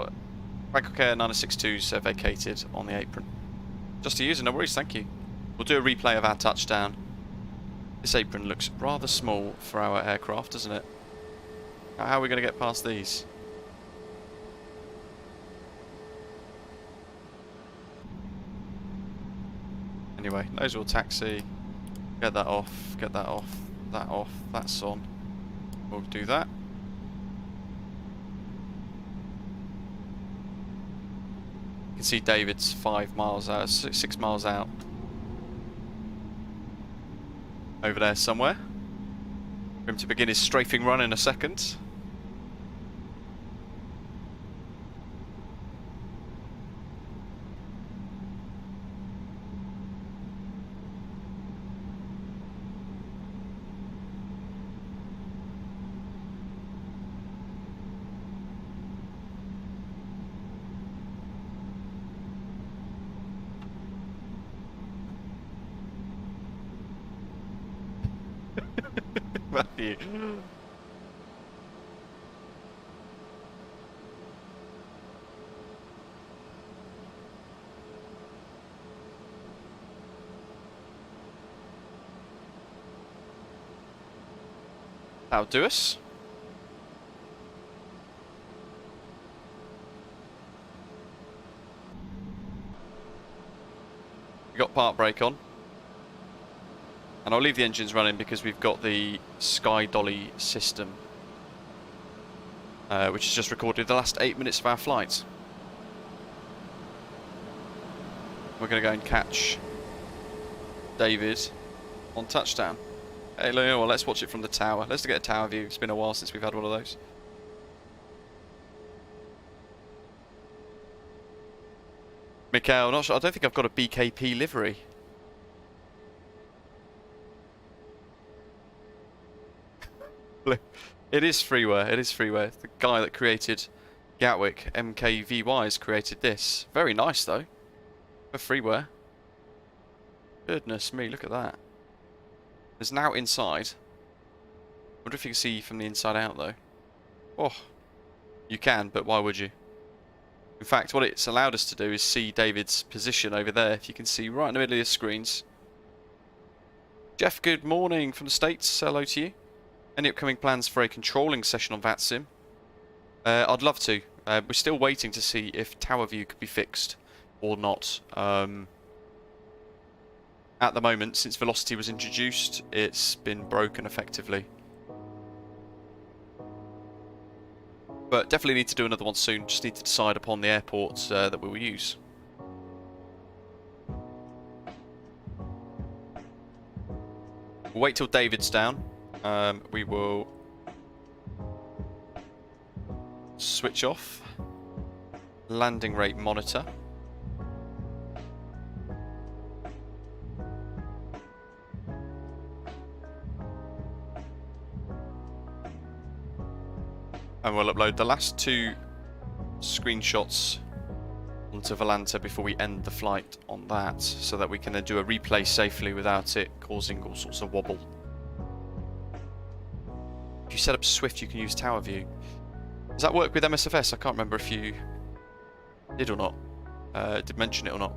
Bangkok Air 962's vacated on the apron. Just to use it, no worries, thank you. We'll do a replay of our touchdown. This apron looks rather small for our aircraft, doesn't it? How are we going to get past these? Anyway, nose wheel taxi. Get that off, get that off, that off, that's on. We'll do that. You can see David's 5 miles out, 6 miles out. Over there somewhere. For him to begin his strafing run in a second. Matthew. That'll do us. We got park brake on. And I'll leave the engines running because we've got the Sky Dolly system, which has just recorded the last 8 minutes of our flight. We're going to go and catch David on touchdown. Hey, well, let's watch it from the tower. Let's get a tower view. It's been a while since we've had one of those. Mikhail, not sure. I don't think I've got a BKP livery. It is freeware. It is freeware. The guy that created Gatwick, MKVY, has created this. Very nice though, for freeware. Goodness me, look at that. It's now inside. Wonder if you can see from the inside out though. Oh, you can, but why would you? In fact, what it's allowed us to do is see David's position over there. If you can see right in the middle of the screens. Jeff, good morning from the States. Hello to you. Any upcoming plans for a controlling session on Vatsim? I'd love to. We're still waiting to see if tower view could be fixed or not. At the moment, since velocity was introduced, it's been broken effectively. But definitely need to do another one soon. Just need to decide upon the airports that we will use. We'll wait till David's down. We will switch off landing rate monitor. And we'll upload the last 2 screenshots onto Volanta before we end the flight on that, so that we can then do a replay safely without it causing all sorts of wobble. If you set up Swift, you can use tower view. Does that work with MSFS? I can't remember if you did or not. Did mention it or not.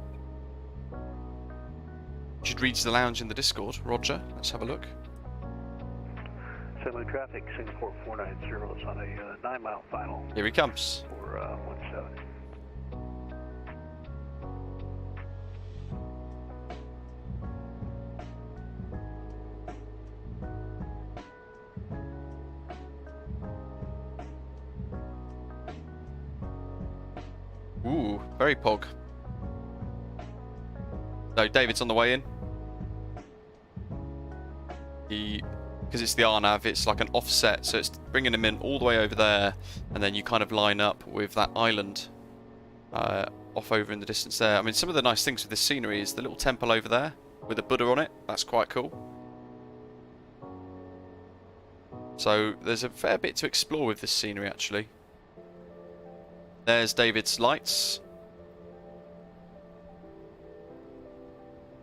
You should read the lounge in the Discord. Roger, let's have a look. Similar traffic, Singapore 490 is on a 9-mile final. Here he comes. For 17. Ooh, very pog. So David's on the way in. Because it's the RNAV, it's like an offset, so it's bringing him in all the way over there, and then you kind of line up with that island off over in the distance there. I mean, some of the nice things with this scenery is the little temple over there with a Buddha on it. That's quite cool. So there's a fair bit to explore with this scenery, actually. There's David's lights.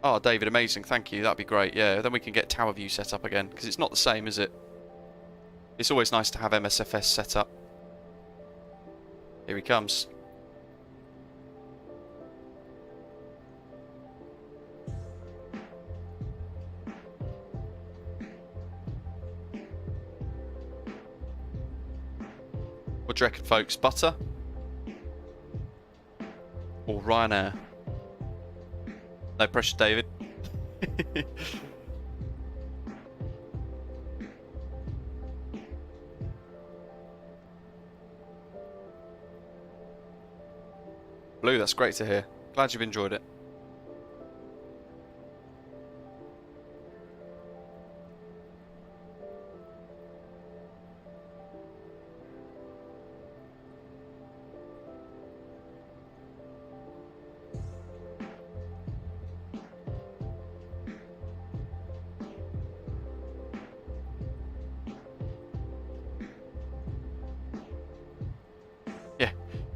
Oh, David, amazing. Thank you. That'd be great. Yeah, then we can get tower view set up again, because it's not the same, is it? It's always nice to have MSFS set up. Here he comes. What do you reckon, folks? Butter? Or Ryanair? No pressure, David. Blue, that's great to hear. Glad you've enjoyed it.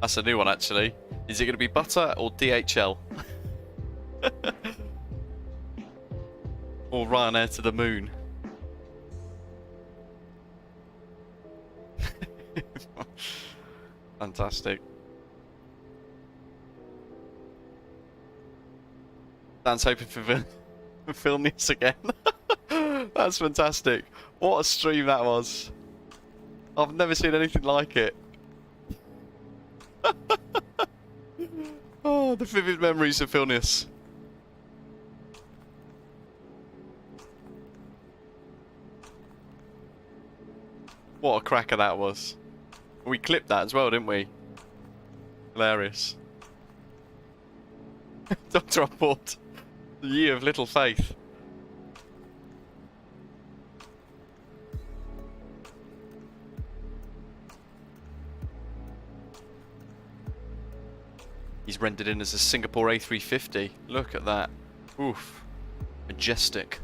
That's a new one, actually. Is it going to be butter or DHL? Or Ryanair to the moon? Fantastic. Dan's hoping for film this again. That's fantastic. What a stream that was. I've never seen anything like it. Oh, the vivid memories of Vilnius. What a cracker that was. We clipped that as well, didn't we? Hilarious. Doctor on board. The year of little faith. He's rendered in as a Singapore A350. Look at that. Oof. Majestic.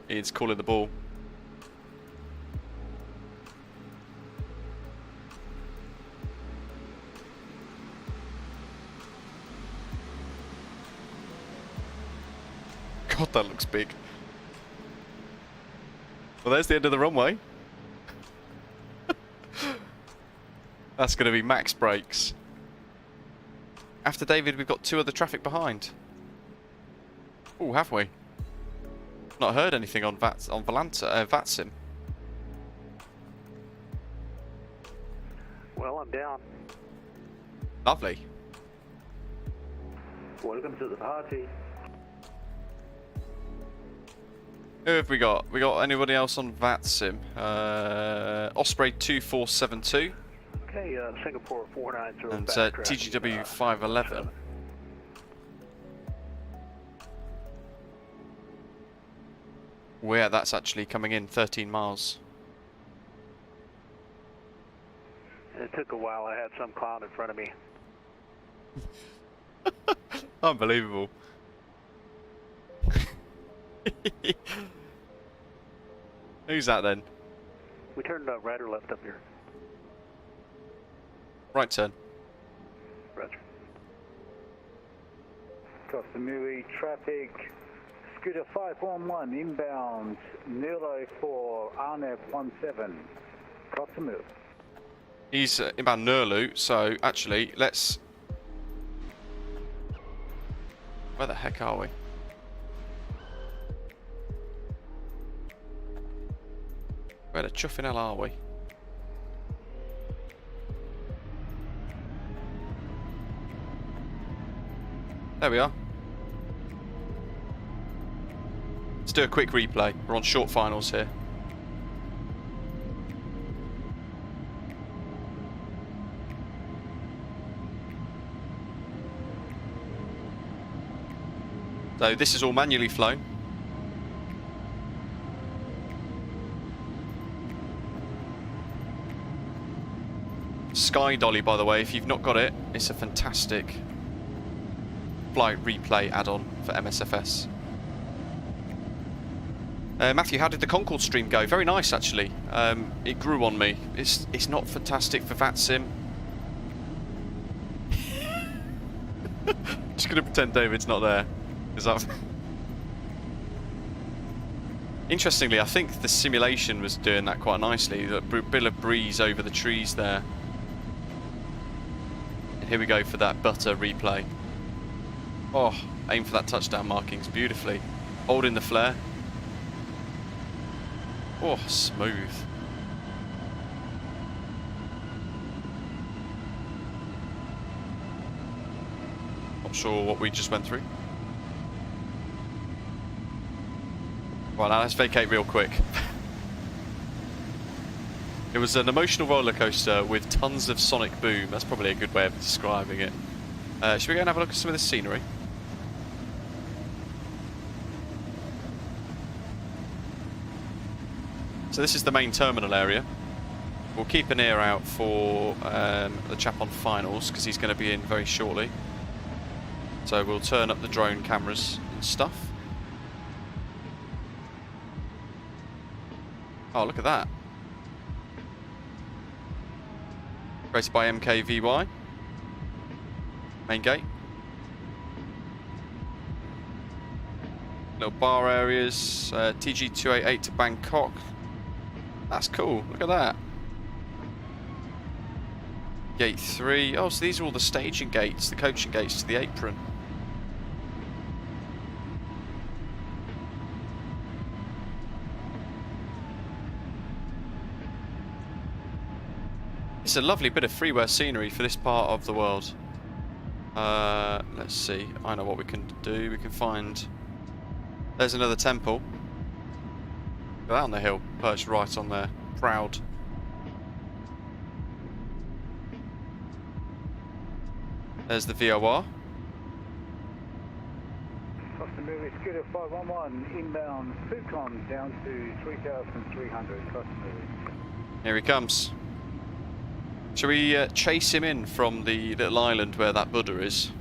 It's calling the ball. God, that looks big. Well, there's the end of the runway. That's going to be max brakes. After David, we've got 2 other traffic behind. Oh, have we? Not heard anything on Vatsim. Well, I'm down. Lovely. Welcome to the party. Who have we got? We got anybody else on Vatsim? Osprey 2472 Okay, Singapore 490 and backtrack, TGW 511. Well, yeah, that's actually coming in 13 miles. It took a while. I had some clown in front of me. Unbelievable. Who's that then? We turned right or left up here. Right turn. Roger. Koh Samui traffic. Scooter 511 inbound. Nilo for RNAV 17. Koh Samui. He's inbound Nurlu, so actually, let's... Where the heck are we? Where the chuffing hell are we? There we are. Let's do a quick replay. We're on short finals here. So this is all manually flown. Sky Dolly, by the way, if you've not got it, it's a fantastic flight replay add-on for MSFS. Matthew, how did the Concord stream go? Very nice, actually. It grew on me. It's not fantastic for Vatsim. Just gonna pretend David's not there. Is that? Interestingly, I think the simulation was doing that quite nicely. The bit of breeze over the trees there. And here we go for that butter replay. Oh, aim for that touchdown markings beautifully. Holding the flare. Oh, smooth. Not sure what we just went through. Right, now let's vacate real quick. It was an emotional roller coaster with tons of sonic boom. That's probably a good way of describing it. Should we go and have a look at some of the scenery? So this is the main terminal area. We'll keep an ear out for the chap on finals because he's going to be in very shortly. So we'll turn up the drone cameras and stuff. Oh, look at that. Created by MKVY. Main gate. Little bar areas. TG288 to Bangkok. That's cool. Look at that. Gate 3. Oh, so these are all the staging gates, the coaching gates to the apron. It's a lovely bit of freeware scenery for this part of the world. Let's see. I know what we can do. We can find... There's another temple. Go down the hill, perched right on there. Proud. There's the VOR. Koh Samui Scooter 511 inbound Fukon down to 3,300. Koh Samui. Here he comes. Shall we chase him in from the little island where that Buddha is?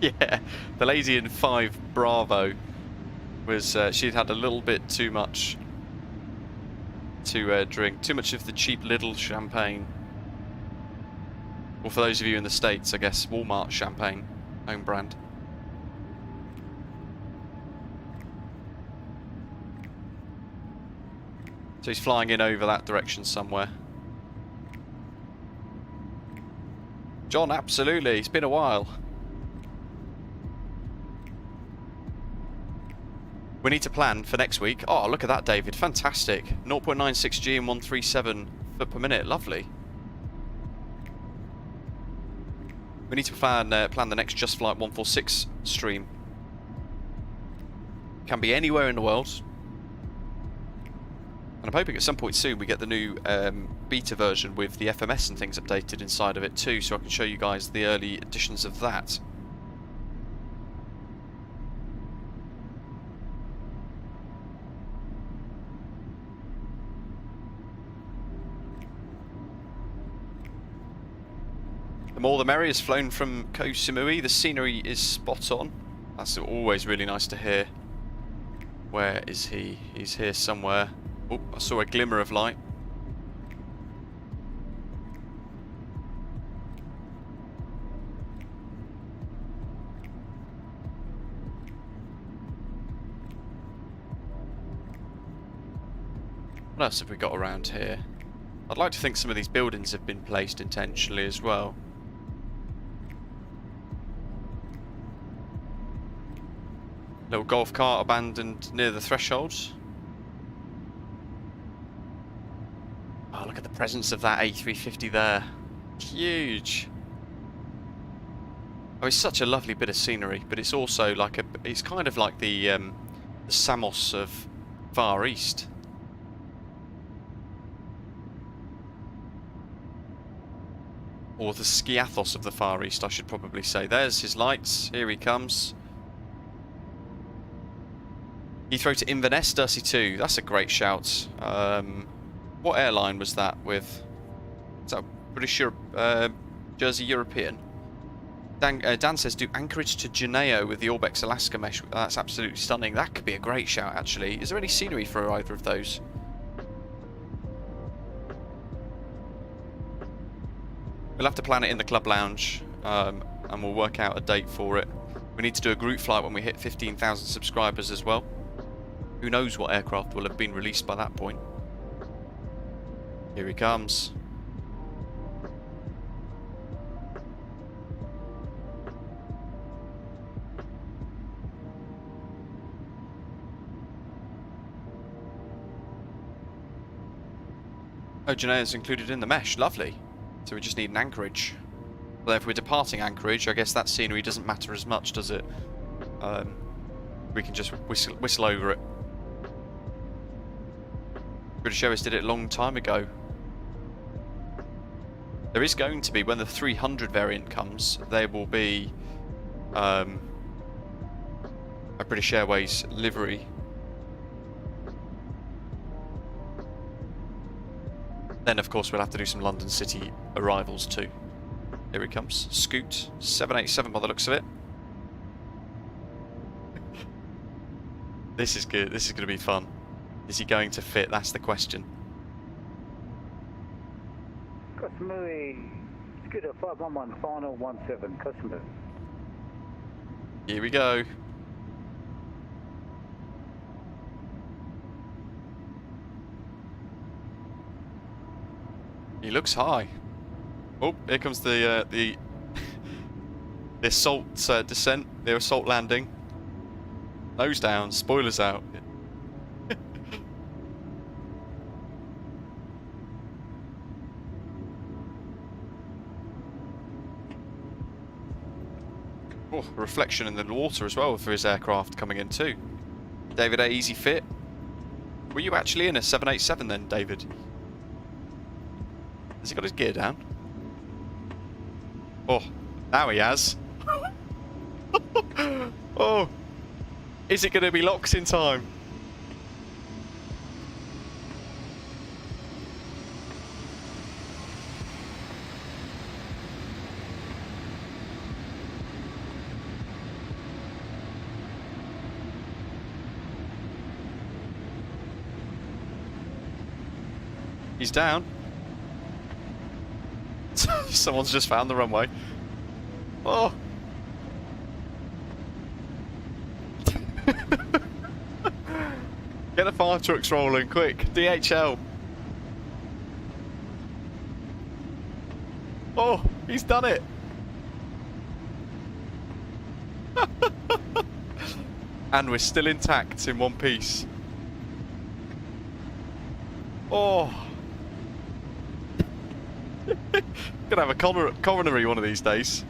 Yeah, the lady in 5 Bravo was, she'd had a little bit too much to drink. Too much of the cheap Lidl champagne. Or for those of you in the States, I guess, Walmart champagne, own brand. So he's flying in over that direction somewhere. John, absolutely. It's been a while. We need to plan for next week. Oh, look at that, David. Fantastic. 0.96G and 137 foot per minute. Lovely. We need to plan the next Just Flight 146 stream. Can be anywhere in the world. And I'm hoping at some point soon we get the new beta version with the FMS and things updated inside of it too, so I can show you guys the early editions of that. The more the merrier. Is flown from Koh Samui. The scenery is spot on. That's always really nice to hear. Where is he? He's here somewhere. Oh, I saw a glimmer of light. What else have we got around here? I'd like to think some of these buildings have been placed intentionally as well. Little golf cart abandoned near the thresholds. Oh, look at the presence of that A350 there. Huge. Oh, it's such a lovely bit of scenery, but it's also like a... It's kind of like the Samos of Far East. Or the Skiathos of the Far East, I should probably say. There's his lights. Here he comes. Heathrow to Inverness, Dursey 2. That's a great shout. What airline was that with? Is that British Jersey European? Dan says, do Anchorage to Juneau with the Orbex Alaska mesh. That's absolutely stunning. That could be a great shout, actually. Is there any scenery for either of those? We'll have to plan it in the club lounge, and we'll work out a date for it. We need to do a group flight when we hit 15,000 subscribers as well. Who knows what aircraft will have been released by that point. Here he comes. Oh, Juneau's included in the mesh. Lovely. So we just need an anchorage. Well, if we're departing Anchorage, I guess that scenery doesn't matter as much, does it? We can just whistle over it. British Airways did it a long time ago. There is going to be, when the 300 variant comes, there will be a British Airways livery. Then, of course, we'll have to do some London City arrivals too. Here he comes. Scoot 787 by the looks of it. This is good. This is going to be fun. Is he going to fit? That's the question. Koh Samui Scooter 511 final 17 Koh Samui. Here we go. He looks high. Oh, here comes the assault descent, the assault landing. Nose down, spoilers out. Oh, a reflection in the water as well for his aircraft coming in too. David A, easy fit. Were you actually in a 787 then, David? Has he got his gear down? Oh, now he has. Oh, is it going to be locked in time? He's down. Someone's just found the runway. Oh. Get the fire trucks rolling, quick. DHL. Oh, he's done it. And we're still intact in one piece. Oh. Gonna have a coronary one of these days.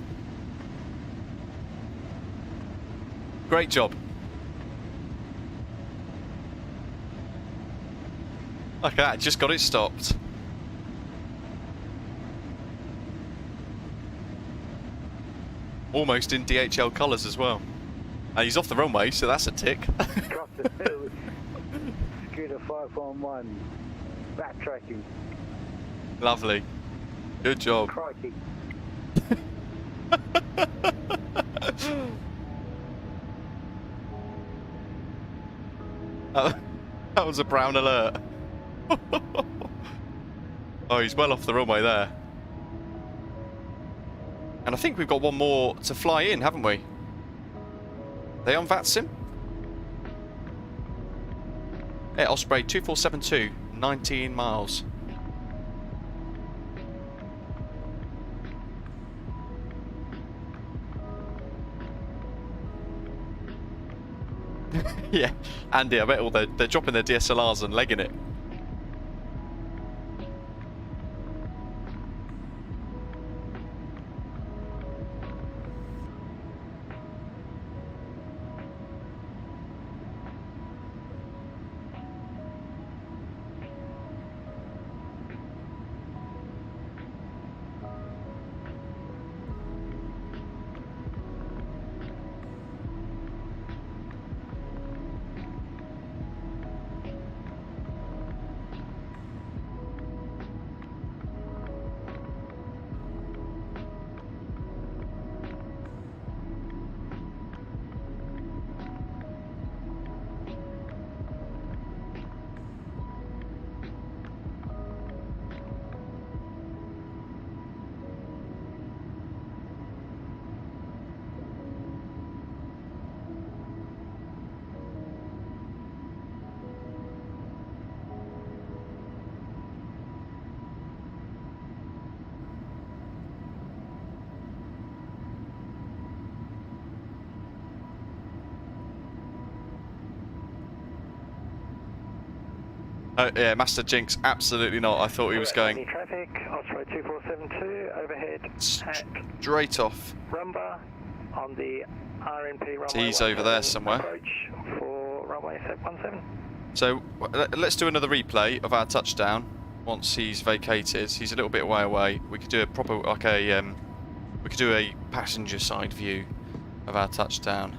Great job. Look at that, just got it stopped. Almost in DHL colours as well. And he's off the runway, so that's a tick. Dropped it. Scooter 511. Backtracking. Lovely. Good job. Crikey. That was a brown alert. Oh, he's well off the runway there. And I think we've got one more to fly in, haven't we? They on Vatsim? Air Osprey 2472, 19 miles. Yeah, Andy, I bet all they're dropping their DSLRs and legging it. Oh, yeah, Master Jinx, absolutely not. I thought he was going Traffic, Osprey 2472, overhead, straight off. RUMVA on the RNP runway. So he's over there somewhere. Approach for runway 17. So let's do another replay of our touchdown once he's vacated. He's a little bit way away. We could do a proper, like a, we could do a passenger side view of our touchdown.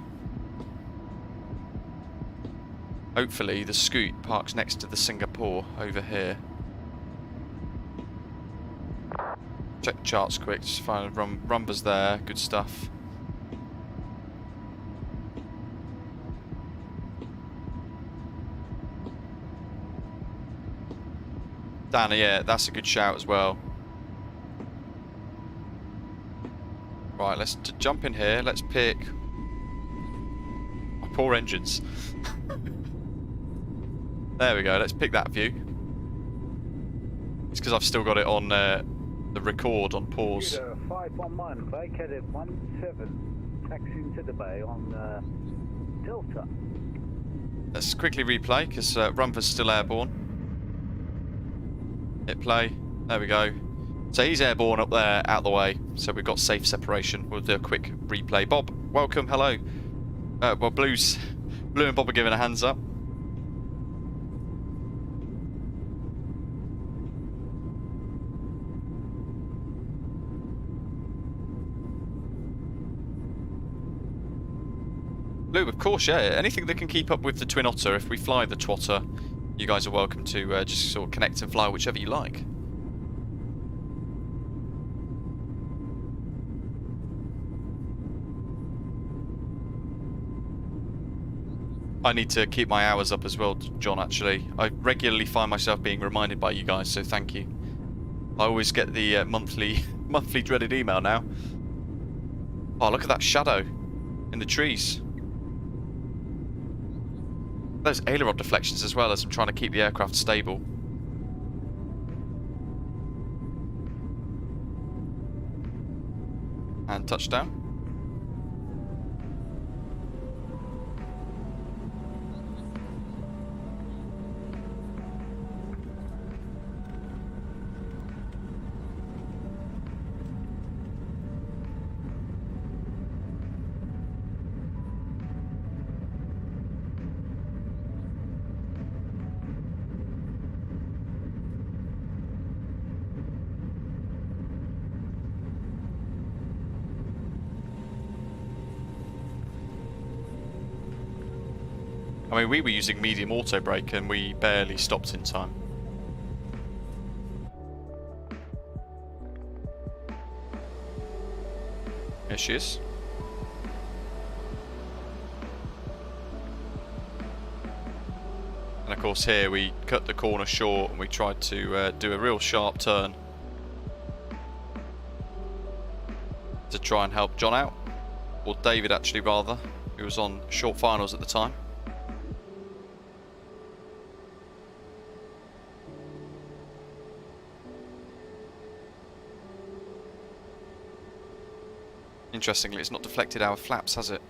Hopefully the Scoot parks next to the Singapore over here. Check the charts quick, just find RUMVA's there, good stuff. Danny, yeah, that's a good shout as well. Right, let's jump in here, let's pick... My poor engines. There we go, let's pick that view. It's because I've still got it on the record on pause. 511, vacated 17, taxiing to the bay on Delta. Let's quickly replay because RUMVA's still airborne. Hit play, there we go. So he's airborne up there, out the way. So we've got safe separation. We'll do a quick replay. Bob, welcome, hello. Well, Blue and Bob are giving a hands up. Blue, of course, yeah. Anything that can keep up with the Twin Otter. If we fly the Twotter, you guys are welcome to just sort of connect and fly whichever you like. I need to keep my hours up as well, John, actually. I regularly find myself being reminded by you guys, so thank you. I always get the monthly dreaded email now. Oh, look at that shadow in the trees. Those aileron deflections as well, as I'm trying to keep the aircraft stable. And touchdown. I mean, we were using medium auto brake and we barely stopped in time. Here she is. And of course here we cut the corner short and we tried to do a real sharp turn to try and help John out, or David actually rather, who was on short finals at the time. Interestingly, it's not deflected our flaps, has it?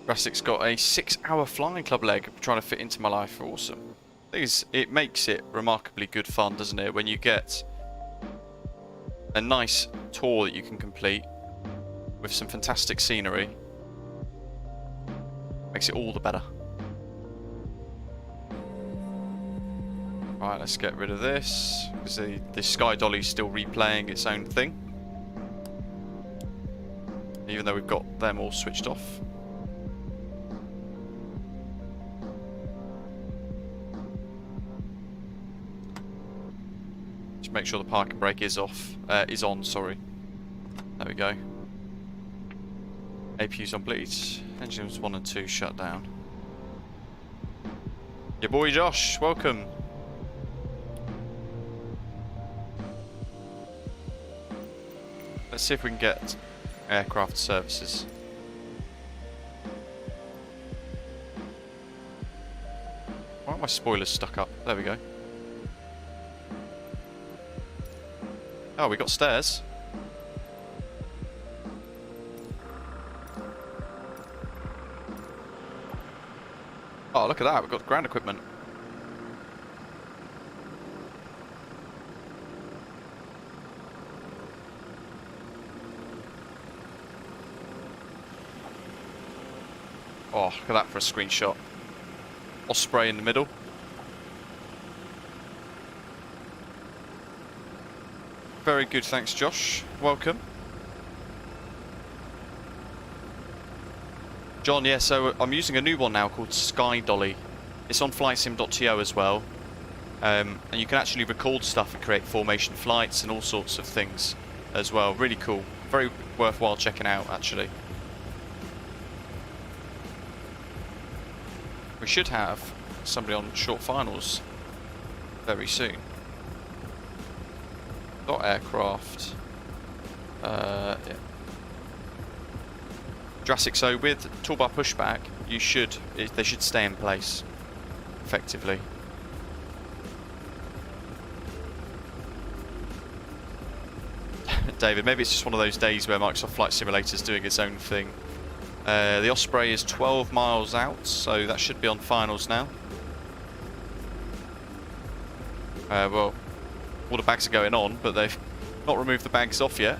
Rasic's got a 6-hour flying club leg trying to fit into my life. Awesome. It makes it remarkably good fun, doesn't it? When you get a nice tour that you can complete with some fantastic scenery. Makes it all the better. Right, let's get rid of this, because the Sky Dolly's still replaying its own thing. Even though we've got them all switched off. Make sure the parking brake is on, sorry. There we go. APU's on bleed. Engines 1 and 2 shut down. Your boy Josh, welcome. Let's see if we can get aircraft services. Why are my spoilers stuck up? There we go. Oh, we got stairs. Oh, look at that. We've got ground equipment. Oh, look at that for a screenshot. Osprey in the middle. Very good, thanks Josh. Welcome. John, yeah, so I'm using a new one now called Sky Dolly. It's on flightsim.to as well. And you can actually record stuff and create formation flights and all sorts of things as well. Really cool. Very worthwhile checking out, actually. We should have somebody on short finals very soon. Got aircraft. Yeah. Jurassic, so with toolbar pushback, they should stay in place, effectively. David, maybe it's just one of those days where Microsoft Flight Simulator is doing its own thing. The Osprey is 12 miles out, so that should be on finals now. Well, all the bags are going on, but they've not removed the bags off yet.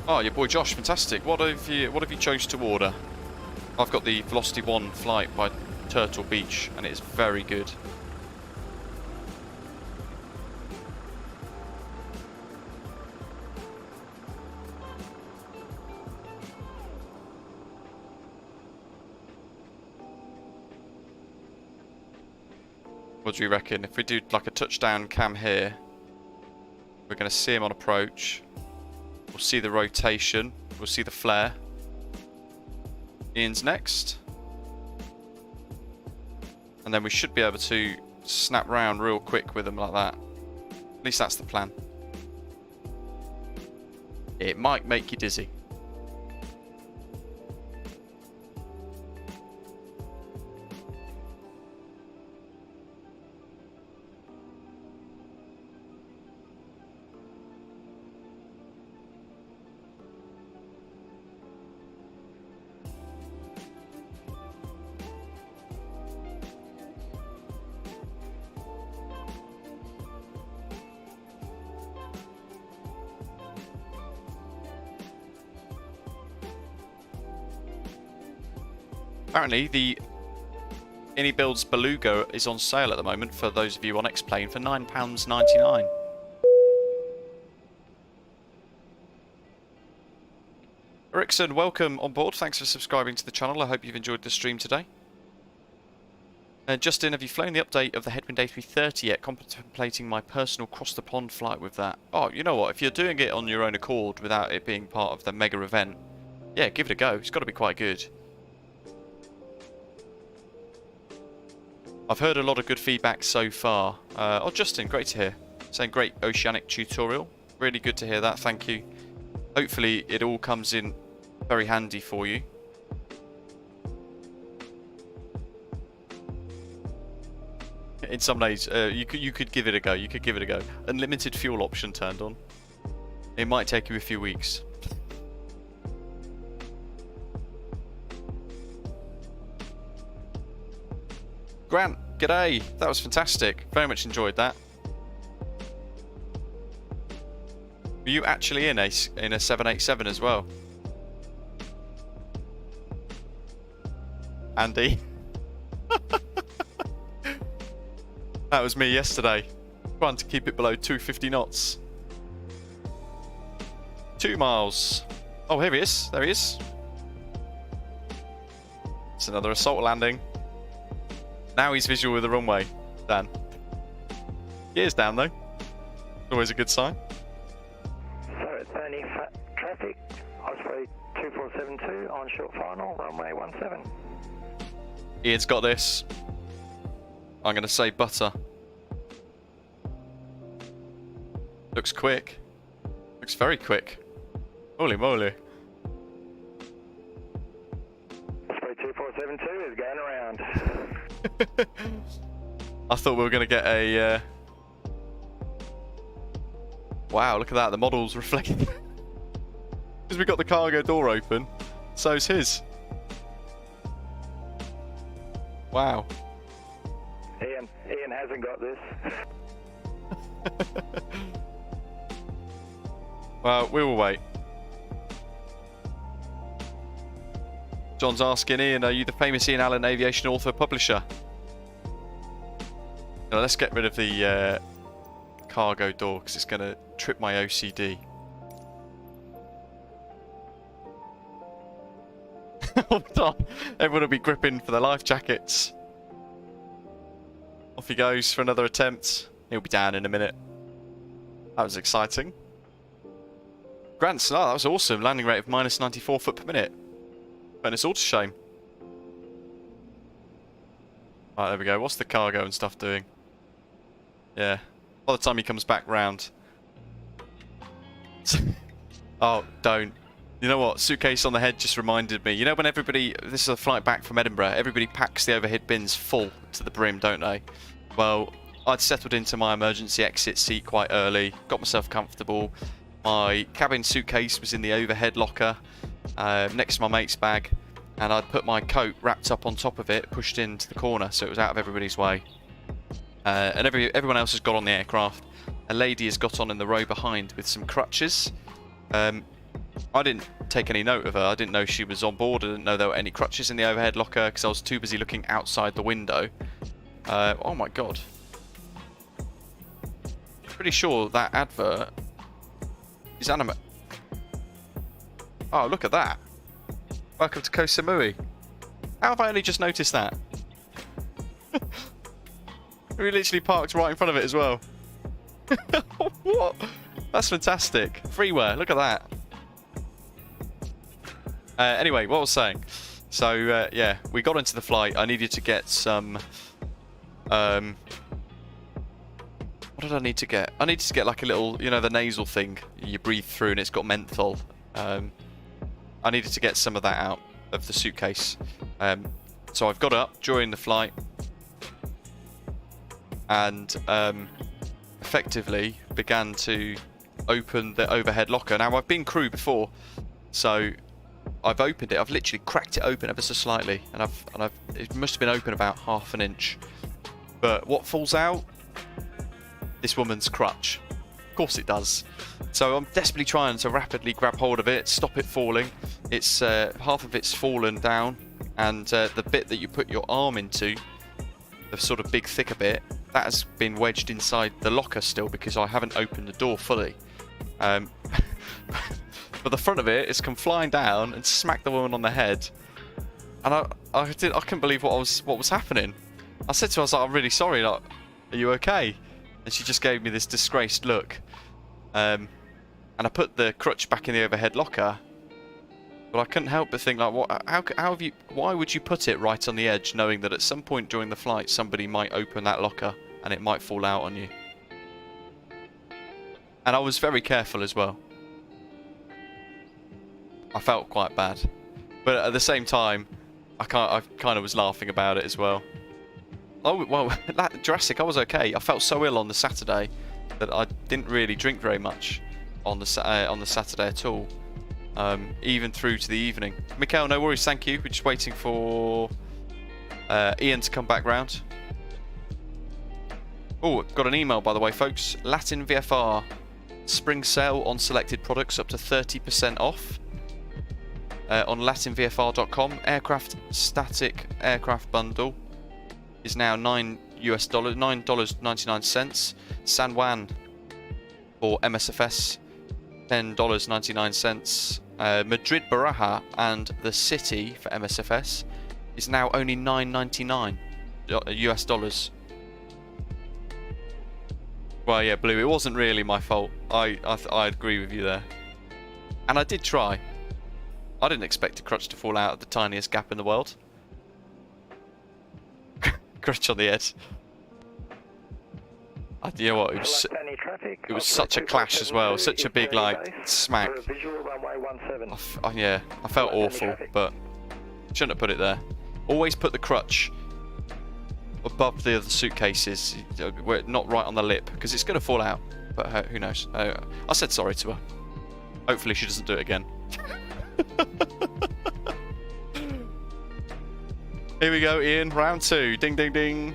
Oh, your boy Josh, fantastic. What have you chose to order? I've got the Velocity 1 flight by Turtle Beach, and it's very good. What do you reckon? If we do like a touchdown cam here, we're going to see him on approach. We'll see the rotation. We'll see the flare. Ian's next. And then we should be able to snap round real quick with him like that. At least that's the plan. It might make you dizzy. Apparently, the InnyBuilds Beluga is on sale at the moment for those of you on X-Plane for £9.99. Ericsson, welcome on board. Thanks for subscribing to the channel. I hope you've enjoyed the stream today. Justin, have you flown the update of the Headwind A330 yet? Contemplating my personal cross-the-pond flight with that. Oh, you know what? If you're doing it on your own accord without it being part of the mega event, yeah, give it a go. It's got to be quite good. I've heard a lot of good feedback so far. Oh, Justin, great to hear. Saying great oceanic tutorial. Really good to hear that. Thank you. Hopefully it all comes in very handy for you. In some days, you could give it a go. You could give it a go. Unlimited fuel option turned on. It might take you a few weeks. Grant, g'day. That was fantastic. Very much enjoyed that. Were you actually in a 787 as well? Andy? That was me yesterday. Trying to keep it below 250 knots. 2 miles. Oh, here he is. There he is. It's another assault landing. Now he's visual with the runway, Dan. He is down though. Always a good sign. So it's only traffic, Osprey 2472 on short final, runway 17. Ian's got this. I'm going to say butter. Looks quick. Looks very quick. Holy moly. Osprey 2472 is going around. I thought we were going to get a... Wow, look at that. The model's reflecting. Because we got the cargo door open. So's his. Wow. Ian hasn't got this. Well, we will wait. John's asking, Ian, are you the famous Ian Allen aviation author publisher? Now, let's get rid of the cargo door because it's going to trip my OCD. Hold on. Everyone will be gripping for their life jackets. Off he goes for another attempt. He'll be down in a minute. That was exciting. Grant's, oh, that was awesome. Landing rate of minus 94 foot per minute. And it's all to shame. Right, there we go. What's the cargo and stuff doing? Yeah. By the time he comes back round. Oh, don't. You know what? Suitcase on the head just reminded me. You know when everybody... This is a flight back from Edinburgh. Everybody packs the overhead bins full to the brim, don't they? Well, I'd settled into my emergency exit seat quite early. Got myself comfortable. My cabin suitcase was in the overhead locker. Next to my mate's bag. And I'd put my coat wrapped up on top of it, pushed into the corner so it was out of everybody's way. And everyone else has got on the aircraft. A lady has got on in the row behind with some crutches. I didn't take any note of her. I didn't know she was on board. I didn't know there were any crutches in the overhead locker because I was too busy looking outside the window. Oh my god. Pretty sure that advert is anime. Oh, look at that. Welcome to Koh Samui. How have I only just noticed that? We literally parked right in front of it as well. What? That's fantastic. Freeware, look at that. Anyway, what I was saying. So, yeah, we got into the flight. I needed to get some... what did I need to get? I needed to get like a little, you know, the nasal thing you breathe through and it's got menthol. I needed to get some of that out of the suitcase. So I've got up during the flight and effectively began to open the overhead locker. Now, I've been crew before, so I've opened it. I've literally cracked it open ever so slightly, and it must have been open about half an inch. But what falls out? This woman's crutch. Of course it does. So I'm desperately trying to rapidly grab hold of it, stop it falling. It's half of it's fallen down, and the bit that you put your arm into, the sort of big thicker bit, that has been wedged inside the locker still because I haven't opened the door fully. But the front of it has come flying down and smacked the woman on the head, and I couldn't believe what was happening. I said to her, I was like, I'm really sorry. Like, are you okay? And she just gave me this disgraced look. And I put the crutch back in the overhead locker, but I couldn't help but think, like, what? How have you? Why would you put it right on the edge, knowing that at some point during the flight somebody might open that locker and it might fall out on you? And I was very careful as well. I felt quite bad, but at the same time, I kind of was laughing about it as well. Oh well, Jurassic, I was okay. I felt so ill on the Saturday that I didn't really drink very much on the Saturday at all, even through to the evening. Mikhail, no worries, thank you. We're just waiting for Ian to come back round. Oh, got an email by the way, folks. Latin VFR spring sale on selected products up to 30% off. On latinvfr.com. Aircraft static aircraft bundle is now $9.99. San Juan for MSFS, $10.99. Madrid Baraja and the City for MSFS is now only $9.99 US dollars. Well, yeah, Blue, it wasn't really my fault. I agree with you there. And I did try. I didn't expect a crutch to fall out of the tiniest gap in the world. Crutch on the head. You know what? It was such a clash as well. Such a big, like, smack. Yeah, I felt awful, but shouldn't have put it there. Always put the crutch above the other suitcases, not right on the lip, because it's going to fall out. But who knows? I said sorry to her. Hopefully she doesn't do it again. Here we go, Ian. Round 2. Ding, ding, ding.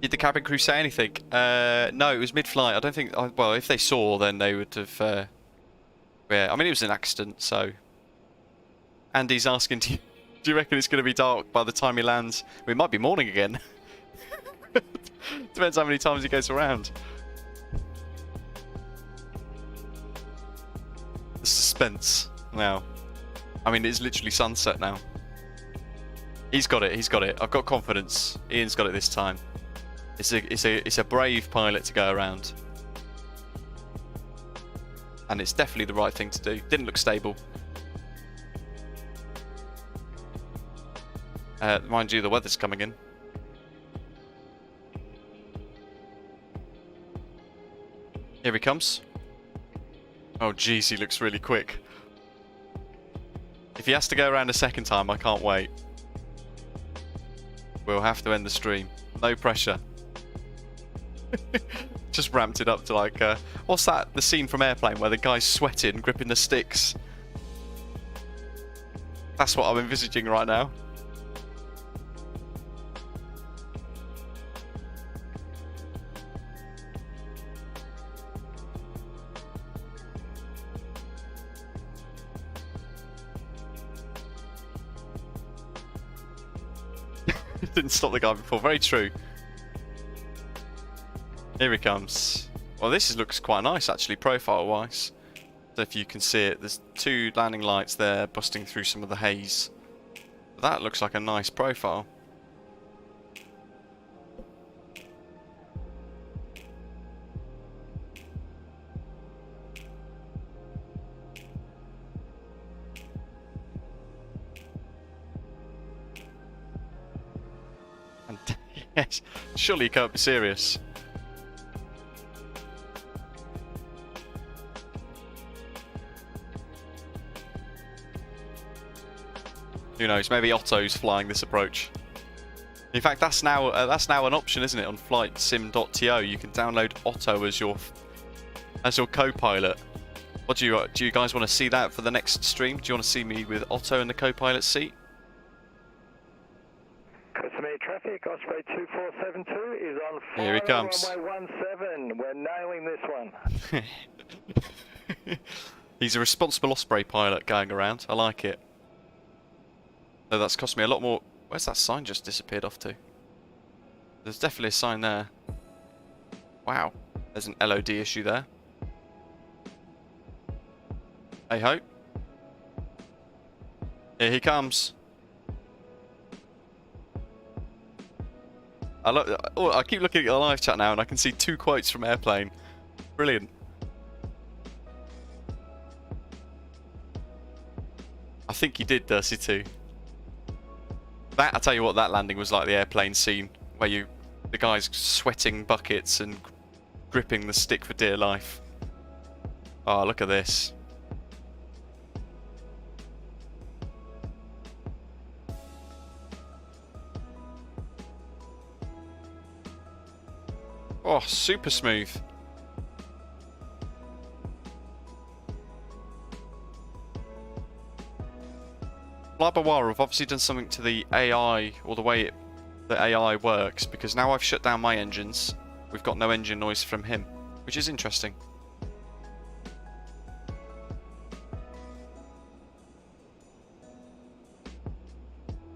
Did the cabin crew say anything? No, it was mid-flight. I don't think... well, if they saw, then they would have... yeah, I mean, it was an accident, so... Andy's asking, do you reckon it's going to be dark by the time he lands? Well, it might be morning again. Depends how many times he goes around. The suspense now. I mean, it's literally sunset now. He's got it, he's got it. I've got confidence. Ian's got it this time. It's a brave pilot to go around. And it's definitely the right thing to do. Didn't look stable. Mind you, the weather's coming in. Here he comes. Oh jeez, he looks really quick. If he has to go around a second time, I can't wait. We'll have to end the stream. No pressure. Just ramped it up to like, what's that? The scene from Airplane where the guy's sweating, gripping the sticks. That's what I'm envisaging right now. Didn't stop the guy before. Very true. Here he comes. Well, this looks quite nice actually, profile-wise. So if you can see it, there's two landing lights there busting through some of the haze. That looks like a nice profile. And yes, surely you can't be serious. Who knows? Maybe Otto's flying this approach. In fact, that's now an option, isn't it? On flightsim.to, you can download Otto as your co-pilot. What do you guys want to see that for the next stream? Do you want to see me with Otto in the co-pilot seat? Koh Samui traffic, Osprey 2472 is on fire. Here he comes. Runway 17. We're nailing this one. He's a responsible Osprey pilot going around. I like it. Though that's cost me a lot more. Where's that sign just disappeared off to? There's definitely a sign there. Wow. There's an LOD issue there. Hey ho. Here he comes. I keep looking at the live chat now and I can see two quotes from Airplane. Brilliant. I think he did Dirty too. That, I tell you what, that landing was like the Airplane scene where the guy's sweating buckets and gripping the stick for dear life. Oh, look at this. Oh, super smooth. Flybywire have obviously done something to the AI, or the way the AI works, because now I've shut down my engines, we've got no engine noise from him, which is interesting.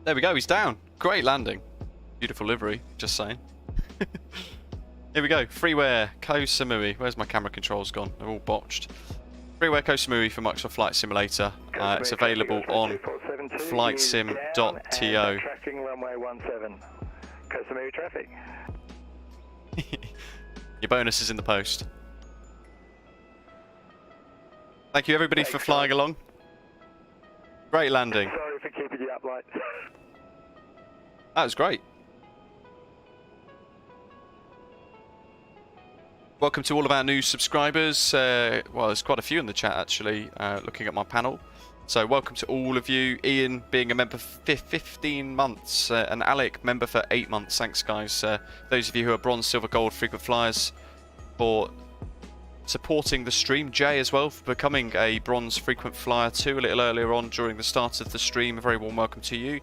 There we go, he's down. Great landing. Beautiful livery, just saying. Here we go, freeware, Koh Samui. Where's my camera controls gone? They're all botched. Freeware Koh Samui for Microsoft Flight Simulator. It's available on flightsim.to. Tracking runway 17. Koh Samui traffic. Your bonus is in the post. Thank you everybody for flying along. Great landing. Sorry for keeping you up late. That was great. Welcome to all of our new subscribers. Well, there's quite a few in the chat actually, looking at my panel. So welcome to all of you. Ian being a member for 15 months, and Alec, member for 8 months. Thanks guys. Those of you who are bronze, silver, gold frequent flyers for supporting the stream. Jay as well for becoming a bronze frequent flyer too a little earlier on during the start of the stream. A very warm welcome to you.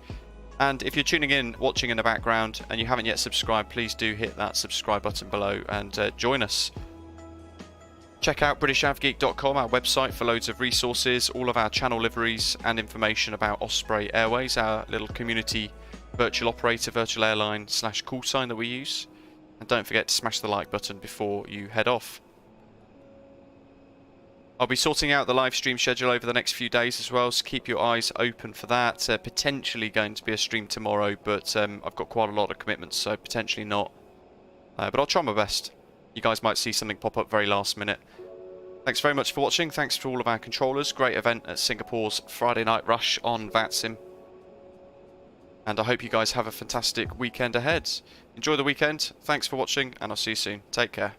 And if you're tuning in, watching in the background, and you haven't yet subscribed, please do hit that subscribe button below and join us. Check out BritishAvGeek.com, our website, for loads of resources, all of our channel liveries, and information about Osprey Airways, our little community virtual operator, virtual airline / call sign that we use. And don't forget to smash the like button before you head off. I'll be sorting out the live stream schedule over the next few days as well, so keep your eyes open for that. Potentially going to be a stream tomorrow, but I've got quite a lot of commitments, so potentially not. But I'll try my best. You guys might see something pop up very last minute. Thanks very much for watching. Thanks to all of our controllers. Great event at Singapore's Friday Night Rush on Vatsim. And I hope you guys have a fantastic weekend ahead. Enjoy the weekend. Thanks for watching, and I'll see you soon. Take care.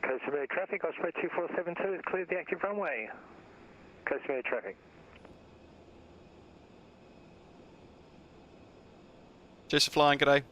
Koh Samui traffic, Osprey 2472 has cleared the active runway. Koh Samui traffic. Cheers for flying, g'day.